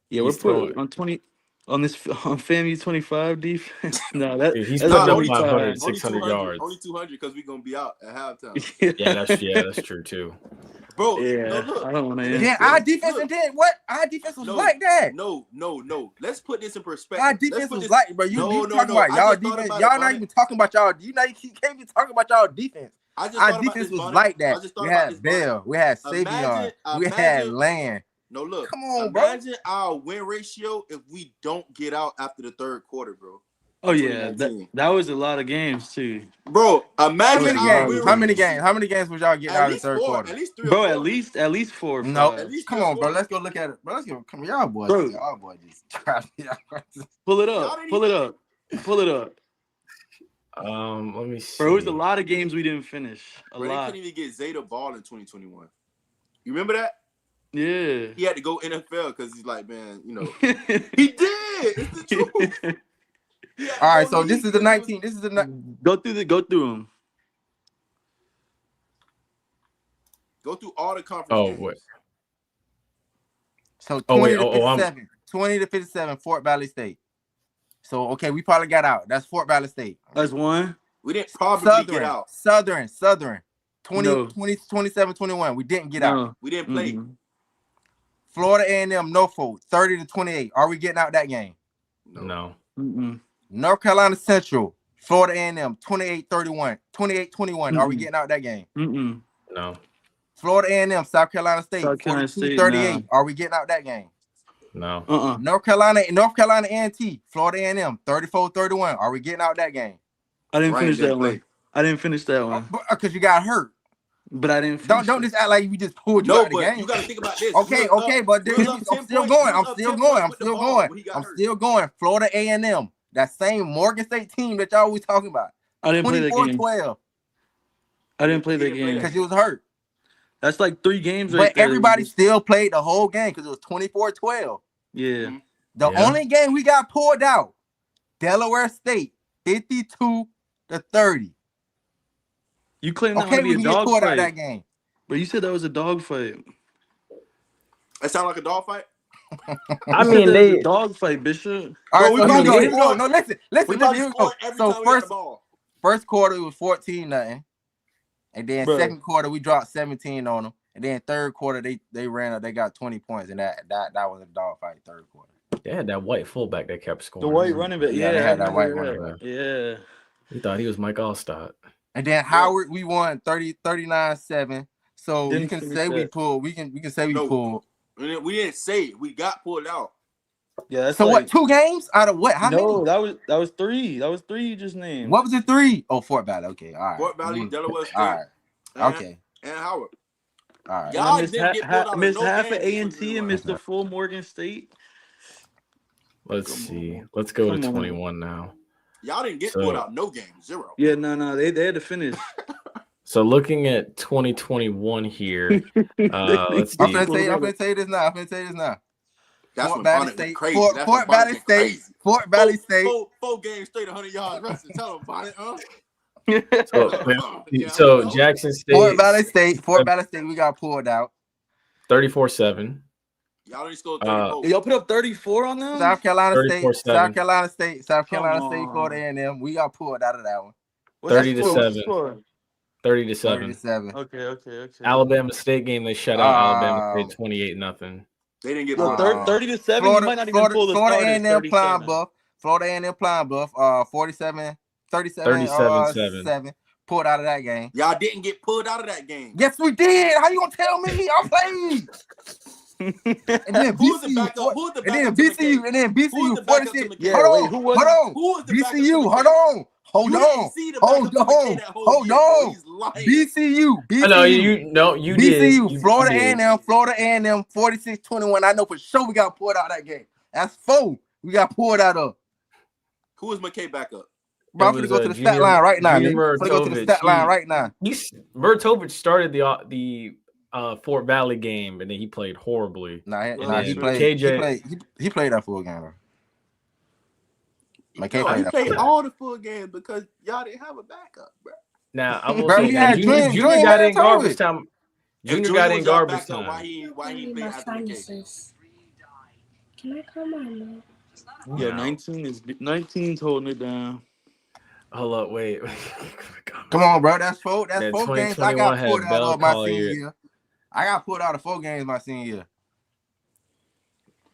Speaker 3: Yeah, we're putting on 20 on FAMU 25 defense. No,
Speaker 1: he's
Speaker 3: that's
Speaker 1: putting up 500, 600 yards.
Speaker 4: Only 200 because we're gonna be out at halftime.
Speaker 1: that's true too.
Speaker 4: Bro,
Speaker 3: yeah,
Speaker 4: look.
Speaker 3: I don't want to.
Speaker 2: Yeah, our defense what? Our defense was like that.
Speaker 4: No. Let's put this in perspective.
Speaker 2: Our defense was like, bro. You talking about y'all defense? Y'all not even talking about y'all. You can't be talking about y'all defense. Our defense was like that. We had Bell, we had Savion, we had Land.
Speaker 4: No, look.
Speaker 2: Come on, bro.
Speaker 4: Imagine our win ratio if we don't get out after the third quarter, bro.
Speaker 3: Oh yeah,
Speaker 4: 2019.
Speaker 3: that was a lot of games too,
Speaker 4: Bro,
Speaker 7: How
Speaker 4: imagine
Speaker 7: many games? How many games was y'all getting out of the third quarter?
Speaker 4: At least 3 or
Speaker 3: bro.
Speaker 4: 4.
Speaker 3: At least 4 or 5.
Speaker 7: No,
Speaker 4: At least
Speaker 7: come
Speaker 4: 3 or
Speaker 7: on, bro.
Speaker 4: 4.
Speaker 7: Let's go look at it, bro. Let's go. Come on, y'all boys.
Speaker 3: Bro.
Speaker 7: Y'all boys just trash.
Speaker 3: Pull it up. Pull it up. Pull it up.
Speaker 1: Let me see.
Speaker 3: Bro, it was a lot of games we didn't finish.
Speaker 4: Bro, they couldn't even get Zay the ball in 2021. You remember that?
Speaker 3: Yeah.
Speaker 4: He had to go NFL because he's like, man, you know, he did. It's the truth.
Speaker 7: All right, so this is the 19. This is the
Speaker 3: Go through them.
Speaker 4: Go through all the conference
Speaker 1: Oh,
Speaker 4: games.
Speaker 1: what?
Speaker 7: so 20
Speaker 1: Oh, wait,
Speaker 7: to
Speaker 1: oh,
Speaker 7: 57. 20 to 57, Fort Valley State. So okay, we probably got out. That's Fort Valley State.
Speaker 3: That's one.
Speaker 4: We didn't probably get out.
Speaker 7: Southern. 20,
Speaker 3: No.
Speaker 7: 20, 27, 21. We didn't get out.
Speaker 4: We didn't play.
Speaker 7: Florida A&M, Norfolk, 30 to 28. Are we getting out that game?
Speaker 1: No.
Speaker 7: North Carolina Central, Florida A&M, 28-31, 28-21. Are we getting out that game?
Speaker 1: No.
Speaker 7: Florida A&M, South Carolina State, 42-38.
Speaker 3: Nah.
Speaker 7: Are we getting out that game?
Speaker 1: No.
Speaker 7: North Carolina A&T, Florida A&M, 34-31. Are we getting out that game?
Speaker 3: I didn't
Speaker 4: Ryan
Speaker 3: finish
Speaker 4: didn't
Speaker 3: that
Speaker 4: play.
Speaker 3: one. I didn't finish that one.
Speaker 7: Because you got hurt.
Speaker 3: But I didn't finish
Speaker 7: Don't just act like we just pulled you
Speaker 4: No,
Speaker 7: out of the
Speaker 4: but
Speaker 7: game.
Speaker 4: you got to think about this.
Speaker 7: Okay, but
Speaker 4: we was up
Speaker 7: I'm
Speaker 4: 10
Speaker 7: still
Speaker 4: points.
Speaker 7: going.
Speaker 4: We
Speaker 7: I'm
Speaker 4: was up
Speaker 7: still
Speaker 4: 10
Speaker 7: going.
Speaker 4: points
Speaker 7: I'm
Speaker 4: with the
Speaker 7: still
Speaker 4: ball
Speaker 7: going.
Speaker 4: when he got
Speaker 7: I'm
Speaker 4: hurt.
Speaker 7: still going. Florida A&M, that same Morgan State team that y'all always talking about.
Speaker 3: I didn't play that game.
Speaker 7: 24-12
Speaker 3: I didn't play that
Speaker 4: didn't play
Speaker 3: game.
Speaker 7: because you was hurt.
Speaker 3: That's like 3 games
Speaker 7: But
Speaker 3: right there.
Speaker 7: everybody still played the whole game because it was 24-12.
Speaker 3: Yeah.
Speaker 7: The only game we got pulled out, Delaware State, 52-30.
Speaker 3: You claim that
Speaker 7: Okay,
Speaker 3: might
Speaker 7: we
Speaker 3: be a
Speaker 7: can get
Speaker 3: dog
Speaker 7: pulled out
Speaker 3: fight.
Speaker 7: that game.
Speaker 3: But you said that was a dog fight.
Speaker 4: That sound like a dog fight?
Speaker 1: I mean,
Speaker 3: That was
Speaker 1: they
Speaker 3: a dog fight, Bishop.
Speaker 7: All right,
Speaker 4: we
Speaker 7: so here we
Speaker 4: probably
Speaker 7: go. Here we go.
Speaker 4: scored-
Speaker 7: No, listen.
Speaker 4: We probably
Speaker 7: Here we go.
Speaker 4: scored every
Speaker 7: So
Speaker 4: time we got the
Speaker 7: first
Speaker 4: ball.
Speaker 7: quarter it was 14-0. And then
Speaker 3: Bro.
Speaker 7: second quarter we dropped 17 on them. And then third quarter they ran up, they got 20 points. And that was a dog fight third quarter.
Speaker 1: they had that white fullback that kept scoring.
Speaker 3: The white running back.
Speaker 7: Yeah,
Speaker 3: Yeah,
Speaker 7: they had
Speaker 3: I
Speaker 7: that white
Speaker 3: remember
Speaker 7: running back.
Speaker 3: Yeah.
Speaker 1: He thought he was Mike Allstott.
Speaker 7: And then Howard, we won 39-7. So
Speaker 3: Didn't
Speaker 7: you can
Speaker 3: finish
Speaker 7: say we
Speaker 3: that.
Speaker 7: pulled. We can say we
Speaker 4: No.
Speaker 7: pulled.
Speaker 4: We didn't say it. We got pulled out.
Speaker 3: Yeah, that's
Speaker 7: So
Speaker 3: like,
Speaker 7: what? 2 games out of what? How
Speaker 3: no,
Speaker 7: many?
Speaker 3: that was 3. That was 3 you just named.
Speaker 7: What was it? 3? Oh, Fort Valley. Okay, all right.
Speaker 4: Fort Valley, Delaware State,
Speaker 7: All right.
Speaker 4: and,
Speaker 7: Okay.
Speaker 4: and Howard.
Speaker 7: All right.
Speaker 3: And
Speaker 4: Y'all
Speaker 3: I missed,
Speaker 4: didn't get pulled out of
Speaker 3: missed
Speaker 4: no
Speaker 3: half of
Speaker 4: games in
Speaker 3: A&T and missed the full Morgan State.
Speaker 1: Let's see. Let's go to
Speaker 3: Come on.
Speaker 1: 21 now.
Speaker 4: Y'all didn't get
Speaker 1: So-
Speaker 4: pulled out no games. 0.
Speaker 3: Yeah, no, they had to finish.
Speaker 1: So looking at 2021 here, let's
Speaker 7: I'm
Speaker 1: see.
Speaker 7: finna tell you this now.
Speaker 4: That's
Speaker 7: Fort
Speaker 4: when
Speaker 7: Valley
Speaker 4: Bonnet
Speaker 7: State.
Speaker 4: went crazy.
Speaker 7: Fort
Speaker 4: That's when Bonnet
Speaker 7: Valley
Speaker 4: went
Speaker 7: State.
Speaker 4: crazy.
Speaker 7: Fort Valley State.
Speaker 4: 4 games straight 100 yards rushing. Tell them Bonnet, huh?
Speaker 1: So Jackson State,
Speaker 7: Fort Valley State. We got pulled out.
Speaker 1: 34-7.
Speaker 4: Y'all didn't score 34.
Speaker 3: Y'all put up 34 on them?
Speaker 7: South Carolina State.
Speaker 1: 34-7.
Speaker 7: South Carolina
Speaker 3: Come
Speaker 7: State.
Speaker 3: on.
Speaker 7: Florida A&M. We got pulled out of that one.
Speaker 3: What's the
Speaker 1: 30-7.
Speaker 3: score?
Speaker 1: 30-7.
Speaker 7: 37.
Speaker 3: Okay.
Speaker 1: Alabama State game, they shut out Alabama State 28-0.
Speaker 4: They didn't get
Speaker 3: Yo,
Speaker 4: pulled out.
Speaker 3: 30-7, you might not even pull the
Speaker 7: Florida
Speaker 3: starters.
Speaker 7: A&M
Speaker 3: 37.
Speaker 7: Florida A&M Pine Bluff. 37.
Speaker 1: 37-7.
Speaker 7: Pulled out of that game.
Speaker 4: Y'all didn't get pulled out of that game.
Speaker 7: Yes, we did. How you gonna tell me? I played. And then
Speaker 4: Who was the
Speaker 7: BCU.
Speaker 4: backup? Who was the
Speaker 7: And then
Speaker 4: backup to
Speaker 7: BCU.
Speaker 4: McKay?
Speaker 7: And then
Speaker 4: Who was
Speaker 7: BCU.
Speaker 4: the backup to
Speaker 7: 46.
Speaker 4: McKay?
Speaker 7: Hold
Speaker 3: wait,
Speaker 7: on.
Speaker 3: who was
Speaker 7: Hold
Speaker 3: it?
Speaker 7: on.
Speaker 4: Who was the backup to
Speaker 7: BCU.
Speaker 4: McKay?
Speaker 7: Hold on. Hold
Speaker 4: You
Speaker 7: on.
Speaker 4: didn't see the backup to McKay that whole
Speaker 7: Hold
Speaker 4: year, bro.
Speaker 7: on.
Speaker 4: He's lying.
Speaker 7: BCU.
Speaker 1: I know you did.
Speaker 7: BCU.
Speaker 1: You
Speaker 7: Florida
Speaker 1: did.
Speaker 7: A&M. Florida A&M. 46-21. I know for sure we got pulled out of that game. That's 4. We got pulled out of.
Speaker 4: Who was McKay backup?
Speaker 7: Bro, I'm
Speaker 1: It
Speaker 7: gonna
Speaker 1: was,
Speaker 7: go to the
Speaker 1: Junior-
Speaker 7: stat line right now.
Speaker 1: Junior
Speaker 7: I'm gonna go to the
Speaker 1: Murtovich.
Speaker 7: stat line right now.
Speaker 1: Murtovich started the Fort Valley game, and then he played horribly.
Speaker 7: He played.
Speaker 1: KJ
Speaker 7: He played that full game, bro. McKay
Speaker 4: No,
Speaker 7: played
Speaker 4: he
Speaker 7: that
Speaker 4: played
Speaker 7: full
Speaker 4: all the full games because y'all didn't have a backup, bro.
Speaker 1: Now I will
Speaker 7: Bro,
Speaker 1: say
Speaker 7: we
Speaker 1: that
Speaker 7: had
Speaker 1: Junior
Speaker 7: Julian
Speaker 1: got in
Speaker 7: Murtovich.
Speaker 1: garbage time.
Speaker 4: If
Speaker 1: Junior
Speaker 4: Junior
Speaker 1: got in
Speaker 4: was y'all
Speaker 1: garbage
Speaker 4: backup, why
Speaker 1: time.
Speaker 4: he ain't played after McKay?
Speaker 8: Can I come on, man?
Speaker 3: Yeah,
Speaker 1: Wow.
Speaker 3: 19's holding it down.
Speaker 1: Hold up, wait.
Speaker 7: Come on, bro. That's 4. That's
Speaker 1: Yeah,
Speaker 7: 4 games. I
Speaker 1: 2021
Speaker 7: got
Speaker 1: had
Speaker 7: pulled out
Speaker 1: Bell
Speaker 7: of my
Speaker 1: Collier.
Speaker 7: senior year. I got pulled out of 4 games my senior year.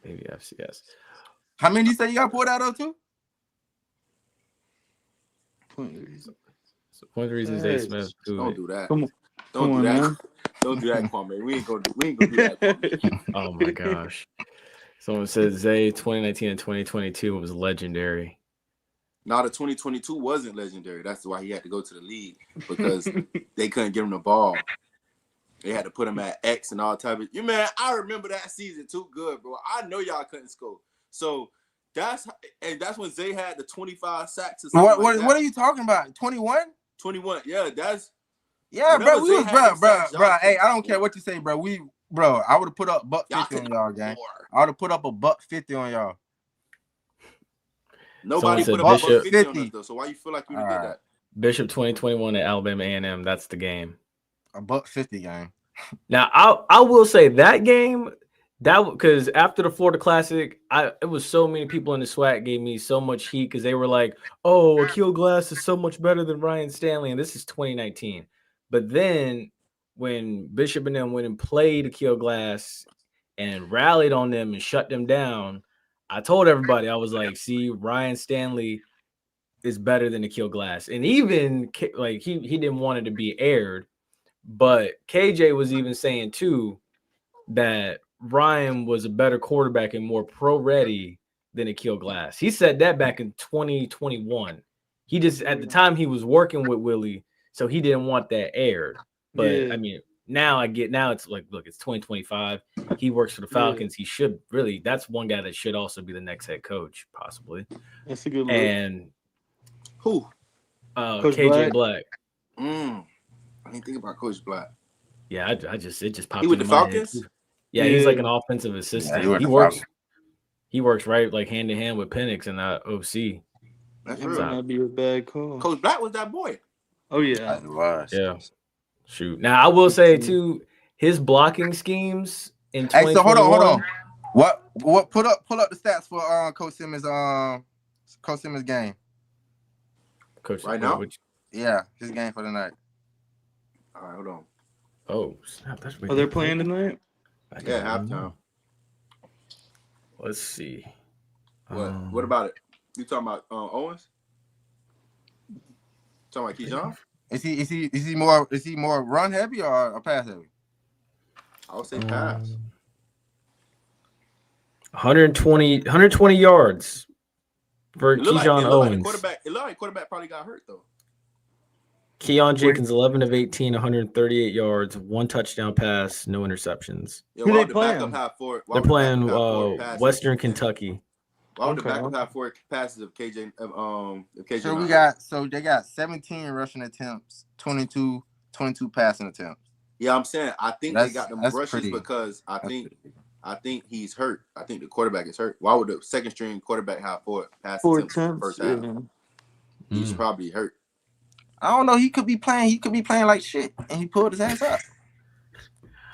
Speaker 1: Maybe FCS.
Speaker 7: How many you say you got pulled out of too?
Speaker 1: So point reasons A Smith.
Speaker 4: Don't do that.
Speaker 3: Come on.
Speaker 4: Don't
Speaker 3: Come
Speaker 4: do
Speaker 3: on,
Speaker 4: that.
Speaker 3: man.
Speaker 4: Don't do that, Kwame. We ain't gonna do that, Kwame.
Speaker 1: Oh my gosh. Someone says Zay 2019 and 2022 was legendary.
Speaker 4: Now the 2022 wasn't legendary. That's why he had to go to the league because they couldn't give him the ball. They had to put him at X and all type of. Man, I remember that season too good, bro. I know y'all couldn't score. So that's when Zay had the 25 sacks. Or something
Speaker 7: what are you talking about? 21?
Speaker 4: 21. Yeah, that's.
Speaker 7: Yeah, bro. We was bro. Hey, I don't care what you say, bro. I would have put up $150 on y'all, gang. I would have put up $150 on y'all.
Speaker 4: Nobody put up $150 on us though. So why you feel like you did that?
Speaker 1: Bishop 2021 at Alabama A&M. That's the game.
Speaker 7: $150 game.
Speaker 1: Now I will say that game because after the Florida Classic, it was so many people in the SWAC gave me so much heat because they were like, "Oh, Akil Glass is so much better than Ryan Stanley," and this is 2019. But then when Bishop and them went and played Akil Glass and rallied on them and shut them down, I told everybody, I was like, "See, Ryan Stanley is better than Akil Glass," and even like he didn't want it to be aired. But KJ was even saying too that Ryan was a better quarterback and more pro ready than Akil Glass. He said that back in 2021. He just at the time he was working with Willie, so he didn't want that aired. But I mean, now it's like, look, it's 2025. He works for the Falcons. He should really. That's one guy that should also be the next head coach, possibly.
Speaker 3: That's a good look.
Speaker 1: And
Speaker 4: who?
Speaker 1: KJ Black.
Speaker 4: I didn't think about Coach Black.
Speaker 1: Yeah, it just popped.
Speaker 4: He with the Falcons?
Speaker 1: Yeah, he's like an offensive assistant. Yeah, he works right like hand in hand with Penix and that OC.
Speaker 3: That's real. Might be a bad call.
Speaker 4: Coach Black was that boy.
Speaker 3: Oh yeah.
Speaker 1: Yeah. Shoot. Now I will say too, his blocking schemes in 2021. Hey, so
Speaker 7: hold on. What pull up the stats for Coach Simmons game.
Speaker 1: Coach
Speaker 4: right now?
Speaker 7: Yeah, his game for the night.
Speaker 4: All right, hold on.
Speaker 1: Oh, snap. That's
Speaker 3: they're playing tonight?
Speaker 4: Yeah, halftime.
Speaker 1: Let's see.
Speaker 4: What about it? You talking about Owens? Talking about Keyshawn?
Speaker 7: Is he more run heavy or pass heavy?
Speaker 4: I would say pass.
Speaker 1: 120 yards for Keyshawn Owens.
Speaker 4: It looked like quarterback probably got hurt though.
Speaker 1: Keon Jenkins, 11 of 18, 138 yards, 1 touchdown pass, no interceptions.
Speaker 4: Yeah, who they playing?
Speaker 1: They're playing Western Kentucky.
Speaker 4: Why would the backup have 4 passes of KJ?
Speaker 7: So they got 17 rushing attempts, 22 passing attempts.
Speaker 4: Yeah, I'm saying I think they got them rushes because I think he's hurt. I think the quarterback is hurt. Why would the second string quarterback have 4 passes attempts in the first half? He's probably hurt.
Speaker 7: I don't know. He could be playing like shit, and he pulled his ass up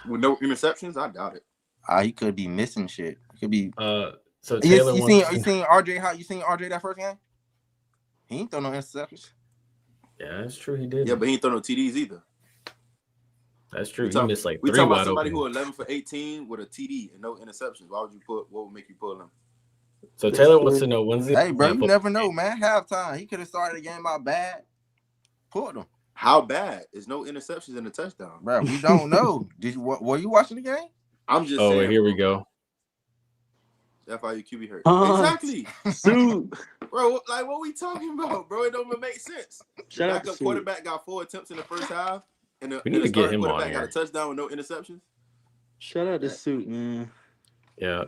Speaker 4: with no interceptions. I doubt it.
Speaker 7: He could be missing shit. He could be.
Speaker 1: So Taylor,
Speaker 7: you seen RJ? How you seen RJ that first game? He ain't throw no interceptions.
Speaker 1: Yeah, that's true. He did.
Speaker 4: Yeah, but he ain't throw no TDs either.
Speaker 1: That's true. He missed like 3
Speaker 4: wide open. We talking about somebody
Speaker 1: who
Speaker 4: 11 for 18 with a TD and no interceptions. Why would you put? What would make you pull him?
Speaker 1: So Taylor wants to know when's the.
Speaker 7: Hey, bro, you never know, man. Halftime, he could have started the game out bad. Pulled him.
Speaker 4: How bad? There's no interceptions and a touchdown,
Speaker 7: bro. We don't know. Were you watching the game?
Speaker 4: I'm just saying.
Speaker 1: Oh, here we go.
Speaker 4: FIU QB hurt. Exactly. Dude. Bro, like what we talking about, bro? It don't even make sense.
Speaker 3: Shut up.
Speaker 4: Backup quarterback got 4 attempts in the first half, and the
Speaker 1: starting
Speaker 4: quarterback got a touchdown with no interceptions.
Speaker 3: Shout out to Suit, man.
Speaker 1: Yeah.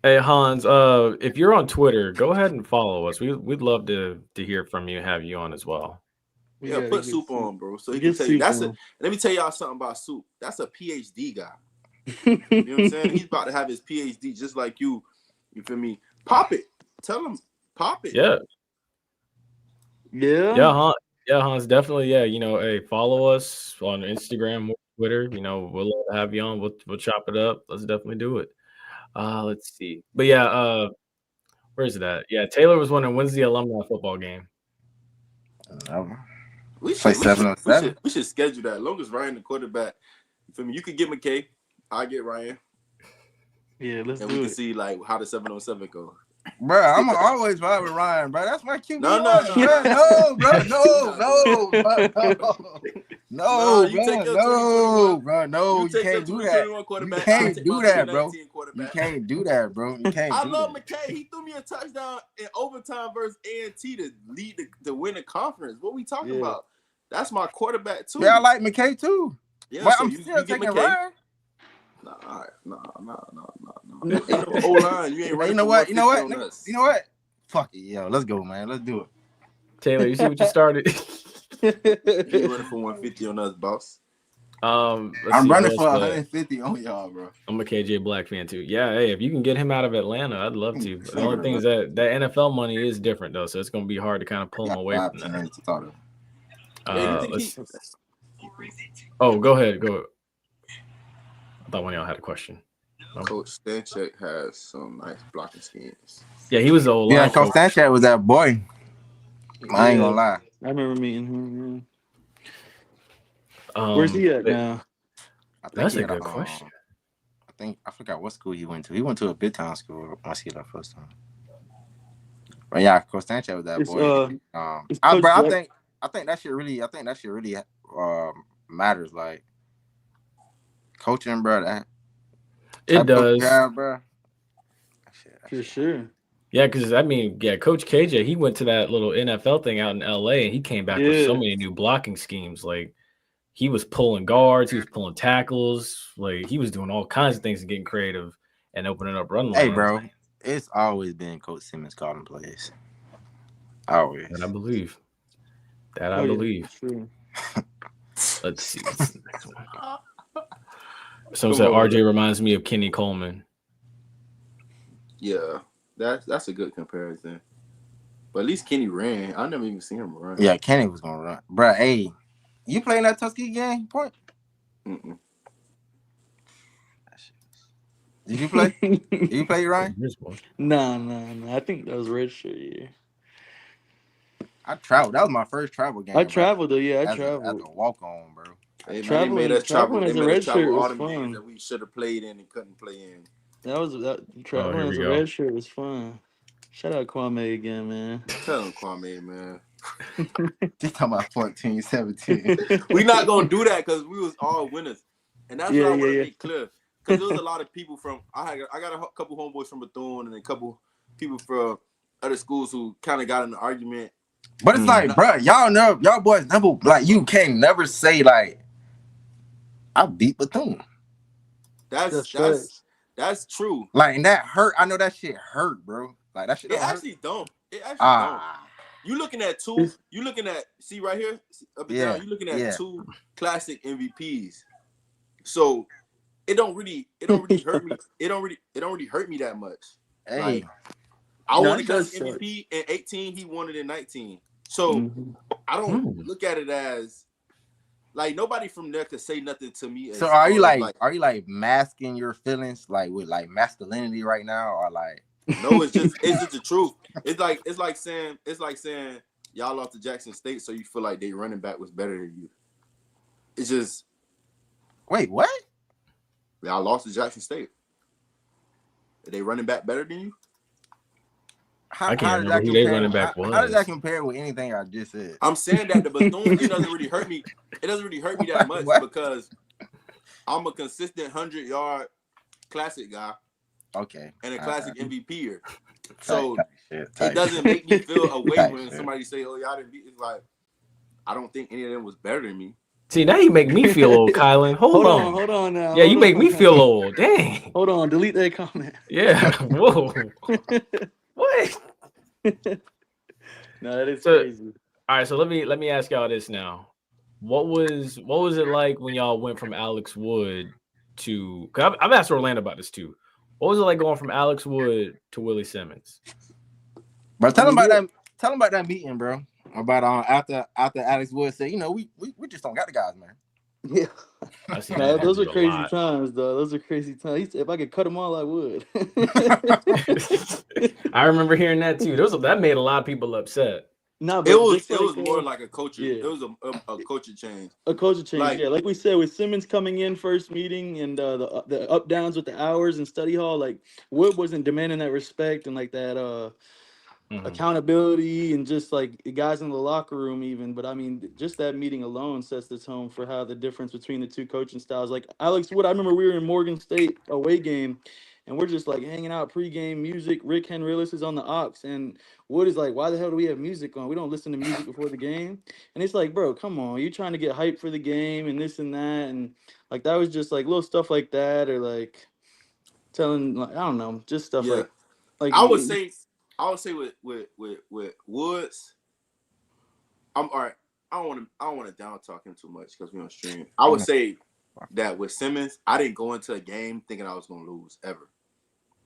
Speaker 1: Hey Hans, if you're on Twitter, go ahead and follow us. We'd love to hear from you, have you on as well.
Speaker 4: Yeah, put Soup on, bro. So he can tell you let me tell y'all something about Soup. That's a PhD guy. You know what I'm saying? He's about to have his PhD just like you. You feel me? Pop it. Tell him, pop it.
Speaker 1: Yeah.
Speaker 3: Yeah.
Speaker 1: Yeah, Hans, definitely. Yeah, hey, follow us on Instagram, Twitter. We'll love to have you on. We'll chop it up. Let's definitely do it. Let's see. But yeah, where's it at? Yeah, Taylor was wondering when's the alumni football game.
Speaker 4: We should schedule that. As long as Ryan the quarterback, you feel me? You could get McKay. I'll get Ryan.
Speaker 3: Yeah, let's do it.
Speaker 4: And we can see like how the 7-on-7 go.
Speaker 7: Bro, I'm always ride with Ryan, bro. That's my QB.
Speaker 4: No,
Speaker 7: bro. No,
Speaker 4: you take your
Speaker 7: no, bro. No, you can't do that. You can't do that, bro. You can't do that, bro. You can't.
Speaker 4: I love McKay. He threw me a touchdown in overtime versus A&T to lead to win the conference. What we talking about? That's my quarterback too.
Speaker 7: Yeah, I like McKay too.
Speaker 4: Yeah,
Speaker 7: but
Speaker 4: so
Speaker 7: I'm still taking Ryan.
Speaker 4: No. Ain't no O-line. You ain't running.
Speaker 7: You know what? Fuck it, yo. Let's go, man. Let's do it.
Speaker 1: Taylor, you see what you started?
Speaker 4: You running for 150 on us, boss.
Speaker 7: I'm running for 150 on y'all, bro.
Speaker 1: I'm a KJ Black fan too. Yeah, hey, if you can get him out of Atlanta, I'd love to. But the only thing is that NFL money is different though, so it's gonna be hard to kind of pull him away from that. Oh, go ahead. Go. I thought one of y'all had a question.
Speaker 4: Coach Stanchek has some nice blocking schemes.
Speaker 1: Yeah, he was the old.
Speaker 7: Yeah, Coach Stanchek was that boy. I ain't gonna lie.
Speaker 3: I remember meeting him. Where's he at now?
Speaker 1: That's a good question.
Speaker 7: I forgot what school he went to. He went to a big town school once he left first time. But yeah, Coach Stanchek was that boy. I think that shit really matters. Like coaching, bro. That
Speaker 1: it does,
Speaker 7: bro.
Speaker 3: For sure.
Speaker 1: Yeah, because Coach KJ, he went to that little NFL thing out in LA, and he came back with so many new blocking schemes. Like he was pulling guards, he was pulling tackles, like he was doing all kinds of things and getting creative and opening up run lines.
Speaker 7: Hey, bro, it's always been Coach Simmons calling plays. Always.
Speaker 1: That I believe. I believe.
Speaker 3: Sure.
Speaker 1: Let's see. What's the next one? Someone said RJ reminds me of Kenny Coleman.
Speaker 4: Yeah, that's a good comparison. But at least Kenny ran. I never even seen him run.
Speaker 7: Yeah, Kenny was gonna run, bro. Hey, you playing that Tuskegee game? Point.
Speaker 4: Mm-mm.
Speaker 7: Did you play? Did you play, Ryan?
Speaker 3: No. I think that was redshirt year.
Speaker 7: I traveled. That was my first travel game.
Speaker 3: I traveled though. Yeah, I traveled.
Speaker 7: As a walk on, bro.
Speaker 4: They made us travel.
Speaker 3: Traveling as a redshirt was fun.
Speaker 4: That we should have played in and couldn't play in.
Speaker 3: Traveling as a redshirt was fun. Shout out Kwame again, man.
Speaker 4: Tell him Kwame, man.
Speaker 7: Just talking about 14, 17.
Speaker 4: We not gonna do that because we was all winners, and that's what I want to make clear. Because there was a lot of people from I got a couple homeboys from Bethune and a couple people from other schools who kind of got in an argument.
Speaker 7: But it's like, bro, y'all boys never like you can't never say like I beat Bethune.
Speaker 4: That's true.
Speaker 7: Like, and that hurt. I know that shit hurt, bro. Like that shit.
Speaker 4: It actually don't. Don't. You looking at two. You looking at see right here up and down. You looking at two classic MVPs. So it don't really hurt me. It don't really hurt me that much.
Speaker 7: Hey,
Speaker 4: like, I won a classic MVP in 18. He won it in 19. So I don't look at it as like nobody from there could say nothing to me.
Speaker 7: So are you like masking your feelings like with like masculinity right now, or like?
Speaker 4: No, it's just the truth. It's like saying y'all lost to Jackson State, so you feel like they running back was better than you. It's just
Speaker 7: wait, what?
Speaker 4: Y'all lost to Jackson State. Are they running back better than you?
Speaker 1: I can't remember who they running back was.
Speaker 7: How does that compare with anything I just said?
Speaker 4: I'm saying that the Bethune, it doesn't really hurt me. It doesn't really hurt me that much because I'm a consistent 100-yard classic guy.
Speaker 7: Okay.
Speaker 4: And a classic MVP-er. So it doesn't make me feel away when somebody say, "Oh, y'all didn't beat." It's like I don't think any of them was better than me.
Speaker 1: See, now you make me feel old, Kylan. Hold
Speaker 3: on now.
Speaker 1: Yeah, you make me feel old. Dang.
Speaker 3: Hold on, delete that comment.
Speaker 1: Yeah. Whoa. What?
Speaker 3: No, that is crazy.
Speaker 1: All right, so let me ask y'all this now. What was it like when y'all went from Alex Wood to? Cause I've asked Orlando about this too. What was it like going from Alex Wood to Willie Simmons?
Speaker 7: Bro, tell him about that. Tell him about that meeting, bro. About after Alex Wood said, we just don't got the guys, man.
Speaker 3: Yeah, man, those are crazy times, though. Those are crazy times. If I could cut them all, I would.
Speaker 1: I remember hearing that too. That made a lot of people upset.
Speaker 4: No, but it was more like a culture. Yeah. It was a culture change.
Speaker 3: A culture change, like we said, with Simmons coming in first meeting and the up downs with the hours and study hall, like Wood wasn't demanding that respect and like that accountability and just like the guys in the locker room even. But I mean, just that meeting alone sets the tone for how the difference between the two coaching styles. Like Alex Wood, I remember we were in Morgan State away game and we're just like hanging out pregame music. Rick Henrillis is on the aux and Wood is like, why the hell do we have music on? We don't listen to music before the game. And it's like, bro, come on, you're trying to get hyped for the game and this and that. And like, that was just like little stuff like that, or like telling, like, I don't know, just stuff like
Speaker 4: I would say with Woods, I'm all right. I don't want to down talk him too much because we on stream. I would say that with Simmons, I didn't go into a game thinking I was gonna lose ever.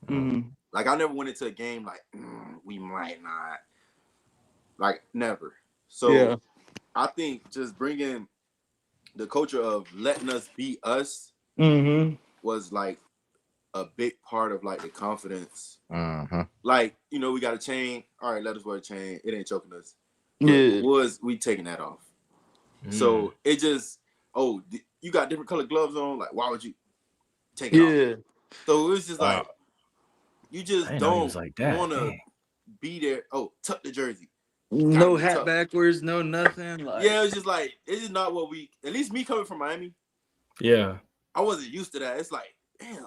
Speaker 3: Mm-hmm.
Speaker 4: Like I never went into a game like we might not. Like never. So I think just bringing the culture of letting us be us was like a big part of like the confidence. Like, you know, we got a chain. All right, let us wear a chain. It ain't choking us. But we taking that off. So it just, you got different colored gloves on. Like, why would you take it off? So it was just like, you just don't want to be there. Oh, tuck the jersey.
Speaker 3: No hat backwards, no nothing. Like,
Speaker 4: yeah, it's just like, it's just not what we, at least me coming from Miami.
Speaker 1: Yeah.
Speaker 4: I wasn't used to that. It's like, damn,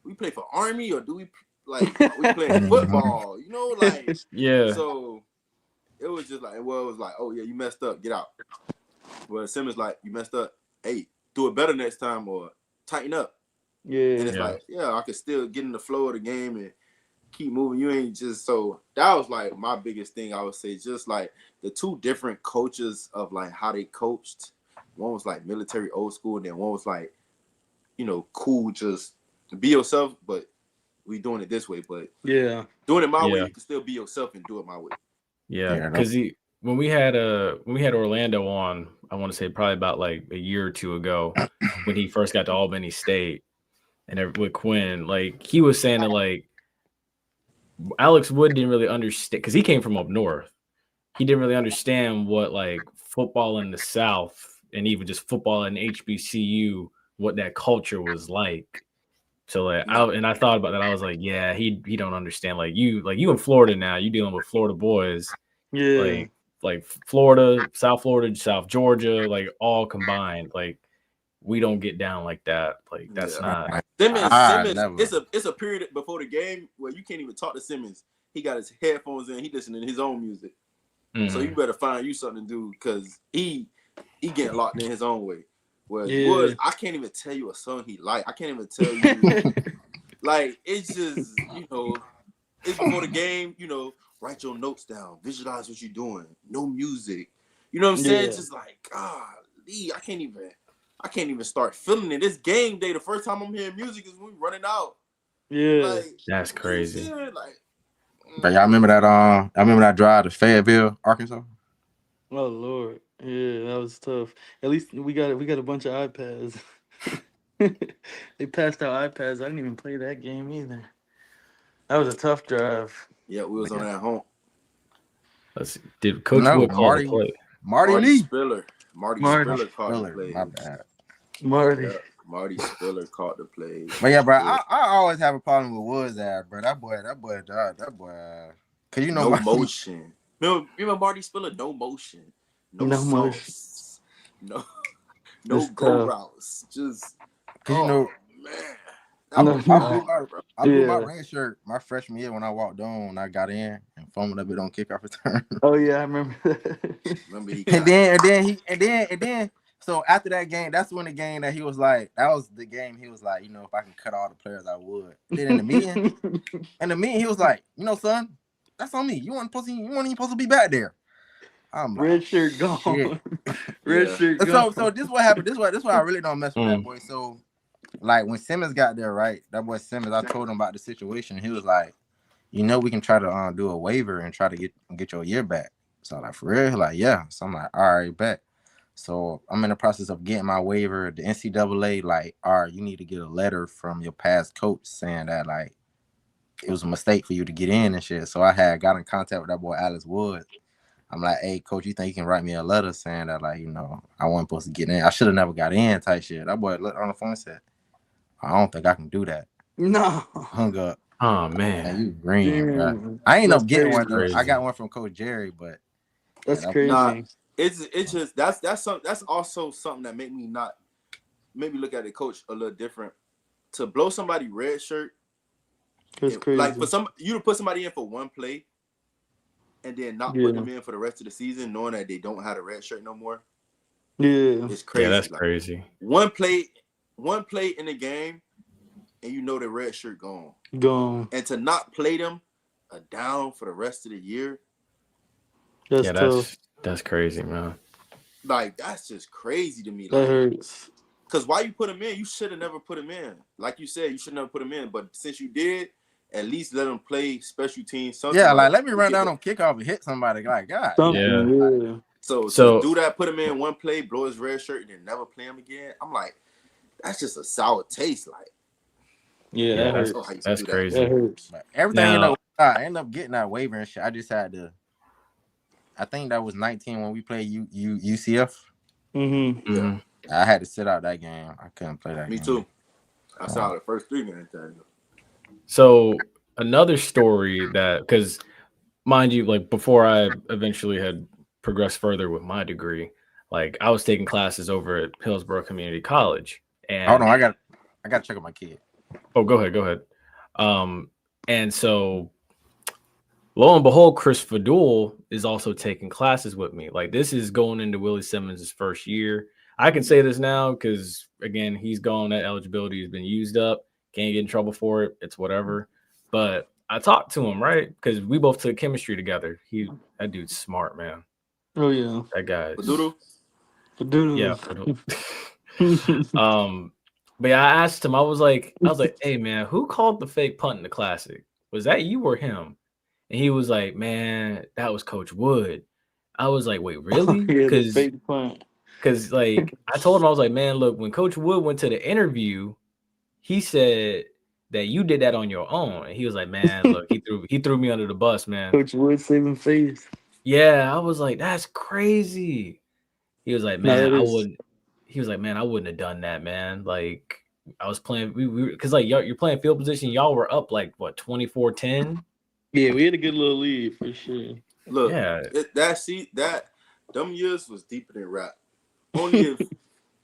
Speaker 4: we play for Army or do we, like, we play football? You know, like, So it was just like, well, it was like, oh, yeah, you messed up. Get out. Well, Simmons like, you messed up. Hey, do it better next time or tighten up.
Speaker 3: Yeah.
Speaker 4: And it's like, I could still get in the flow of the game and keep moving. You ain't just so that was like my biggest thing. I would say just like the two different coaches of like how they coached. One was like military old school, and then one was like, you know, cool, just be yourself, but we doing it this way. But doing it my way, you can still be yourself and do it my way.
Speaker 1: Yeah, because when we had Orlando on, I want to say probably about like a year or two ago, when he first got to Albany State, and with Quinn, like he was saying that like Alex Wood didn't really understand because he came from up north. He didn't really understand what like football in the South and even just football in HBCU, what that culture was like. So like, I thought about that. I was like, yeah, he don't understand. Like you in Florida now, you dealing with Florida boys, like Florida, South Georgia, like all combined. Like we don't get down like that. Like that's not.
Speaker 4: Simmons, it's a period before the game where you can't even talk to Simmons. He got his headphones in. He listening to his own music. So you better find you something to do because he getting locked in his own way. Whereas I can't even tell you a song he like. I can't even tell you. Like, it's just, you know, it's before the game, you know, write your notes down. Visualize what you're doing. No music. You know what I'm saying? It's just like, golly, I can't even start feeling it. This game day, the first time I'm hearing music is when we running out.
Speaker 3: Yeah.
Speaker 4: Like,
Speaker 1: that's crazy.
Speaker 7: But y'all remember that drive to Fayetteville, Arkansas?
Speaker 3: Oh Lord. Yeah, that was tough. At least we got a bunch of iPads. They passed out iPads. I didn't even play that game either. That was a tough drive.
Speaker 4: Yeah, we was on that home.
Speaker 1: Let's see. Did Coach Wood call the play?
Speaker 7: Marty
Speaker 4: Spiller. Marty Spiller caught the play.
Speaker 7: My bad.
Speaker 4: Marty Spiller caught the play.
Speaker 7: But yeah, bro, I always have a problem with Woods' ass, bro. That boy. Cause you know
Speaker 4: no motion. Remember Marty Spiller? No motion. No motion. No go routes. Just
Speaker 7: cause you know,
Speaker 4: man.
Speaker 7: I blew my red shirt my freshman year when I walked on. When I got in and fumbled a bit on kickoff return.
Speaker 3: Oh yeah, I remember that.
Speaker 7: And then. So after that game, that's when the game that he was like, that was the game he was like, you know, if I can cut all the players, I would. Then in the meeting, he was like, you know, son, that's on me. You weren't even supposed to be back there. I'm like,
Speaker 3: red shirt gone. Red shirt gone.
Speaker 7: So this is what happened. This is why I really don't mess with that boy. So like when Simmons got there, right? That boy Simmons, I told him about the situation. He was like, you know, we can try to do a waiver and try to get your year back. So I'm like, for real? Like, yeah. So I'm like, all right, bet. So I'm in the process of getting my waiver. The NCAA, like, all right, you need to get a letter from your past coach saying that, like, it was a mistake for you to get in and shit. So I had got in contact with that boy, Alex Wood. I'm like, hey, coach, you think you can write me a letter saying that, like, you know, I wasn't supposed to get in. I should have never got in type shit. That boy looked on the phone and said, I don't think I can do that.
Speaker 3: No.
Speaker 7: Hung up.
Speaker 1: Oh
Speaker 7: Man,
Speaker 1: man,
Speaker 7: you green, bro.
Speaker 3: Damn.
Speaker 7: I ain't
Speaker 3: That's
Speaker 7: up getting one
Speaker 3: crazy.
Speaker 7: though. I got one from Coach Jerry, but
Speaker 3: That's
Speaker 7: yeah,
Speaker 3: crazy.
Speaker 4: Nah, it's just that's also something that made me look at the coach a little different. To blow somebody red shirt,
Speaker 3: That's crazy.
Speaker 4: like you to put somebody in for one play, and then not put them in for the rest of the season, knowing that they don't have a red shirt no more.
Speaker 3: Yeah.
Speaker 4: It's crazy.
Speaker 1: yeah, that's
Speaker 4: like,
Speaker 1: crazy.
Speaker 4: One play in the game, and you know the red shirt gone. And to not play them down for the rest of the year.
Speaker 3: That's tough.
Speaker 1: That's crazy, man.
Speaker 4: Like, that's just crazy to me.
Speaker 3: That
Speaker 4: Like,
Speaker 3: hurts.
Speaker 4: because why you put him in? You should have never put him in. Like you said, you should never put him in. But since you did, at least let him play special teams.
Speaker 7: yeah, like let me run down on kickoff and hit somebody. Like, God.
Speaker 3: Yeah.
Speaker 4: So do that, put him in one play, blow his red shirt, and then never play him again. I'm like, that's just a sour taste. Like,
Speaker 3: Yeah,
Speaker 1: that's crazy.
Speaker 3: That hurts.
Speaker 7: But everything I ended up getting that waiver and shit. I just had to. I think that was 19 when we played UCF.
Speaker 3: Mm-hmm.
Speaker 4: Yeah.
Speaker 7: I had to sit out that game. I couldn't play that
Speaker 4: Me
Speaker 7: game.
Speaker 4: too. I saw the first 3 minutes.
Speaker 1: So another story that, because mind you, like before I eventually had progressed further with my degree, like I was taking classes over at Hillsborough Community College. And
Speaker 7: hold on, I got to check on my kid.
Speaker 1: Oh, go ahead. And so lo and behold, Chris Fadul is also taking classes with me. Like this is going into Willie Simmons' first year. I can say this now because again, he's gone. That eligibility has been used up. Can't get in trouble for it. It's whatever. But I talked to him, right? Because we both took chemistry together. That dude's smart, man.
Speaker 3: Oh yeah.
Speaker 1: That guy.
Speaker 3: Fadul.
Speaker 1: Yeah. But yeah, I asked him, I was like, hey man, who called the fake punt in the classic? Was that you or him? And he was like, man, that was Coach Wood. I was like, wait, really?
Speaker 3: Because fake punt.
Speaker 1: Because like I told him, I was like, man, look, when Coach Wood went to the interview, he said that you did that on your own. And he was like, man, look, he threw me under the bus, man.
Speaker 3: Coach Wood saving face.
Speaker 1: Yeah, I was like, that's crazy. He was like, man, I wouldn't. He was like, man, I wouldn't have done that, man. Like I was playing, we because like you're playing field position. Y'all were up like what 24-10.
Speaker 3: Yeah, we had a good little lead for sure.
Speaker 4: Look, that them years was deeper than rap. Only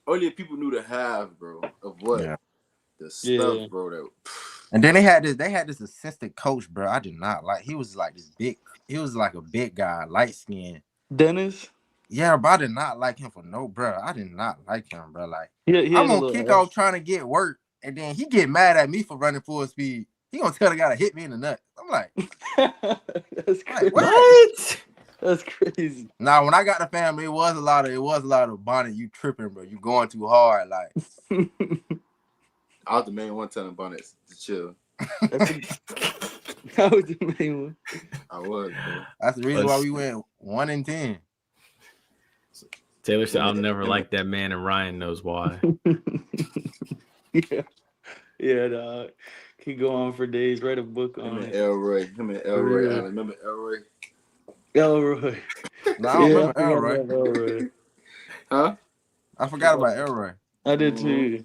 Speaker 4: if people knew the half, bro, of what the stuff, bro. That.
Speaker 7: And then they had this assistant coach, bro. I did not like. He was like this big. He was like a big guy, light skin.
Speaker 3: Dennis.
Speaker 7: Yeah, but I did not like him for no, bro. I did not like him, bro. Like,
Speaker 3: I'm
Speaker 7: on kickoff trying to get work, and then he get mad at me for running full speed. He gonna tell the guy to hit me in the nuts. I'm like,
Speaker 3: that's crazy.
Speaker 7: Like, what?
Speaker 3: That's crazy.
Speaker 7: Now, when I got the family, it was a lot of Bonnet. You tripping, bro? You going too hard, like.
Speaker 4: I was the main one telling Bonnet to chill.
Speaker 3: I was the main one.
Speaker 4: I was, bro.
Speaker 7: That's the reason why we went 1-10.
Speaker 1: Taylor said, "I'll never like that man," and Ryan knows why.
Speaker 3: Yeah, dog. Can go on for days. Write a book on it.
Speaker 4: Elroy. I remember Elroy.
Speaker 3: Elroy.
Speaker 7: No, I don't remember Elroy.
Speaker 4: Huh?
Speaker 7: I forgot about Elroy.
Speaker 3: I did too.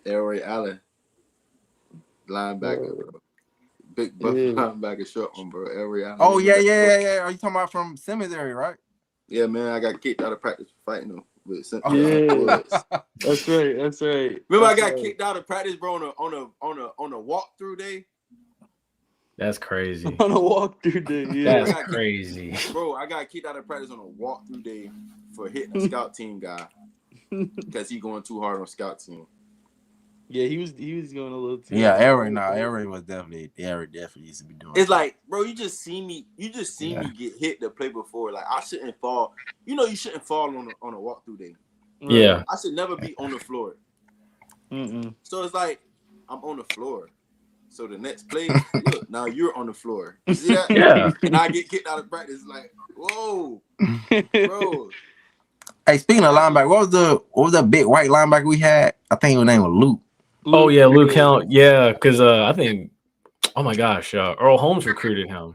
Speaker 4: Elroy Allen, linebacker, bro. Big buff linebacker, short one, bro. Elroy Allen.
Speaker 7: Oh yeah. Are you talking about from Simmons area, right?
Speaker 4: Yeah, man. I got kicked out of practice for fighting him. That's right. Remember, I got kicked out of practice, bro, on a walkthrough day.
Speaker 1: That's crazy.
Speaker 3: On a walkthrough day, yeah.
Speaker 1: That's crazy,
Speaker 4: bro. I got kicked out of practice on a walkthrough day for hitting a scout team guy because he going too hard on scout team.
Speaker 3: Yeah, he was going a little too.
Speaker 7: Yeah, Aaron was definitely used to be doing.
Speaker 4: It's like, bro, you just see me get hit the play before. Like I shouldn't fall. You know, you shouldn't fall on a walkthrough day.
Speaker 1: Yeah,
Speaker 4: I should never be on the floor. So it's like I'm on the floor. So the next play, look, now you're on the floor. You see that?
Speaker 1: Yeah.
Speaker 4: And I get kicked out of practice. Like, whoa, bro.
Speaker 7: Hey, speaking of linebacker, what was the big white linebacker we had? I think his name was Luke.
Speaker 1: Oh yeah, Luke Count. Yeah, because I think, oh my gosh, Earl Holmes recruited him.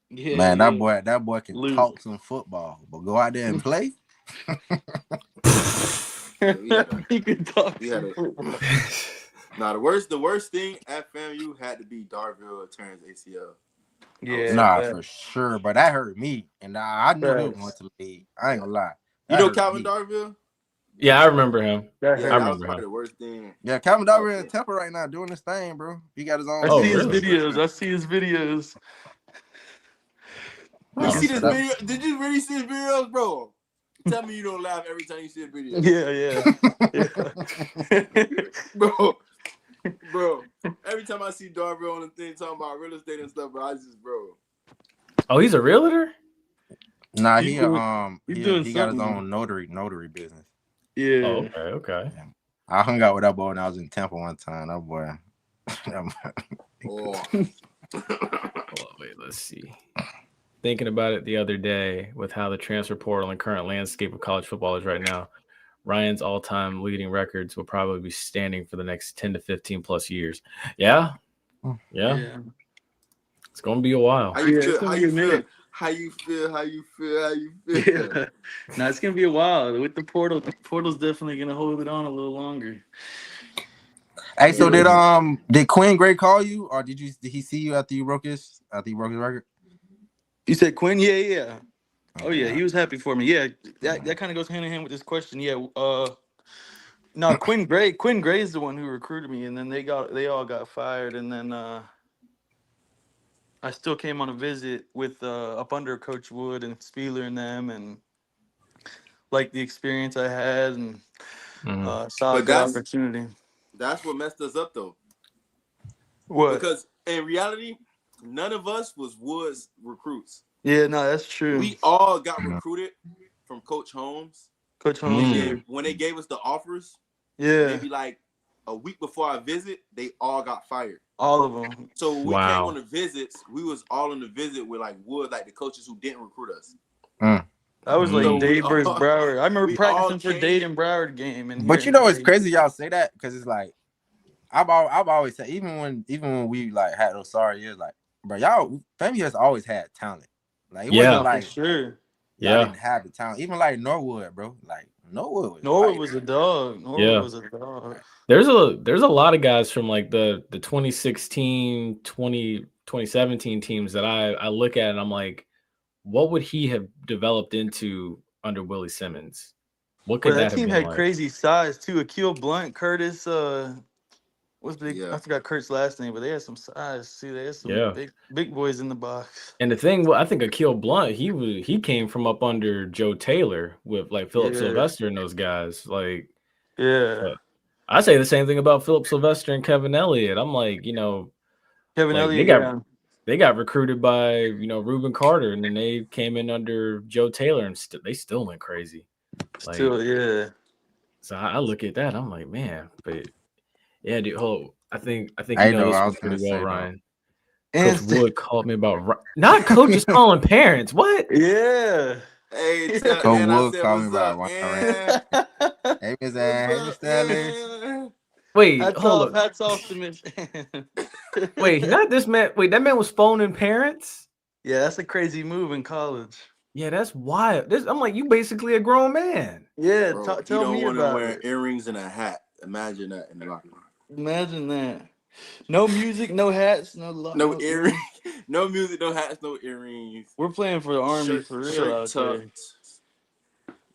Speaker 7: Yeah, man, that boy can talk some football, but go out there and play.
Speaker 3: He can talk.
Speaker 4: Nah, the worst thing at FAMU had to be Darville turns ACL.
Speaker 3: Yeah,
Speaker 7: Nah, for sure. But that hurt me, and I knew he was
Speaker 3: Facts.
Speaker 7: going to the league. I ain't gonna lie.
Speaker 4: You
Speaker 7: That
Speaker 4: know
Speaker 7: hurt
Speaker 4: Calvin
Speaker 7: me.
Speaker 4: Darville?
Speaker 1: Yeah, I remember him.
Speaker 3: That
Speaker 4: Yeah,
Speaker 3: hurt.
Speaker 1: I
Speaker 4: that was
Speaker 1: remember
Speaker 4: probably
Speaker 1: him.
Speaker 4: the worst thing.
Speaker 7: Yeah, Calvin Darville in Temple right now doing his thing, bro. He got his own.
Speaker 3: I
Speaker 1: Oh,
Speaker 3: see his
Speaker 1: really?
Speaker 3: videos. I see his videos.
Speaker 4: You
Speaker 7: Oh,
Speaker 4: see
Speaker 7: so
Speaker 4: this
Speaker 7: that-
Speaker 4: video? Did you really see his videos, bro? Tell me you don't laugh every time you see a video.
Speaker 3: Yeah.
Speaker 4: Bro. Every time I see Darville on the thing talking about real estate and stuff, bro, I just, bro.
Speaker 1: Oh, he's a realtor?
Speaker 7: Nah,
Speaker 3: He's
Speaker 7: he
Speaker 3: doing
Speaker 7: he got his
Speaker 3: something.
Speaker 7: own notary business.
Speaker 3: Yeah.
Speaker 1: Oh, okay.
Speaker 7: I hung out with that boy when I was in Temple one time. That boy.
Speaker 4: Oh.
Speaker 1: Hold on, wait, let's see. Thinking about it the other day with how the transfer portal and current landscape of college football is right now, Ryan's all-time leading records will probably be standing for the next 10 to 15 plus years. Yeah. It's going to be a while.
Speaker 4: How you
Speaker 3: Yeah,
Speaker 4: feel?
Speaker 3: it's gonna
Speaker 4: How
Speaker 3: be
Speaker 4: you
Speaker 3: a
Speaker 4: feel?
Speaker 3: minute.
Speaker 4: How you feel? How you feel? How you feel?
Speaker 3: Yeah. Now it's gonna be a while with the portal. The portal's definitely gonna hold it on a little longer.
Speaker 7: Hey, so did Quinn Gray call you, or did he see you after you broke his record?
Speaker 3: You said Quinn? Yeah. Oh yeah, he was happy for me. Yeah, that kind of goes hand in hand with this question. Yeah. No, Quinn Gray is the one who recruited me, and then they all got fired, and then I still came on a visit with up under Coach Wood and Spieler and them, and like the experience I had, and saw a good opportunity.
Speaker 4: That's what messed us up, though.
Speaker 3: What?
Speaker 4: Because in reality, none of us was Wood's recruits.
Speaker 3: Yeah, no, that's true.
Speaker 4: We all got recruited from Coach Holmes.
Speaker 3: Coach Holmes. Yeah.
Speaker 4: When they gave us the offers,
Speaker 3: Yeah.
Speaker 4: maybe like a week before our visit, they all got fired.
Speaker 3: All of them.
Speaker 4: So when we came on the visits, we was all on the visit with like Wood, like the coaches who didn't recruit us.
Speaker 3: I was like Dade versus Broward. I remember
Speaker 4: we
Speaker 3: practicing
Speaker 4: all
Speaker 3: for
Speaker 4: came-
Speaker 3: Dade and Broward game. And
Speaker 7: But you know it's crazy y'all say that, because it's like I've always said, even when we like had those sorry years, like, bro, y'all FAMU has always had talent. Like it wasn't like
Speaker 3: sure.
Speaker 7: y'all didn't have the talent. Even like Norwood, bro. Like Norwood
Speaker 3: was a dog. Norwood was a dog.
Speaker 1: There's a lot of guys from like the 2016, 2017 teams that I look at and I'm like, what would he have developed into under Willie Simmons? What could
Speaker 3: that
Speaker 1: that
Speaker 3: team
Speaker 1: have been
Speaker 3: had
Speaker 1: like?
Speaker 3: crazy size too. Akil Blunt, Curtis, what's big?
Speaker 4: Yeah.
Speaker 3: I forgot Kurt's last name, but they had some size. See, they had some big boys in the box.
Speaker 1: And the thing, well, I think Akil Blunt, he came from up under Joe Taylor with like Philip Sylvester and those guys. Like, I say the same thing about Philip Sylvester and Kevin Elliott. I'm like,
Speaker 3: Kevin
Speaker 1: like,
Speaker 3: Elliott,
Speaker 1: they got recruited by Reuben Carter, and then they came in under Joe Taylor, and they still went crazy. Like, So I look at that, I'm like, man, but yeah, dude. I think you know this one pretty well, Ryan.
Speaker 3: And
Speaker 1: Coach Wood called me about not coaches calling parents. What?
Speaker 3: Yeah.
Speaker 4: Hey,
Speaker 7: Coach Wood called me
Speaker 4: about
Speaker 7: Ryan. Hey, Miss Ann, Stanley.
Speaker 1: Wait,
Speaker 3: Hats off to Miss.
Speaker 1: Wait, not this man. Wait, that man was phoning parents?
Speaker 3: Yeah, that's a crazy move in college.
Speaker 1: Yeah, that's wild. I'm like, you basically a grown man.
Speaker 3: Yeah,
Speaker 4: Bro,
Speaker 3: tell me about
Speaker 4: wear
Speaker 3: it.
Speaker 4: earrings and a hat. Imagine that in the locker room.
Speaker 3: Imagine that. No music, no hats, no
Speaker 4: earrings, no music, no hats, no earrings.
Speaker 3: We're playing for the Army for real out there.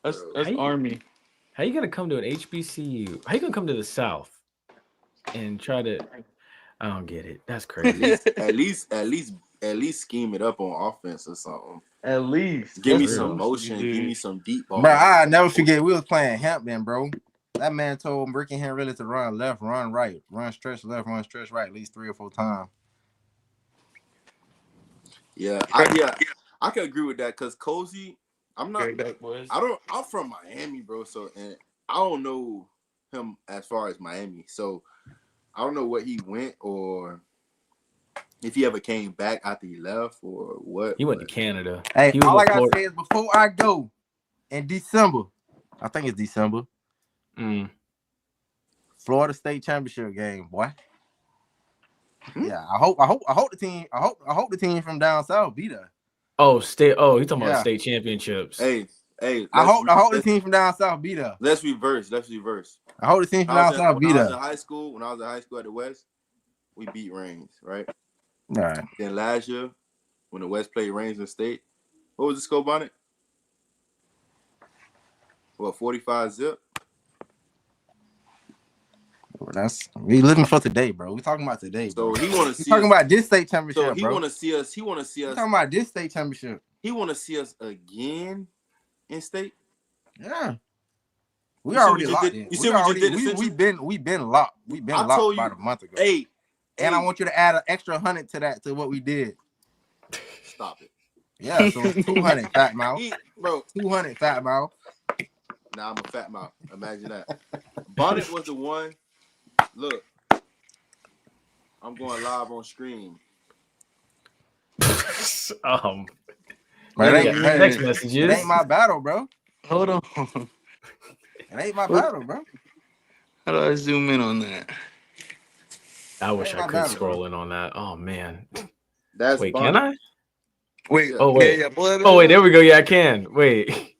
Speaker 3: That's Army.
Speaker 1: How you gonna come to an HBCU? How you gonna come to the South and try to? I don't get it. That's crazy.
Speaker 4: At least scheme it up on offense or something.
Speaker 3: At least
Speaker 4: give me some motion. Give me some deep ball.
Speaker 7: Bro, I'll never forget. We was playing Hampton, bro. That man told Ricky Henry to run left, run right, run stretch left, run stretch right at least 3 or 4 times.
Speaker 4: Yeah, I can agree with that because Cozy, I'm from Miami, bro. So and I don't know him as far as Miami. So I don't know where he went or if he ever came back after he left or what.
Speaker 1: He went to Canada.
Speaker 7: Hey, all I gotta say is before I go in December, I think it's December. Florida State championship game, boy. Yeah, I hope the team from down south be there.
Speaker 1: Oh, state. Oh, he's talking about state championships.
Speaker 4: Hey, Hey,
Speaker 7: I hope the team from down south be there.
Speaker 4: Let's reverse.
Speaker 7: I hope the team from down south be there.
Speaker 4: When I was in high school at the West, we beat Reigns, right?
Speaker 7: All right.
Speaker 4: Then last year, when the West played Reigns in State, what was the score on it? What, 45-0?
Speaker 7: Well, we living for today, bro. We talking about today,
Speaker 4: bro.
Speaker 7: So
Speaker 4: he want to see.
Speaker 7: Talking about this state championship,
Speaker 4: so he
Speaker 7: bro.
Speaker 4: want to see us.
Speaker 7: We talking about this state championship.
Speaker 4: He want to see us again in state.
Speaker 7: Yeah. We already locked in.
Speaker 4: You see what you did?
Speaker 7: We've been locked. We've been locked about a month ago.
Speaker 4: Hey,
Speaker 7: I want you to add an extra 100 to that, to what we did.
Speaker 4: Stop it.
Speaker 7: Yeah, so it's 200, fat mouth.
Speaker 4: Bro.
Speaker 7: 200, fat mouth.
Speaker 4: Nah, I'm a fat mouth. Imagine that. Bonnet was the one. Look, I'm going live on stream.
Speaker 1: Text messages.
Speaker 7: It ain't my battle, bro.
Speaker 3: Hold on.
Speaker 7: It ain't my battle, bro.
Speaker 3: How do I zoom in on that?
Speaker 1: I wish I could scroll in on that. Oh man.
Speaker 4: Wait,
Speaker 1: can I?
Speaker 3: Wait.
Speaker 1: Oh wait.
Speaker 3: Yeah.
Speaker 1: Oh wait. There we go. Yeah, I can. Wait.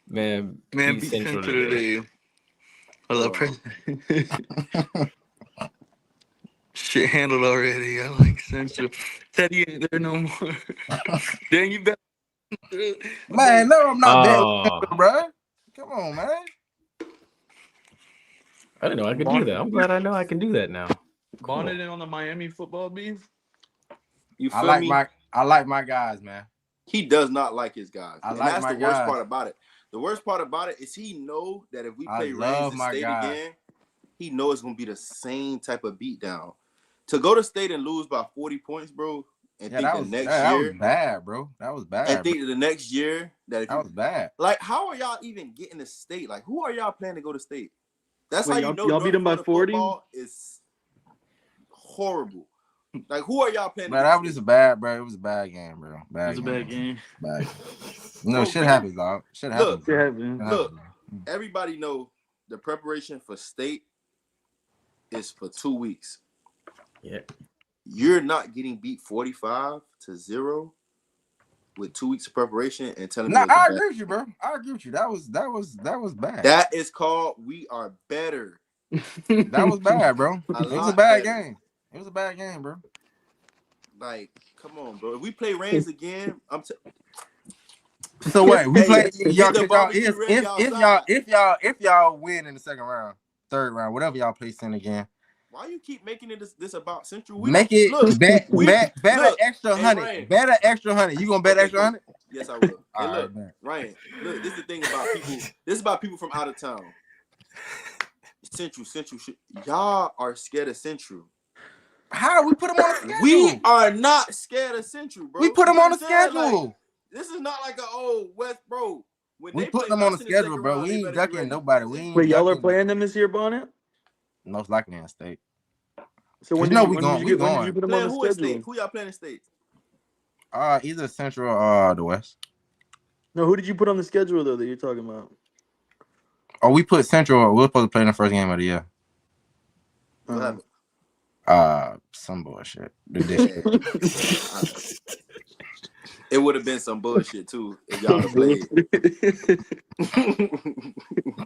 Speaker 1: Man,
Speaker 3: be Central today. I love Preseason. Shit handled already. I like Central. Teddy ain't there no more. Dang, you better.
Speaker 7: Man, no, I'm not bad, bro. Come on, man.
Speaker 1: I didn't know I could do that. I'm glad I know I can do that now.
Speaker 3: Cool. Bonnet on the Miami football beef.
Speaker 4: You feel me?
Speaker 7: I like my guys, man.
Speaker 4: He does not like his guys.
Speaker 7: That's
Speaker 4: the worst part about it. The worst part about it is he know that if we play Reigns in State again, he know it's gonna be the same type of beatdown. To go to State and lose by 40 points, bro, and think the next year
Speaker 7: that was bad, bro. That was bad.
Speaker 4: And think the next year that
Speaker 7: was bad.
Speaker 4: Like, how are y'all even getting to State? Like, who are y'all planning to go to State? That's how you know
Speaker 3: y'all beat them by 40.
Speaker 4: Is horrible. Like, who are y'all playing?
Speaker 7: Man, that was just bad, bro. It was a bad game, bro.
Speaker 3: It was a bad game.
Speaker 7: Bad. No, shit happens, dog. Shit happens.
Speaker 4: Look, everybody know the preparation for State is for 2 weeks.
Speaker 1: Yeah.
Speaker 4: You're not getting beat 45-0 with 2 weeks of preparation and telling me.
Speaker 7: I agree with you, bro. I agree with you. That was bad.
Speaker 4: That is called we are better.
Speaker 7: That was bad, bro. It was a bad game. It was a bad game, bro.
Speaker 4: Like, come on, bro. If we play Reigns again,
Speaker 7: So what? We play if y'all win in the second round, third round, whatever y'all place in again.
Speaker 4: Why you keep making it this about Central?
Speaker 7: Bet extra 100. Bet an extra 100. You gonna bet extra 100?
Speaker 4: Yes, I will. Hey, look, Ryan. Look, this is the thing about people. This is about people from out of town. Central. Y'all are scared of Central.
Speaker 7: How we put them on the schedule?
Speaker 4: We are not scared of Central, bro.
Speaker 7: We put them on the schedule.
Speaker 4: Like, this is not like an old West, bro.
Speaker 7: We put them on the schedule, bro. We ain't ducking nobody.
Speaker 3: Wait, y'all are playing them this year, Bonnet?
Speaker 7: Most likely in State.
Speaker 3: So when
Speaker 7: we going.
Speaker 3: Did you put them on the schedule?
Speaker 4: Who y'all playing in State?
Speaker 7: Either Central or the West.
Speaker 3: No, who did you put on the schedule though that you're talking about?
Speaker 7: Oh, we put Central. We were supposed to play in the first game of the year.
Speaker 4: What happened?
Speaker 7: Some bullshit. The district.
Speaker 4: It would have been some bullshit too if y'all had played.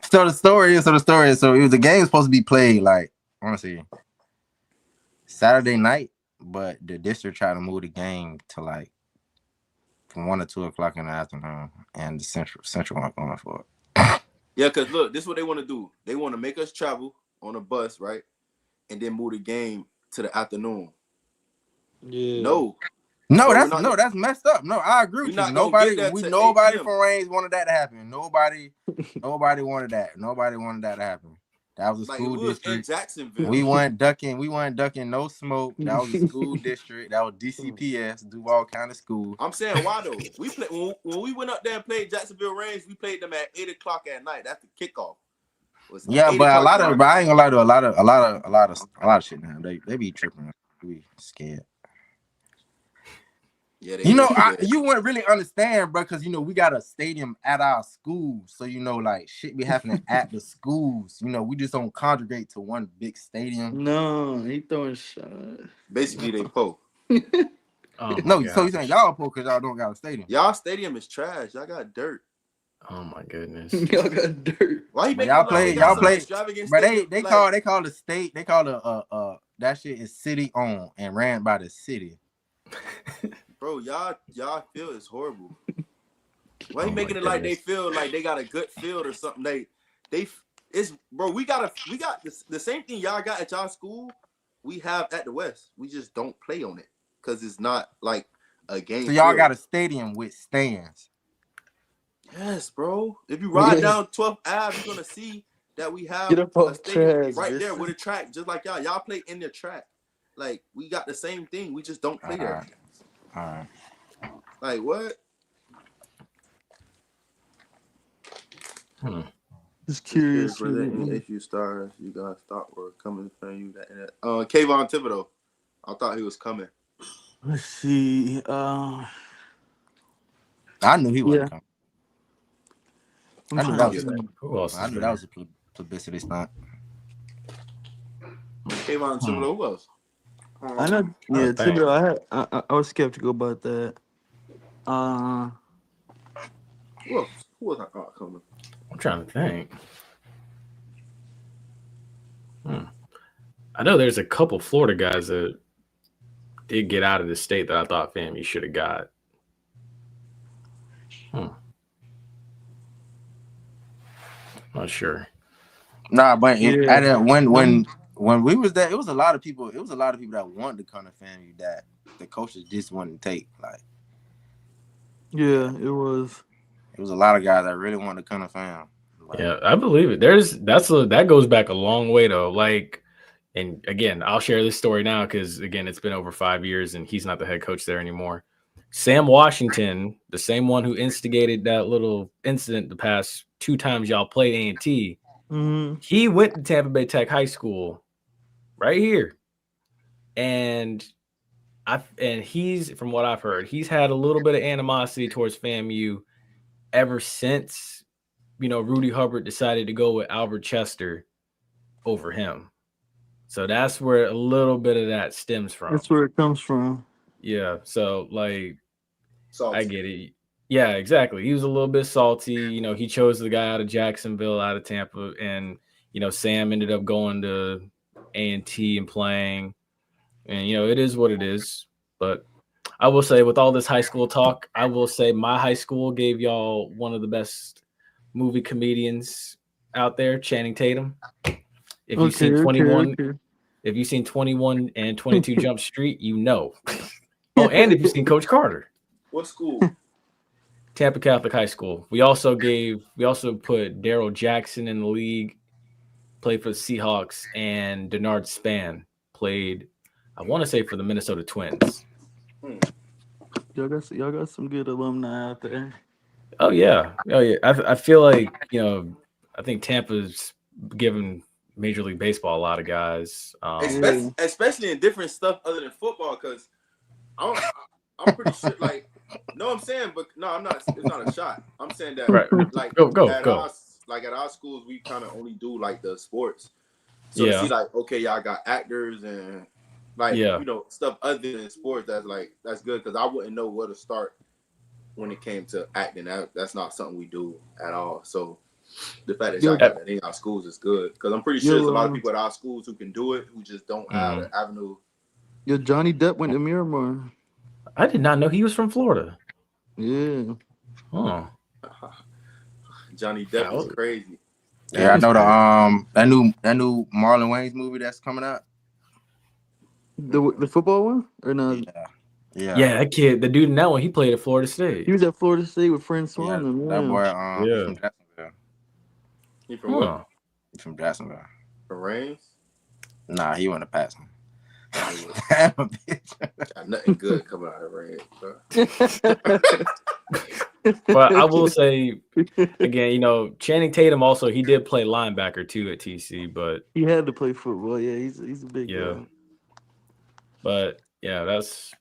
Speaker 7: So the story is, the game was supposed to be played like, I want to see, Saturday night, but the district tried to move the game to like from 1 or 2 o'clock in the afternoon, and the Central weren't going for it.
Speaker 4: Yeah, because look, this is what they want to do. They want to make us travel on a bus, right? And then move the game to the afternoon.
Speaker 3: Yeah.
Speaker 7: That's messed up. No, I agree with you. Nobody from Reigns wanted that to happen. Nobody wanted that. Nobody wanted that to happen. That was a school district.
Speaker 4: In Jacksonville.
Speaker 7: We weren't ducking no smoke. That was a school district. That was DCPS, Duval County School.
Speaker 4: I'm saying why though? We played when we went up there and played Jacksonville Reigns, we played them at 8 o'clock at night. That's the kickoff.
Speaker 7: Yeah, but I ain't gonna lie to a lot of shit now. They be tripping. They be scared.
Speaker 4: Yeah,
Speaker 7: you wouldn't really understand, bro, because we got a stadium at our school, so like shit be happening at the schools. We just don't congregate to one big stadium.
Speaker 3: No, he throwing shots.
Speaker 4: Basically, they po.
Speaker 7: So you saying y'all po because y'all don't got a stadium?
Speaker 4: Y'all stadium is trash. Y'all got dirt.
Speaker 1: Oh my goodness.
Speaker 3: Y'all got dirt.
Speaker 4: Why you making
Speaker 7: Y'all
Speaker 4: like
Speaker 7: play,
Speaker 4: they got
Speaker 7: y'all
Speaker 4: some
Speaker 7: play,
Speaker 4: extravagant
Speaker 7: but
Speaker 4: stadium?
Speaker 7: they
Speaker 4: Like,
Speaker 7: call the state, they call the that shit is city owned and ran by the city.
Speaker 4: bro, y'all feel is horrible. Why you
Speaker 1: Oh
Speaker 4: making
Speaker 1: my
Speaker 4: it like they
Speaker 1: goodness.
Speaker 4: feel like they got a good field or something? It's bro. We got the same thing y'all got at y'all school. We have at the West. We just don't play on it because it's not like a game.
Speaker 7: So y'all
Speaker 4: field.
Speaker 7: got a stadium with stands.
Speaker 4: Yes, bro. If you ride down 12th Ave, you're gonna see that we have a stadium right there with a track, just like y'all. Y'all play in the track. Like we got the same thing. We just don't play there.
Speaker 7: All right.
Speaker 4: Like what?
Speaker 3: Just curious.
Speaker 4: For any HU stars, you guys thought were coming from you. Kayvon Thibodeau. I thought he was coming.
Speaker 3: Let's see.
Speaker 7: I knew he wasn't coming. I knew that was
Speaker 1: Who else?
Speaker 7: I knew that was a publicity stunt.
Speaker 4: Kayvon Thibodeau. Who else?
Speaker 3: I know. Yeah, Thibodeau. I was skeptical about that.
Speaker 4: Who else? Who was I thought coming?
Speaker 1: I'm trying to think. I know there's a couple Florida guys that did get out of the state that I thought FAMU should have got. Not sure.
Speaker 7: Nah, but when we was there, it was a lot of people. It was a lot of people that wanted to come to FAMU that the coaches just wouldn't take. Like,
Speaker 3: yeah, it was.
Speaker 7: It was a lot of guys that really wanted to come to FAMU. Like,
Speaker 1: Yeah, I believe it. That goes back a long way though. Like, and again, I'll share this story now because again, it's been over 5 years and he's not the head coach there anymore. Sam Washington, the same one who instigated that little incident the past 2 times y'all played A&T, he went to Tampa Bay Tech High School right here. And he's, from what I've heard, he's had a little bit of animosity towards FAMU ever since, Rudy Hubbard decided to go with Albert Chester over him. So that's where a little bit of that stems from.
Speaker 3: That's where it comes from.
Speaker 1: Yeah. So, like,
Speaker 4: salty.
Speaker 1: I get it. Yeah, exactly. He was a little bit salty. He chose the guy out of Jacksonville, out of Tampa. And, Sam ended up going to A&T and playing. And, it is what it is. But I will say, with all this high school talk, I will say my high school gave y'all one of the best movie comedians out there, Channing Tatum. If you've seen 21, if you've seen 21 and 22 Jump Street, Oh, and if you've seen Coach Carter.
Speaker 4: What school?
Speaker 1: Tampa Catholic High School. We also put Daryl Jackson in the league, played for the Seahawks, and Denard Span played, I want to say, for the Minnesota Twins.
Speaker 3: Y'all got some good alumni out there.
Speaker 1: Oh yeah. I feel like I think Tampa's given Major League Baseball a lot of guys,
Speaker 4: especially in different stuff other than football. Because I'm pretty sure, like, no, I'm saying, but no, I'm not. It's not a shot. I'm saying that,
Speaker 1: right.
Speaker 4: Like,
Speaker 1: go.
Speaker 4: At our schools, we kind of only do like the sports. So to see, like, okay, y'all got actors and like, stuff other than sports. That's good because I wouldn't know where to start when it came to acting. That's not something we do at all. So the fact that y'all got that in our schools is good because I'm pretty sure there's a lot of people at our schools who can do it who just don't have an avenue.
Speaker 3: Yo, Johnny Depp went to Miramar.
Speaker 1: I did not know he was from Florida.
Speaker 3: Yeah.
Speaker 1: Oh.
Speaker 4: Johnny Depp is crazy.
Speaker 7: Yeah, I know that new Marlon Wayans movie that's coming out.
Speaker 3: The football one or no?
Speaker 1: Yeah, that kid, the dude in that one, he played at Florida State.
Speaker 3: He was at Florida State with Francois.
Speaker 7: Yeah, that boy. From Jacksonville.
Speaker 4: He from what?
Speaker 7: He from Jacksonville.
Speaker 4: From Reigns?
Speaker 7: Nah, he went to Patson.
Speaker 4: Got nothing good coming out of Reigns, bro.
Speaker 1: But I will say again, Channing Tatum also, he did play linebacker too at TC, but
Speaker 3: he had to play football. Yeah, he's a big guy.
Speaker 1: But yeah, that's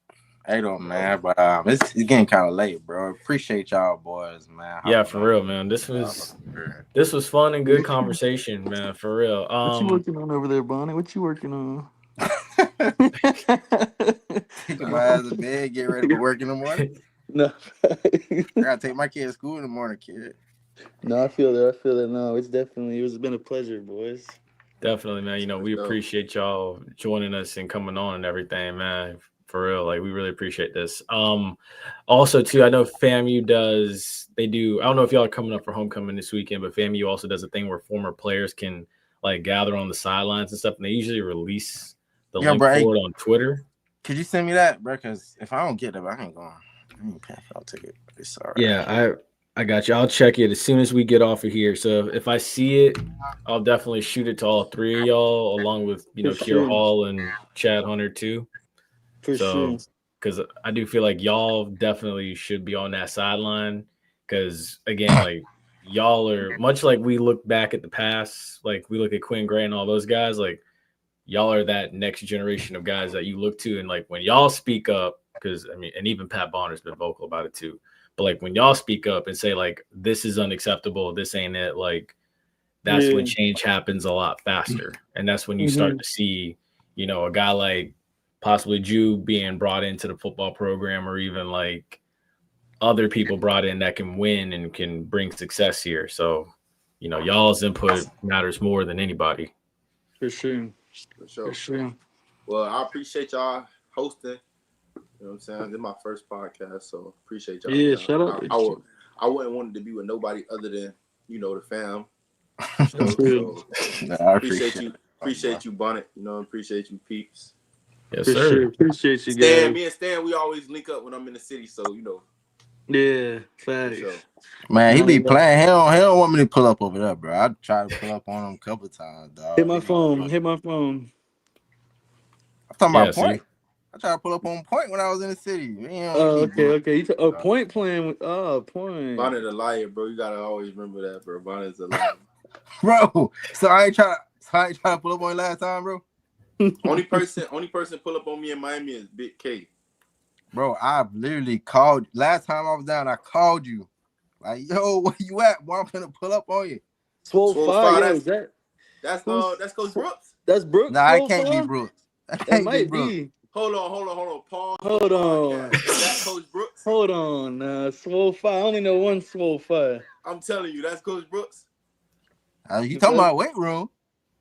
Speaker 7: though, man. But it's getting kind of late, bro. Appreciate y'all boys, man.
Speaker 1: Yeah, for real, man. This was fun and good conversation, man. For real.
Speaker 3: What you working on over there, Bonnie? What you working on?
Speaker 7: Take my ass to bed, get ready for work in the morning.
Speaker 3: No,
Speaker 7: I gotta take my kid to school in the morning, kid.
Speaker 3: No, I feel that. I feel that. No, it's been a pleasure, boys.
Speaker 1: Definitely, man. You know, we appreciate y'all joining us and coming on and everything, man. For real, like we really appreciate this. Also too, I know FAMU they do. I don't know if y'all are coming up for homecoming this weekend, but FAMU also does a thing where former players can like gather on the sidelines and stuff, and they usually release the link for it on Twitter.
Speaker 7: Could you send me that, bro? Because if I don't get it, I ain't going. I ain't paying for a ticket. It's all right.
Speaker 1: Yeah, I got you. I'll check it as soon as we get off of here. So if I see it, I'll definitely shoot it to all three of y'all, along with Kier Hall and Chad Hunter too.
Speaker 3: For sure.
Speaker 1: Because I do feel like y'all definitely should be on that sideline. Because again, like y'all are much like we look back at the past, like we look at Quinn Gray and all those guys. Like y'all are that next generation of guys that you look to, and like when y'all speak up, because I mean, and even Pat Bonner's been vocal about it too. But like when y'all speak up and say like this is unacceptable, this ain't it, like that's when change happens a lot faster, and that's when you start to see, a guy like possibly Jew being brought into the football program, or even like other people brought in that can win and can bring success here. So, y'all's input matters more than anybody.
Speaker 3: For sure.
Speaker 4: For sure. Well, I appreciate y'all hosting. You know what I'm saying? This is my first podcast, so appreciate y'all.
Speaker 3: Yeah, shout out.
Speaker 4: I wouldn't want it to be with nobody other than, the fam. So appreciate you, Bonnet. Appreciate you, Peeps.
Speaker 1: Yes, sir.
Speaker 3: Sure. Appreciate you, guys.
Speaker 4: Me and Stan, we always link up when I'm in the city, so
Speaker 3: Yeah, facts.
Speaker 4: Sure.
Speaker 7: Man, he be playing. He don't want me to pull up over there, bro. I tried to pull up on him a couple times, dog.
Speaker 3: Hit my phone.
Speaker 7: I'm talking about Point. I tried to pull up on Point when I was in the city. Man,
Speaker 3: okay. Point playing with Point.
Speaker 4: Bonnet a liar, bro. You gotta always remember that, bro. Bonnet's a liar.
Speaker 7: Bro, so I ain't trying to pull up on you last time, bro.
Speaker 4: Only person pull up on me in Miami is Big K.
Speaker 7: Bro, I've literally called. Last time I was down, I called you. Like, yo, where you at? Boy, I'm finna pull up on you.
Speaker 3: Swole 5,
Speaker 4: that's Coach Brooks.
Speaker 3: That's Brooks.
Speaker 7: Nah, it can't be Brooks.
Speaker 3: That might be.
Speaker 4: Hold on. Pause.
Speaker 3: Hold on.
Speaker 4: Is that Coach Brooks?
Speaker 3: Hold on. Swole 5. I only know one Swole 5.
Speaker 4: I'm telling you, that's Coach Brooks.
Speaker 7: You talking about weight room?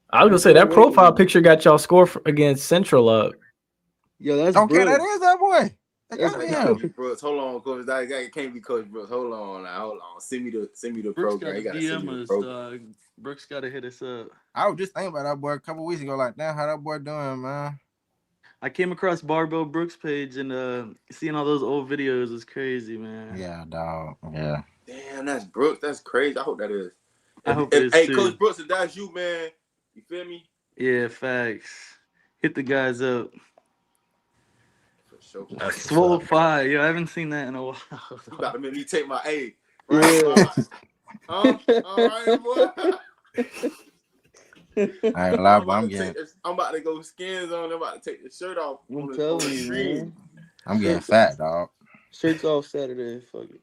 Speaker 1: I was gonna say that profile picture got y'all score against Central up.
Speaker 3: Yo, that's
Speaker 7: okay.
Speaker 3: Brooks.
Speaker 7: That is that boy.
Speaker 4: That Brooks. Hold on, Coach. That can't be Coach Brooks. Hold on. Send me the program. You gotta send me the program.
Speaker 3: Brooks gotta hit us up.
Speaker 7: I was just thinking about that boy a couple weeks ago. Like, damn, how that boy doing, man?
Speaker 3: I came across Barbell Brooks' page and seeing all those old videos is crazy, man.
Speaker 7: Yeah, dog. Yeah.
Speaker 4: Damn, that's Brooks. That's crazy. I hope that is.
Speaker 3: I hope it is
Speaker 4: hey,
Speaker 3: too.
Speaker 4: Coach Brooks, if that's you, man, you feel me?
Speaker 3: Yeah, facts. Hit the guys up.
Speaker 4: For sure.
Speaker 3: Swole 5. Yo, I haven't seen that in a while.
Speaker 4: You about to make me take my A.
Speaker 3: Right?
Speaker 4: Yeah. All right, boy.
Speaker 7: I ain't lie, but
Speaker 4: I'm about to go skins on. I'm about to take the shirt off.
Speaker 3: I'm telling you, man.
Speaker 7: I'm getting fat, dog.
Speaker 3: Shirts off Saturday. Fuck it.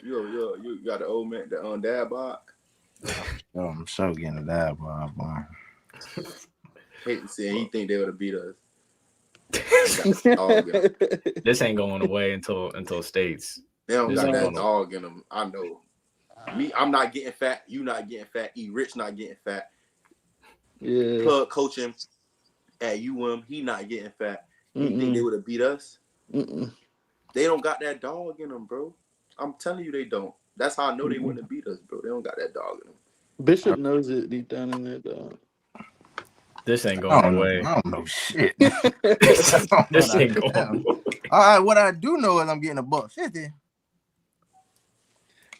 Speaker 4: Yo, you got the old man, the dad bod.
Speaker 7: Yo, I'm so getting a dad bod, boy.
Speaker 4: Hate to see he think they would have beat us.
Speaker 1: This ain't going away until states.
Speaker 4: They don't got that dog in them. I know. Me, I'm not getting fat. You not getting fat. E. Rich not getting fat.
Speaker 3: Yeah.
Speaker 4: Plug coaching at UM. He not getting fat. You think they would have beat us? They don't got that dog in them, bro. I'm telling you, they don't. That's how I know they wouldn't have beat us, bro. They don't got that dog in them.
Speaker 3: Bishop knows it deep down in there, dog.
Speaker 1: This ain't going away.
Speaker 7: I don't know shit.
Speaker 1: This ain't going away.
Speaker 7: All right, what I do know is I'm getting $150.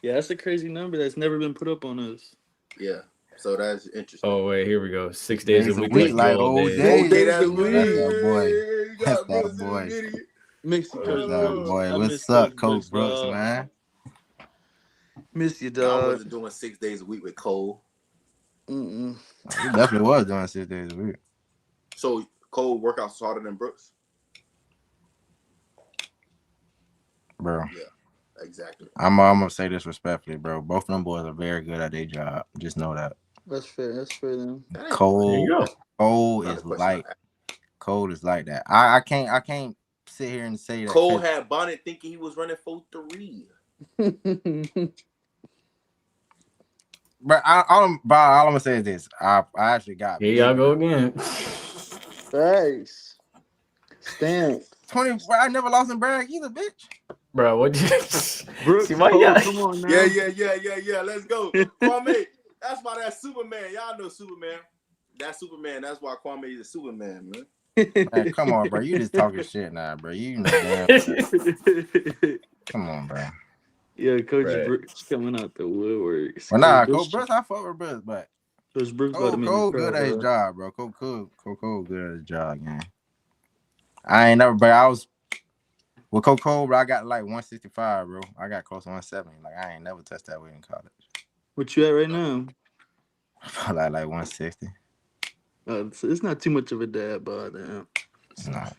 Speaker 3: Yeah, that's a crazy number that's never been put up on us.
Speaker 4: Yeah, so that's interesting.
Speaker 1: Oh wait, here we go. 6 days a week,
Speaker 7: like old days.
Speaker 4: That's
Speaker 7: that boy. That's that boy. That boy. What's up, Coach Brooks, man?
Speaker 3: Miss you,
Speaker 4: I
Speaker 3: dog.
Speaker 4: wasn't doing 6 days a week with Cole.
Speaker 7: He definitely was doing 6 days a week.
Speaker 4: So Cole workouts harder than Brooks,
Speaker 7: bro.
Speaker 4: Yeah, exactly.
Speaker 7: I'm gonna say this respectfully, bro. Both of them boys are very good at their job. Just know that.
Speaker 3: That's fair. That's fair, then.
Speaker 7: Cole is like that. I can't sit here and say that.
Speaker 4: Cole had Bonnet thinking he was running 4.3.
Speaker 7: But all I'm gonna say is this: I actually got.
Speaker 1: Here y'all go again.
Speaker 3: Thanks. Stamp.
Speaker 7: 20. Bro, I never lost in brag either, bitch.
Speaker 1: Bro, what you
Speaker 3: Brooks,
Speaker 1: see? Why
Speaker 3: Cole,
Speaker 1: y'all?
Speaker 3: come on now.
Speaker 4: Yeah. Let's go. Kwame, that's why that's Superman. Y'all know Superman. That's Superman. That's why Kwame is a Superman, man.
Speaker 7: Man, come on, bro. You just talking shit now, bro. You know damn. Come on, bro.
Speaker 3: Yeah, Coach
Speaker 1: Right.
Speaker 3: Brooks coming out the woodworks.
Speaker 7: Well, nah, Coach Brooks, I fuck with Brooks, but
Speaker 3: Coach Brooks about to make me
Speaker 7: Cole
Speaker 3: proud,
Speaker 7: good at his
Speaker 3: bro.
Speaker 7: job, bro. Cole good at his job, man. I ain't never, but I was with Cole, bro. I got like 165, bro. I got close to 170. Like I ain't never touched that weight in college.
Speaker 3: What you at right now?
Speaker 7: like 160.
Speaker 3: It's not too much of a dab, but
Speaker 7: It's not.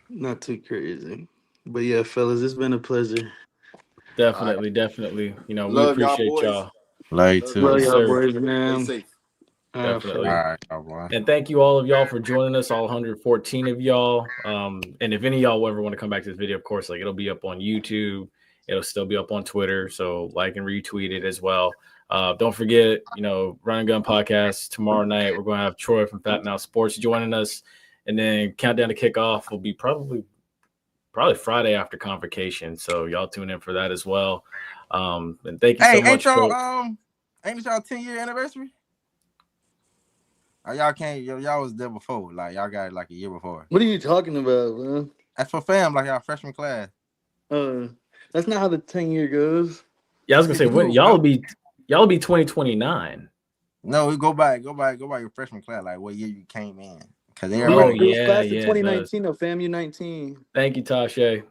Speaker 3: not too crazy. But yeah, fellas, it's been a pleasure.
Speaker 1: Definitely. You know,
Speaker 4: Love
Speaker 1: we
Speaker 4: y'all,
Speaker 1: appreciate
Speaker 4: boys.
Speaker 1: y'all.
Speaker 7: Love you too.
Speaker 3: Love
Speaker 1: Yes,
Speaker 3: y'all,
Speaker 1: sir.
Speaker 3: boys, man.
Speaker 4: Stay safe.
Speaker 1: Definitely.
Speaker 7: All right, y'all, boy.
Speaker 1: And thank you all of y'all for joining us, all 114 of y'all. And if any of y'all ever want to come back to this video, of course, like it'll be up on YouTube. It'll still be up on Twitter. So like and retweet it as well. Don't forget, you know, Run and Gun Podcast tomorrow night. We're going to have Troy from Fat Now Sports joining us. And then countdown to kickoff will be probably Friday after convocation. So y'all tune in for that as well. And thank you so much.
Speaker 7: Ain't y'all 10-year anniversary? Or y'all can't? Y'all was there before. Like y'all got it like a year before.
Speaker 3: What are you talking about, man?
Speaker 7: That's for fam, like y'all freshman class.
Speaker 3: That's not how the 10-year goes.
Speaker 1: Yeah, I was gonna say when y'all be 2029.
Speaker 7: No, we go by your freshman class, like what year you came in. Because
Speaker 3: It
Speaker 7: everybody.
Speaker 3: was class of 2019 of FAMU 19.
Speaker 1: Thank you, Tasha.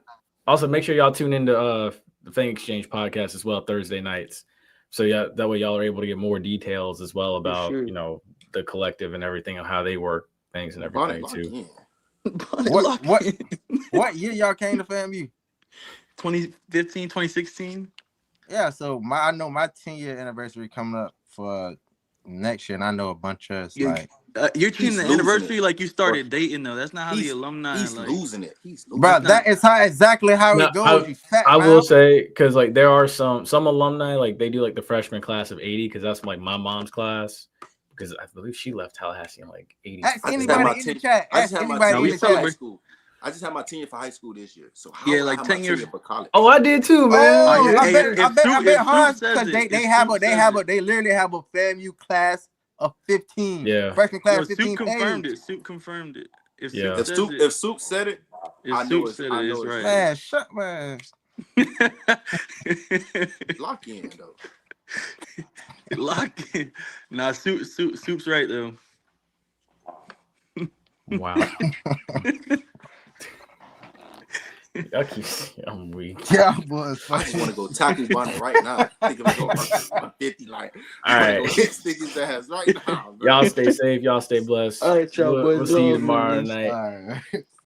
Speaker 1: Also, make sure y'all tune into the Thing Exchange podcast as well Thursday nights. So yeah, that way y'all are able to get more details as well about you know the collective and everything of how they work things and everything too.
Speaker 7: What year y'all came to FAMU?
Speaker 3: 2015, 2016.
Speaker 7: Yeah, so I know my 10-year anniversary coming up for next year, and I know a bunch of us like.
Speaker 3: You're treating the anniversary like you started dating though. That's not how the alumni.
Speaker 4: He's
Speaker 3: like,
Speaker 4: losing it.
Speaker 7: Bro, that is exactly how it goes.
Speaker 1: I will say because like there are some alumni like they do like the freshman class of 80 because that's like my mom's class because I believe she left Tallahassee in like 80.
Speaker 7: Ask anybody in the chat. Ask anybody in the chat.
Speaker 4: I just had my 10-year for high school this year. So
Speaker 3: yeah, like 10 years
Speaker 4: for college.
Speaker 1: Oh, I did too, man.
Speaker 7: Oh, I bet Hans because they literally have a FAMU class of 15.
Speaker 1: Yeah,
Speaker 7: freshman class 15.
Speaker 3: Soup confirmed it.
Speaker 4: If Soup said it, I know it's right.
Speaker 7: Man, shut man.
Speaker 4: Lock in though.
Speaker 3: Lock in. Nah, Soup's right though.
Speaker 1: Wow. I'm weak.
Speaker 7: Yeah, boys.
Speaker 4: I just want to go tackle Bunny right now. I think I'm going to go 50 like.
Speaker 1: All right.
Speaker 4: Go hit Sticky's ass right now. Bro.
Speaker 1: Y'all stay safe. Y'all stay blessed.
Speaker 3: All right, y'all boys.
Speaker 1: We'll see you tomorrow night.
Speaker 7: All right.